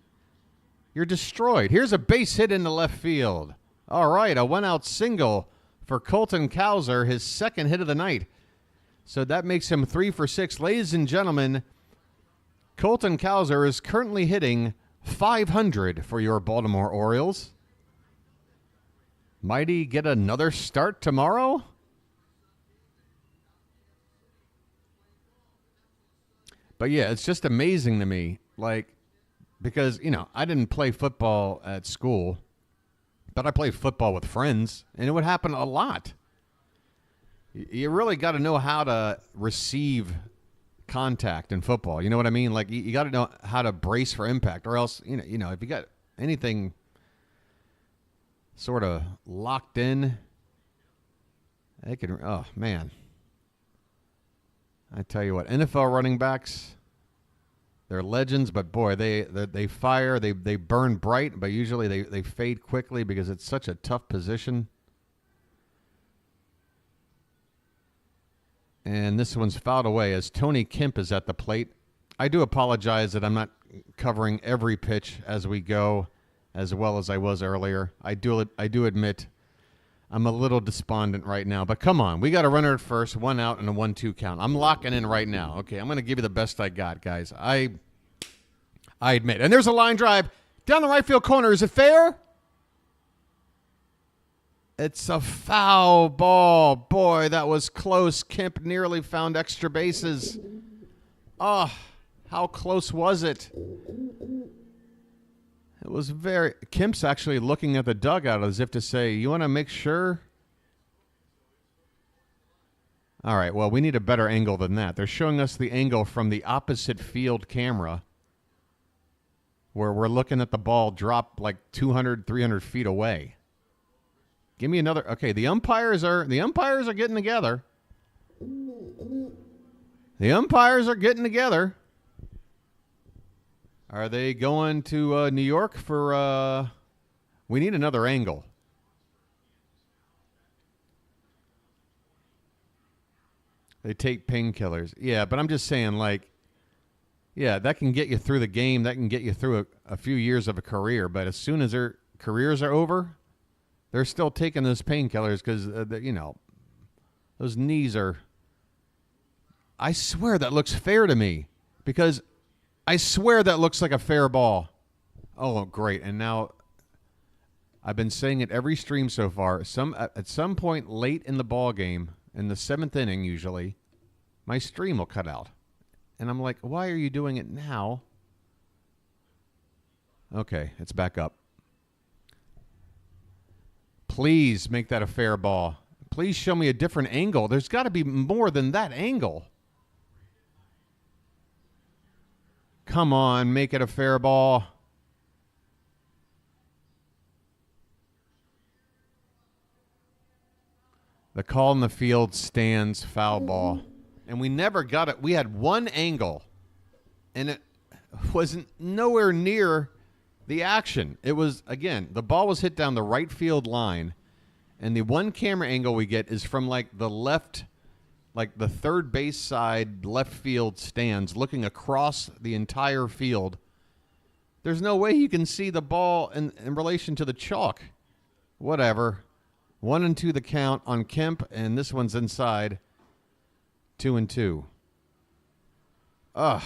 you're destroyed. Here's a base hit into left field. All right, a 1-out single for Colton Cowser, his second hit of the night. So that makes him 3 for 6. Ladies and gentlemen, Colton Cowser is currently hitting .500 for your Baltimore Orioles. Might he get another start tomorrow? But yeah, it's just amazing to me. Like, because, you know, I didn't play football at school, but I played football with friends, and it would happen a lot. You really got to know how to receive contact in football. You know what I mean? Like, you got to know how to brace for impact, or else, you know, if you got anything sort of locked in, they could, oh, man. I tell you what, NFL running backs, they're legends, but boy, they fire, they burn bright, but usually they fade quickly because it's such a tough position. And this one's fouled away as Tony Kemp is at the plate. I do apologize that I'm not covering every pitch as we go as well as I was earlier. I do admit I'm a little despondent right now, but come on. We got a runner at first, 1 out, and a 1-2 count. I'm locking in right now. Okay, I'm going to give you the best I got, guys. I admit. And there's a line drive down the right field corner. Is it fair? It's a foul ball. Boy, that was close. Kemp nearly found extra bases. Oh, how close was it? It was very... Kemp's actually looking at the dugout as if to say, you want to make sure? All right, well, we need a better angle than that. They're showing us the angle from the opposite field camera where we're looking at the ball drop like 200, 300 feet away. Give me another... Okay, the umpires are getting together. The umpires are getting together. Are they going to New York for... we need another angle. They take painkillers. Yeah, but I'm just saying, like, yeah, that can get you through the game. That can get you through a few years of a career. But as soon as their careers are over, they're still taking those painkillers because, you know, those knees are... I swear that looks fair to me because... I swear that looks like a fair ball. Oh, great. And now I've been saying it every stream so far. At some point late in the ball game, in the 7th inning usually, my stream will cut out. And I'm like, why are you doing it now? Okay, it's back up. Please make that a fair ball. Please show me a different angle. There's got to be more than that angle. Come on, make it a fair ball. The call in the field stands foul ball. And we never got it. We had one angle, and it wasn't nowhere near the action. It was, again, the ball was hit down the right field line, and the one camera angle we get is from like the left, like the third base side left field stands, looking across the entire field. There's no way you can see the ball in relation to the chalk. Whatever. 1-2 the count on Kemp, and this one's inside. 2-2. Ugh.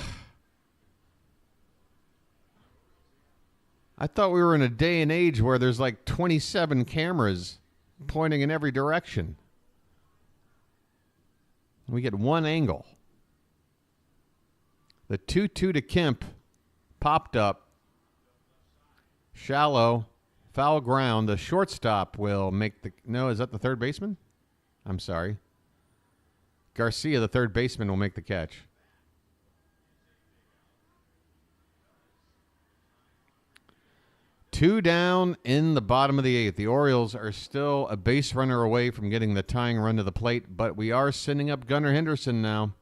I thought we were in a day and age where there's like 27 cameras pointing in every direction. We get one angle. The 2-2 to Kemp popped up. Shallow. Foul ground. The shortstop will make the... No, is that the third baseman? I'm sorry. Garcia, the third baseman, will make the catch. Two down in the bottom of the eighth. The Orioles are still a base runner away from getting the tying run to the plate, but we are sending up Gunnar Henderson now.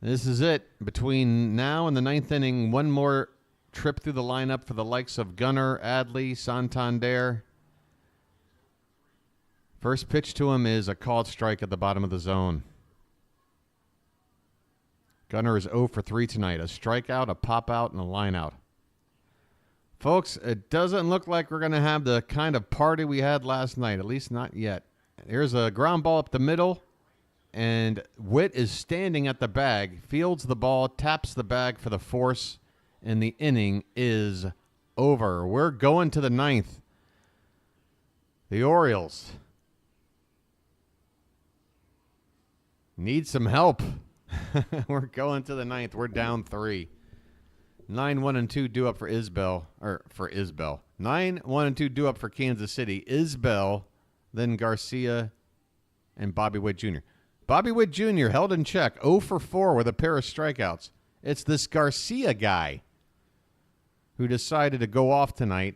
This is it. Between now and the ninth inning, one more trip through the lineup for the likes of Gunnar, Adley, Santander. First pitch to him is a called strike at the bottom of the zone. Gunnar is 0 for 3 tonight. A strikeout, a pop-out, and a line-out. Folks, it doesn't look like we're going to have the kind of party we had last night, at least not yet. Here's a ground ball up the middle, and Witt is standing at the bag, fields the ball, taps the bag for the force, and the inning is over. We're going to the ninth. The Orioles need some help. We're going to the ninth. We're down 3. 9-1-2 due up for Isbell. 9-1-2 due up for Kansas City. Isbell, then Garcia, and Bobby Witt Jr. Bobby Witt Jr. held in check, 0 for 4 with a pair of strikeouts. It's this Garcia guy who decided to go off tonight.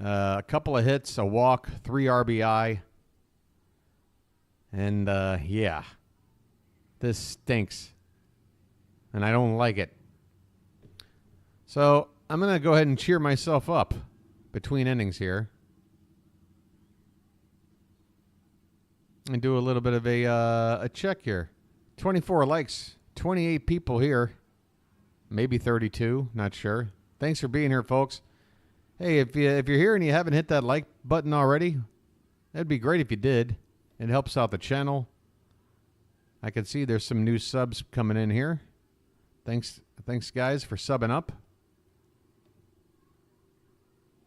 A couple of hits, a walk, 3 RBI. And, yeah, this stinks. And I don't like it. So I'm going to go ahead and cheer myself up between innings here. And do a little bit of a check here. 24 likes, 28 people here. Maybe 32, not sure. Thanks for being here, folks. Hey, if you're here and you haven't hit that like button already, that'd be great if you did. It helps out the channel. I can see there's some new subs coming in here. Thanks guys, for subbing up.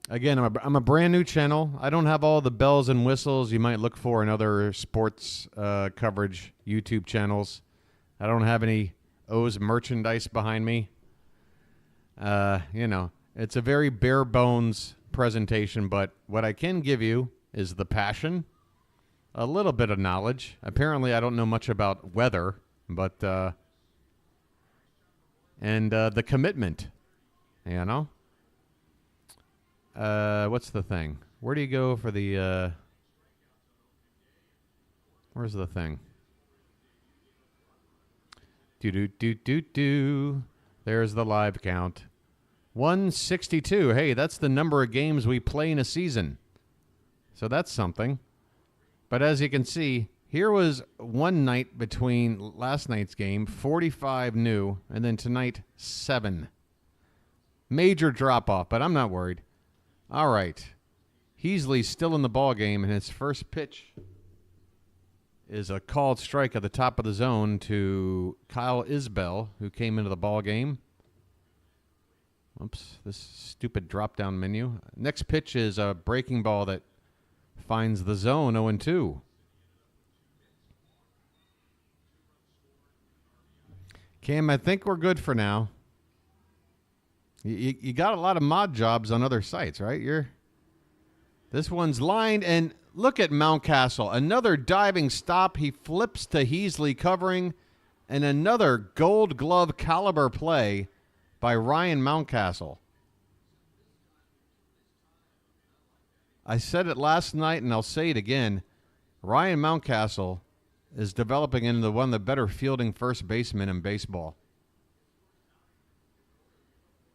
Again, I'm a brand new channel. I don't have all the bells and whistles you might look for in other sports coverage YouTube channels. I don't have any O's merchandise behind me. It's a very bare bones presentation, but what I can give you is the passion, a little bit of knowledge. Apparently, I don't know much about weather, but and the commitment, what's the thing? Where do you go for the, where's the thing? Do. There's the live count. 162. Hey, that's the number of games we play in a season. So that's something. But as you can see, here was one night between last night's game, 45 new, and then tonight, 7. Major drop-off, but I'm not worried. All right. Heasley's still in the ball game, and his first pitch is a called strike at the top of the zone to Kyle Isbell, who came into the ball game. Oops, this stupid drop-down menu. Next pitch is a breaking ball that finds the zone, 0-2. Cam, I think we're good for now. You got a lot of mod jobs on other sites, right? This one's lined, and look at Mountcastle. Another diving stop. He flips to Heasley covering, and another Gold Glove caliber play by Ryan Mountcastle. I said it last night, and I'll say it again. Ryan Mountcastle is developing into one of the better fielding first basemen in baseball.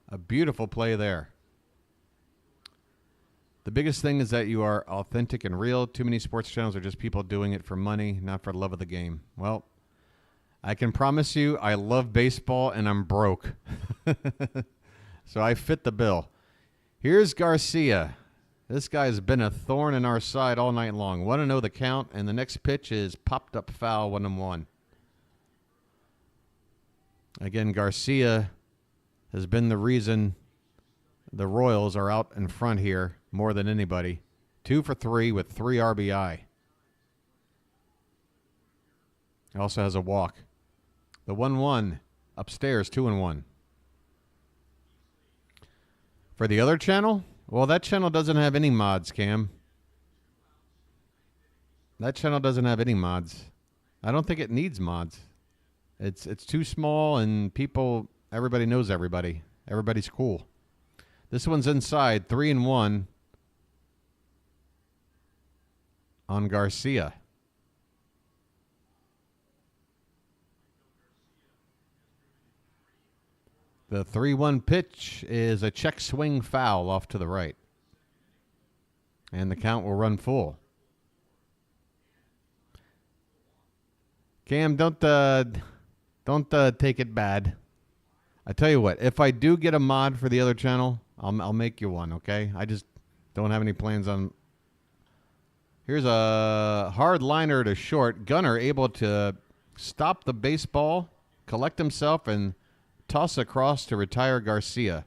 A beautiful play there. The biggest thing is that you are authentic and real. Too many sports channels are just people doing it for money, not for the love of the game. Well, I can promise you I love baseball and I'm broke. So I fit the bill. Here's Garcia. This guy's been a thorn in our side all night long. Want to know the count, and the next pitch is popped up foul, 1-1. Again, Garcia has been the reason the Royals are out in front here more than anybody. 2 for 3 with 3 RBI. He also has a walk. The 1-1 upstairs, 2-1. For the other channel, well, that channel doesn't have any mods, Cam. That channel doesn't have any mods. I don't think it needs mods. It's too small, and everybody knows everybody. Everybody's cool. This one's inside, 3-1 on Garcia. The 3-1 pitch is a check swing foul off to the right. And the count will run full. Cam, don't take it bad. I tell you what, if I do get a mod for the other channel, I'll make you one, okay? I just don't have any plans on. Here's a hard liner to short. Gunner able to stop the baseball, collect himself, and toss across to retire Garcia.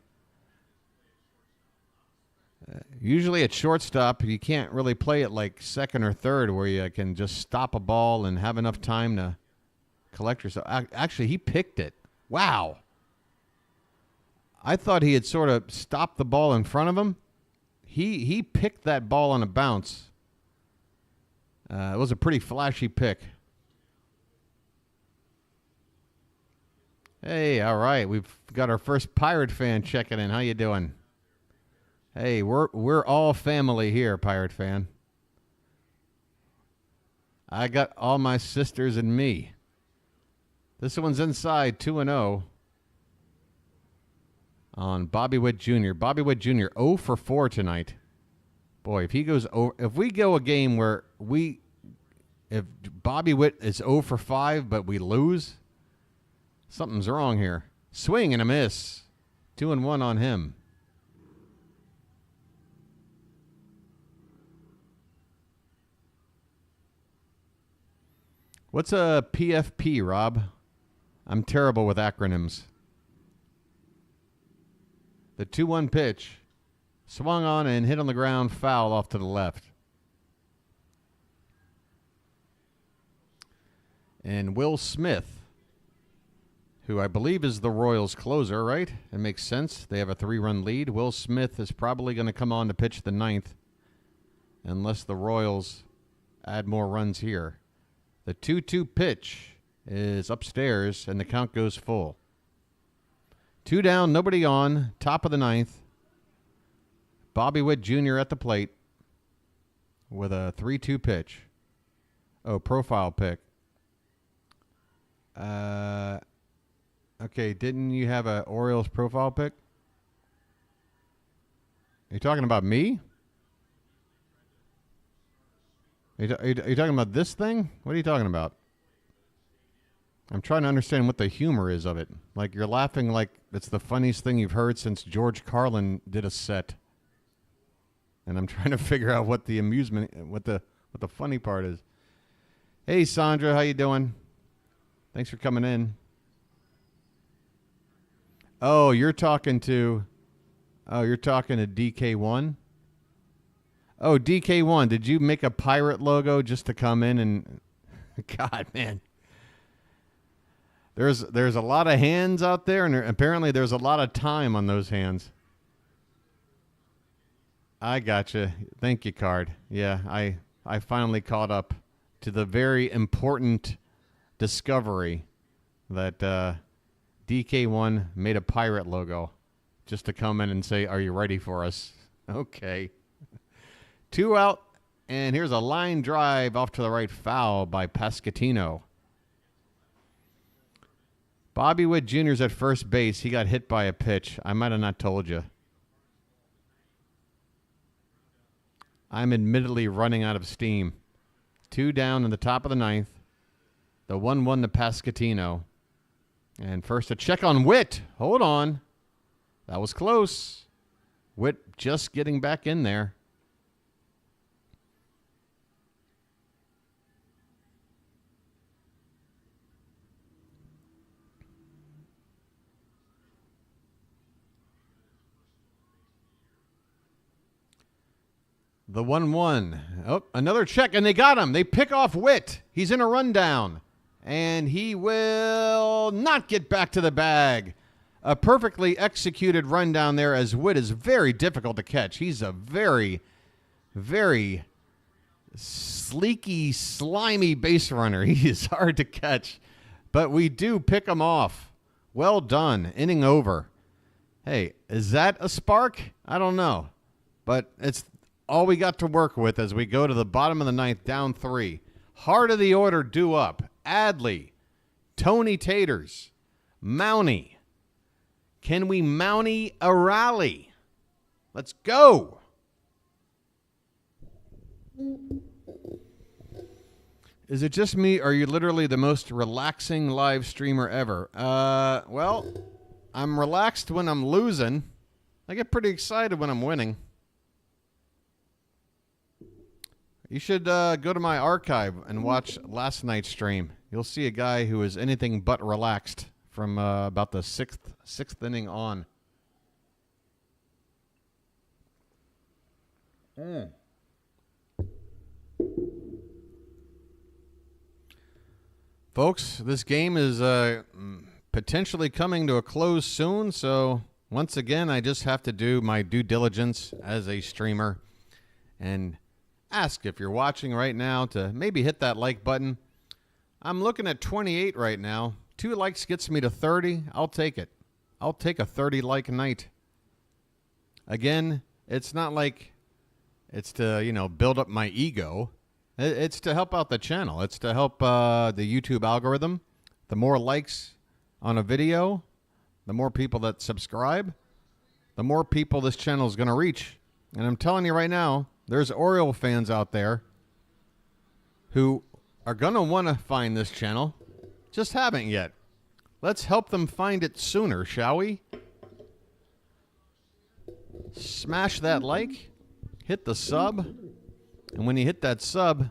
Usually at shortstop, you can't really play it like second or third where you can just stop a ball and have enough time to collect yourself. Actually, he picked it. Wow. I thought he had sort of stopped the ball in front of him. He picked that ball on a bounce. It was a pretty flashy pick. Hey, all right. We've got our first Pirate fan checking in. How you doing? Hey, we're all family here, Pirate fan. I got all my sisters and me. This one's inside, 2-0 on Bobby Witt Jr. Bobby Witt Jr. 0 for 4 tonight. Boy, if we go a game where if Bobby Witt is 0 for 5 but we lose, something's wrong here. Swing and a miss. 2-1 on him. What's a PFP, Rob? I'm terrible with acronyms. The 2-1 pitch. Swung on and hit on the ground, foul off to the left. And Will Smith, who I believe is the Royals closer, right? It makes sense. They have a 3-run lead. Will Smith is probably going to come on to pitch the 9th unless the Royals add more runs here. The 2-2 pitch is upstairs, and the count goes full. 2 down, nobody on, top of the 9th. Bobby Witt Jr. at the plate with a 3-2 pitch. Oh, profile pick. Okay, didn't you have a Orioles profile pick? Are you talking about me? Are you talking about this thing? What are you talking about? I'm trying to understand what the humor is of it. Like, you're laughing like it's the funniest thing you've heard since George Carlin did a set. And I'm trying to figure out what the amusement, what the funny part is. Hey, Sandra, how you doing? Thanks for coming in. Oh, you're talking to DK1? Oh, DK1, did you make a pirate logo just to come in and... God, man. There's a lot of hands out there, and apparently there's a lot of time on those hands. I gotcha. Thank you, Card. Yeah, I finally caught up to the very important discovery that DK1 made a pirate logo just to come in and say, "Are you ready for us?" Okay. 2 out, and here's a line drive off to the right, foul by Pasquantino. Bobby Witt Jr.'s at first base. He got hit by a pitch. I might have not told you. I'm admittedly running out of steam. 2 down in the top of the 9th. The 1-1 to Pasquantino. And first a check on Witt. Hold on. That was close. Witt just getting back in there. The 1-1. Oh, another check, and they got him. They pick off Witt. He's in a rundown, and he will not get back to the bag. A perfectly executed rundown there, as Witt is very difficult to catch. He's a very, very sleeky, slimy base runner. He is hard to catch, but we do pick him off. Well done. Inning over. Hey, is that a spark? I don't know, but it's all we got to work with as we go to the bottom of the 9th, down 3. Heart of the order due up. Adley, Tony Taters, Mountie. Can we Mountie a rally? Let's go. Is it just me, or are you literally the most relaxing live streamer ever? Well, I'm relaxed when I'm losing. I get pretty excited when I'm winning. You should go to my archive and watch last night's stream. You'll see a guy who is anything but relaxed from about the sixth inning on. Folks, this game is potentially coming to a close soon, so once again, I just have to do my due diligence as a streamer and ask if you're watching right now to maybe hit that like button. I'm looking at 28 right now. 2 likes gets me to 30. I'll take it. I'll take a 30 like night. Again, it's not like it's to, build up my ego. It's to help out the channel. It's to help the YouTube algorithm. The more likes on a video, the more people that subscribe, the more people this channel is going to reach. And I'm telling you right now, there's Oriole fans out there who are going to want to find this channel, just haven't yet. Let's help them find it sooner, shall we? Smash that like, hit the sub, and when you hit that sub,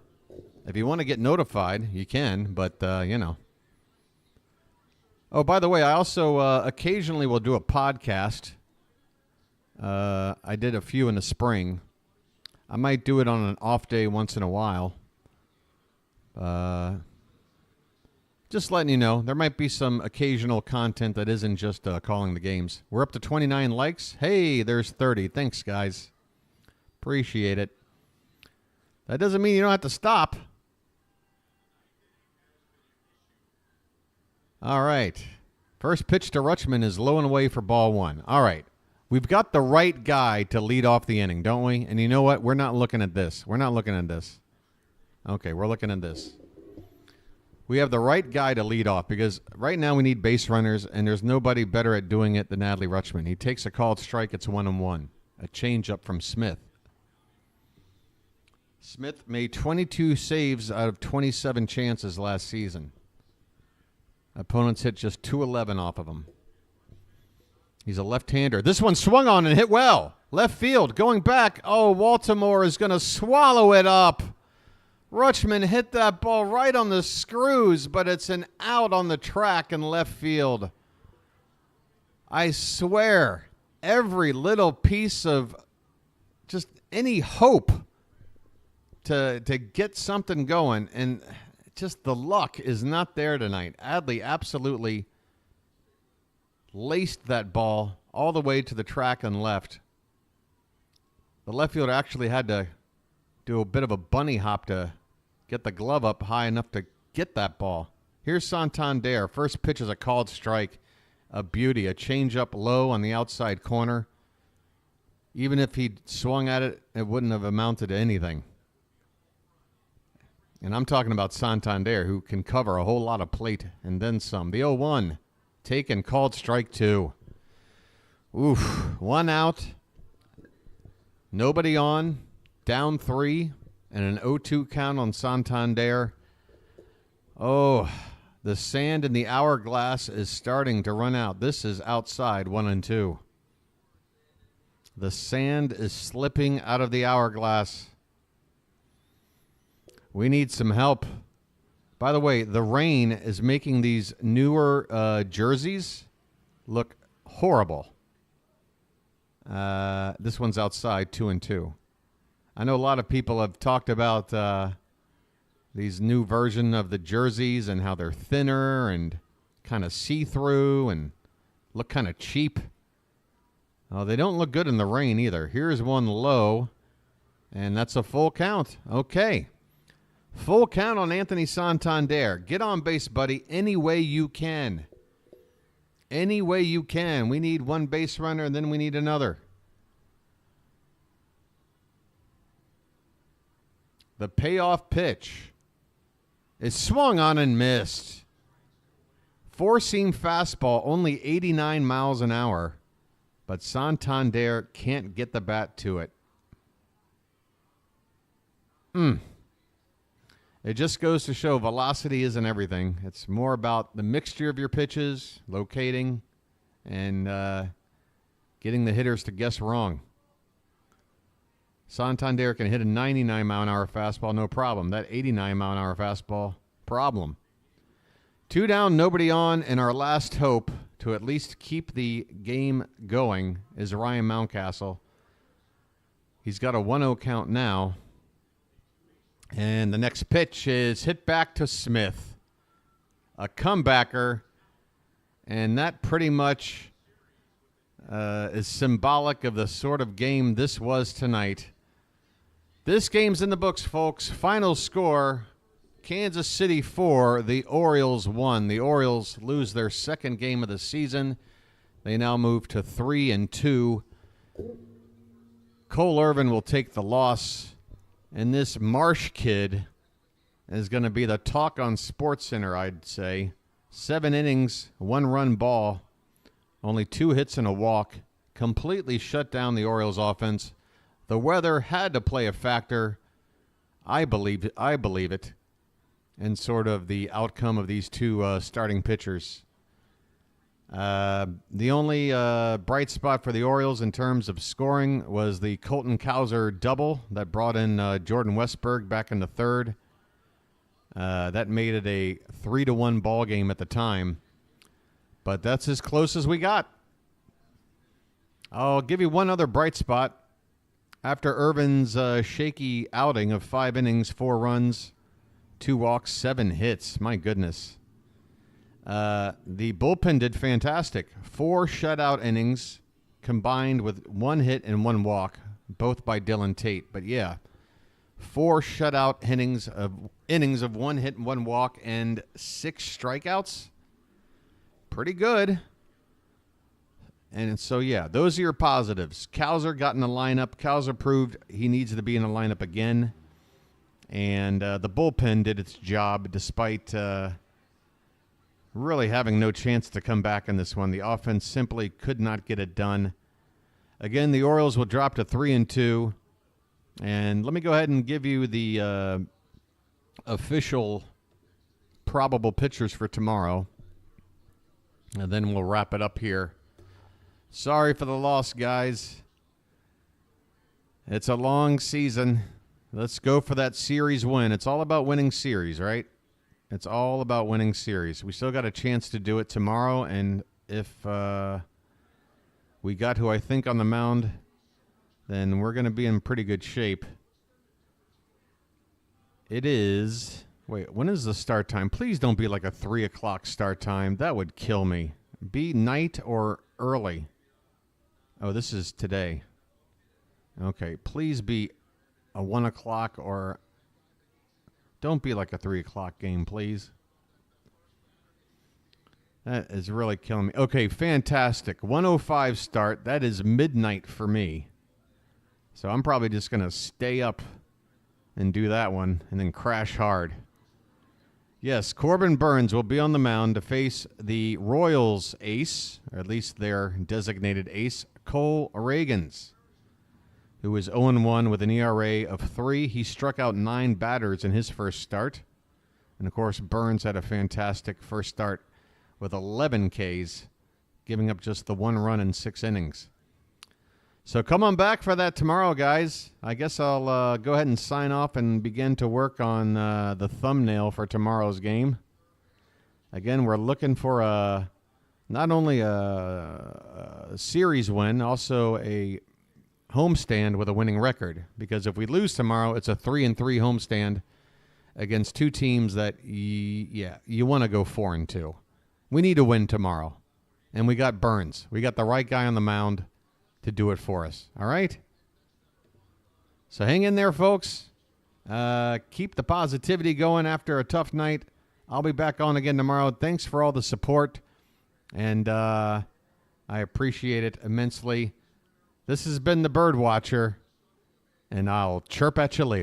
if you want to get notified, you can, but, Oh, by the way, I also occasionally will do a podcast. I did a few in the spring. I might do it on an off day once in a while. Just letting you know, there might be some occasional content that isn't just calling the games. We're up to 29 likes. Hey, there's 30. Thanks, guys. Appreciate it. That doesn't mean you don't have to stop. All right. First pitch to Rutschman is low and away for ball 1. All right. We've got the right guy to lead off the inning, don't we? And you know what? We're not looking at this. We're not looking at this. Okay, we're looking at this. We have the right guy to lead off because right now we need base runners, and there's nobody better at doing it than Adley Rutschman. He takes a called strike. It's 1-1. A changeup from Smith. Smith made 22 saves out of 27 chances last season. Opponents hit just 211 off of him. He's a left-hander. This one swung on and hit well. Left field, going back. Oh, Baltimore is going to swallow it up. Rutschman hit that ball right on the screws, but it's an out on the track in left field. I swear, every little piece of just any hope to get something going, and just the luck is not there tonight. Adley absolutely laced that ball all the way to the track and left. The left fielder actually had to do a bit of a bunny hop to get the glove up high enough to get that ball. Here's Santander. First pitch is a called strike. A beauty. A changeup low on the outside corner. Even if he'd swung at it, it wouldn't have amounted to anything. And I'm talking about Santander, who can cover a whole lot of plate and then some. The 0-1, taken, called strike 2. Oof, 1 out, nobody on, down 3, and an 0-2 count on Santander. Oh, the sand in the hourglass is starting to run out. This is outside, 1-2. The sand is slipping out of the hourglass. We need some help. By the way, the rain is making these newer jerseys look horrible. This one's outside, 2-2. I know a lot of people have talked about these new version of the jerseys and how they're thinner and kind of see-through and look kind of cheap. They don't look good in the rain either. Here's one low, and that's a full count. Okay. Full count on Anthony Santander. Get on base, buddy, any way you can. Any way you can. We need one base runner, and then we need another. The payoff pitch is swung on and missed. Four-seam fastball, only 89 miles an hour, but Santander can't get the bat to it. It just goes to show velocity isn't everything. It's more about the mixture of your pitches, locating, and getting the hitters to guess wrong. Santander can hit a 99-mile-an-hour fastball, no problem. That 89-mile-an-hour fastball, problem. 2 down, nobody on, and our last hope to at least keep the game going is Ryan Mountcastle. He's got a 1-0 count now. And the next pitch is hit back to Smith. A comebacker. And that pretty much is symbolic of the sort of game this was tonight. This game's in the books, folks. Final score, Kansas City 4, the Orioles 1. The Orioles lose their second game of the season. They now move to 3-2. Cole Irvin will take the loss. And this Marsh kid is going to be the talk on SportsCenter, I'd say. 7 innings, 1-run ball, only 2 hits and a walk. Completely shut down the Orioles offense. The weather had to play a factor. I believe it. And sort of the outcome of these two starting pitchers. The only bright spot for the Orioles in terms of scoring was the Colton Cowser double that brought in Jordan Westberg back in the third. That made it a 3-1 ball game at the time. But that's as close as we got. I'll give you one other bright spot. After Irvin's shaky outing of 5 innings, 4 runs, 2 walks, 7 hits. My goodness. The bullpen did fantastic. 4 shutout innings combined with 1 hit and 1 walk, both by Dylan Tate. But yeah, 4 shutout innings of 1 hit and 1 walk and 6 strikeouts. Pretty good. And so, yeah, those are your positives. Cowser got in the lineup. Cowser proved he needs to be in the lineup again. And the bullpen did its job despite really having no chance to come back in this one. The offense simply could not get it done. Again, the Orioles will drop to 3-2. And let me go ahead and give you the official probable pitchers for tomorrow. And then we'll wrap it up here. Sorry for the loss, guys. It's a long season. Let's go for that series win. It's all about winning series, right? It's all about winning series. We still got a chance to do it tomorrow, and if we got who I think on the mound, then we're going to be in pretty good shape. It is Wait, when is the start time? Please don't be like a 3 o'clock start time. That would kill me. Be night or early. Oh, this is today. Okay, please be a 1 o'clock or... Don't be like a 3 o'clock game, please. That is really killing me. Okay, fantastic. 1:05 start. That is midnight for me. So I'm probably just going to stay up and do that one and then crash hard. Yes, Corbin Burnes will be on the mound to face the Royals ace, or at least their designated ace, Cole Irvin, who is 0-1 with an ERA of 3. He struck out 9 batters in his first start. And, of course, Burnes had a fantastic first start with 11 Ks, giving up just the 1 run in 6 innings. So come on back for that tomorrow, guys. I guess I'll go ahead and sign off and begin to work on the thumbnail for tomorrow's game. Again, we're looking for not only a series win, also a homestand with a winning record. Because if we lose tomorrow, it's a 3-3 homestand against 2 teams that, you want to go 4-2. We need to win tomorrow. And we got Burnes. We got the right guy on the mound to do it for us. All right? So hang in there, folks. Keep the positivity going after a tough night. I'll be back on again tomorrow. Thanks for all the support. And I appreciate it immensely. This has been the BirdWatcher. And I'll chirp at you later.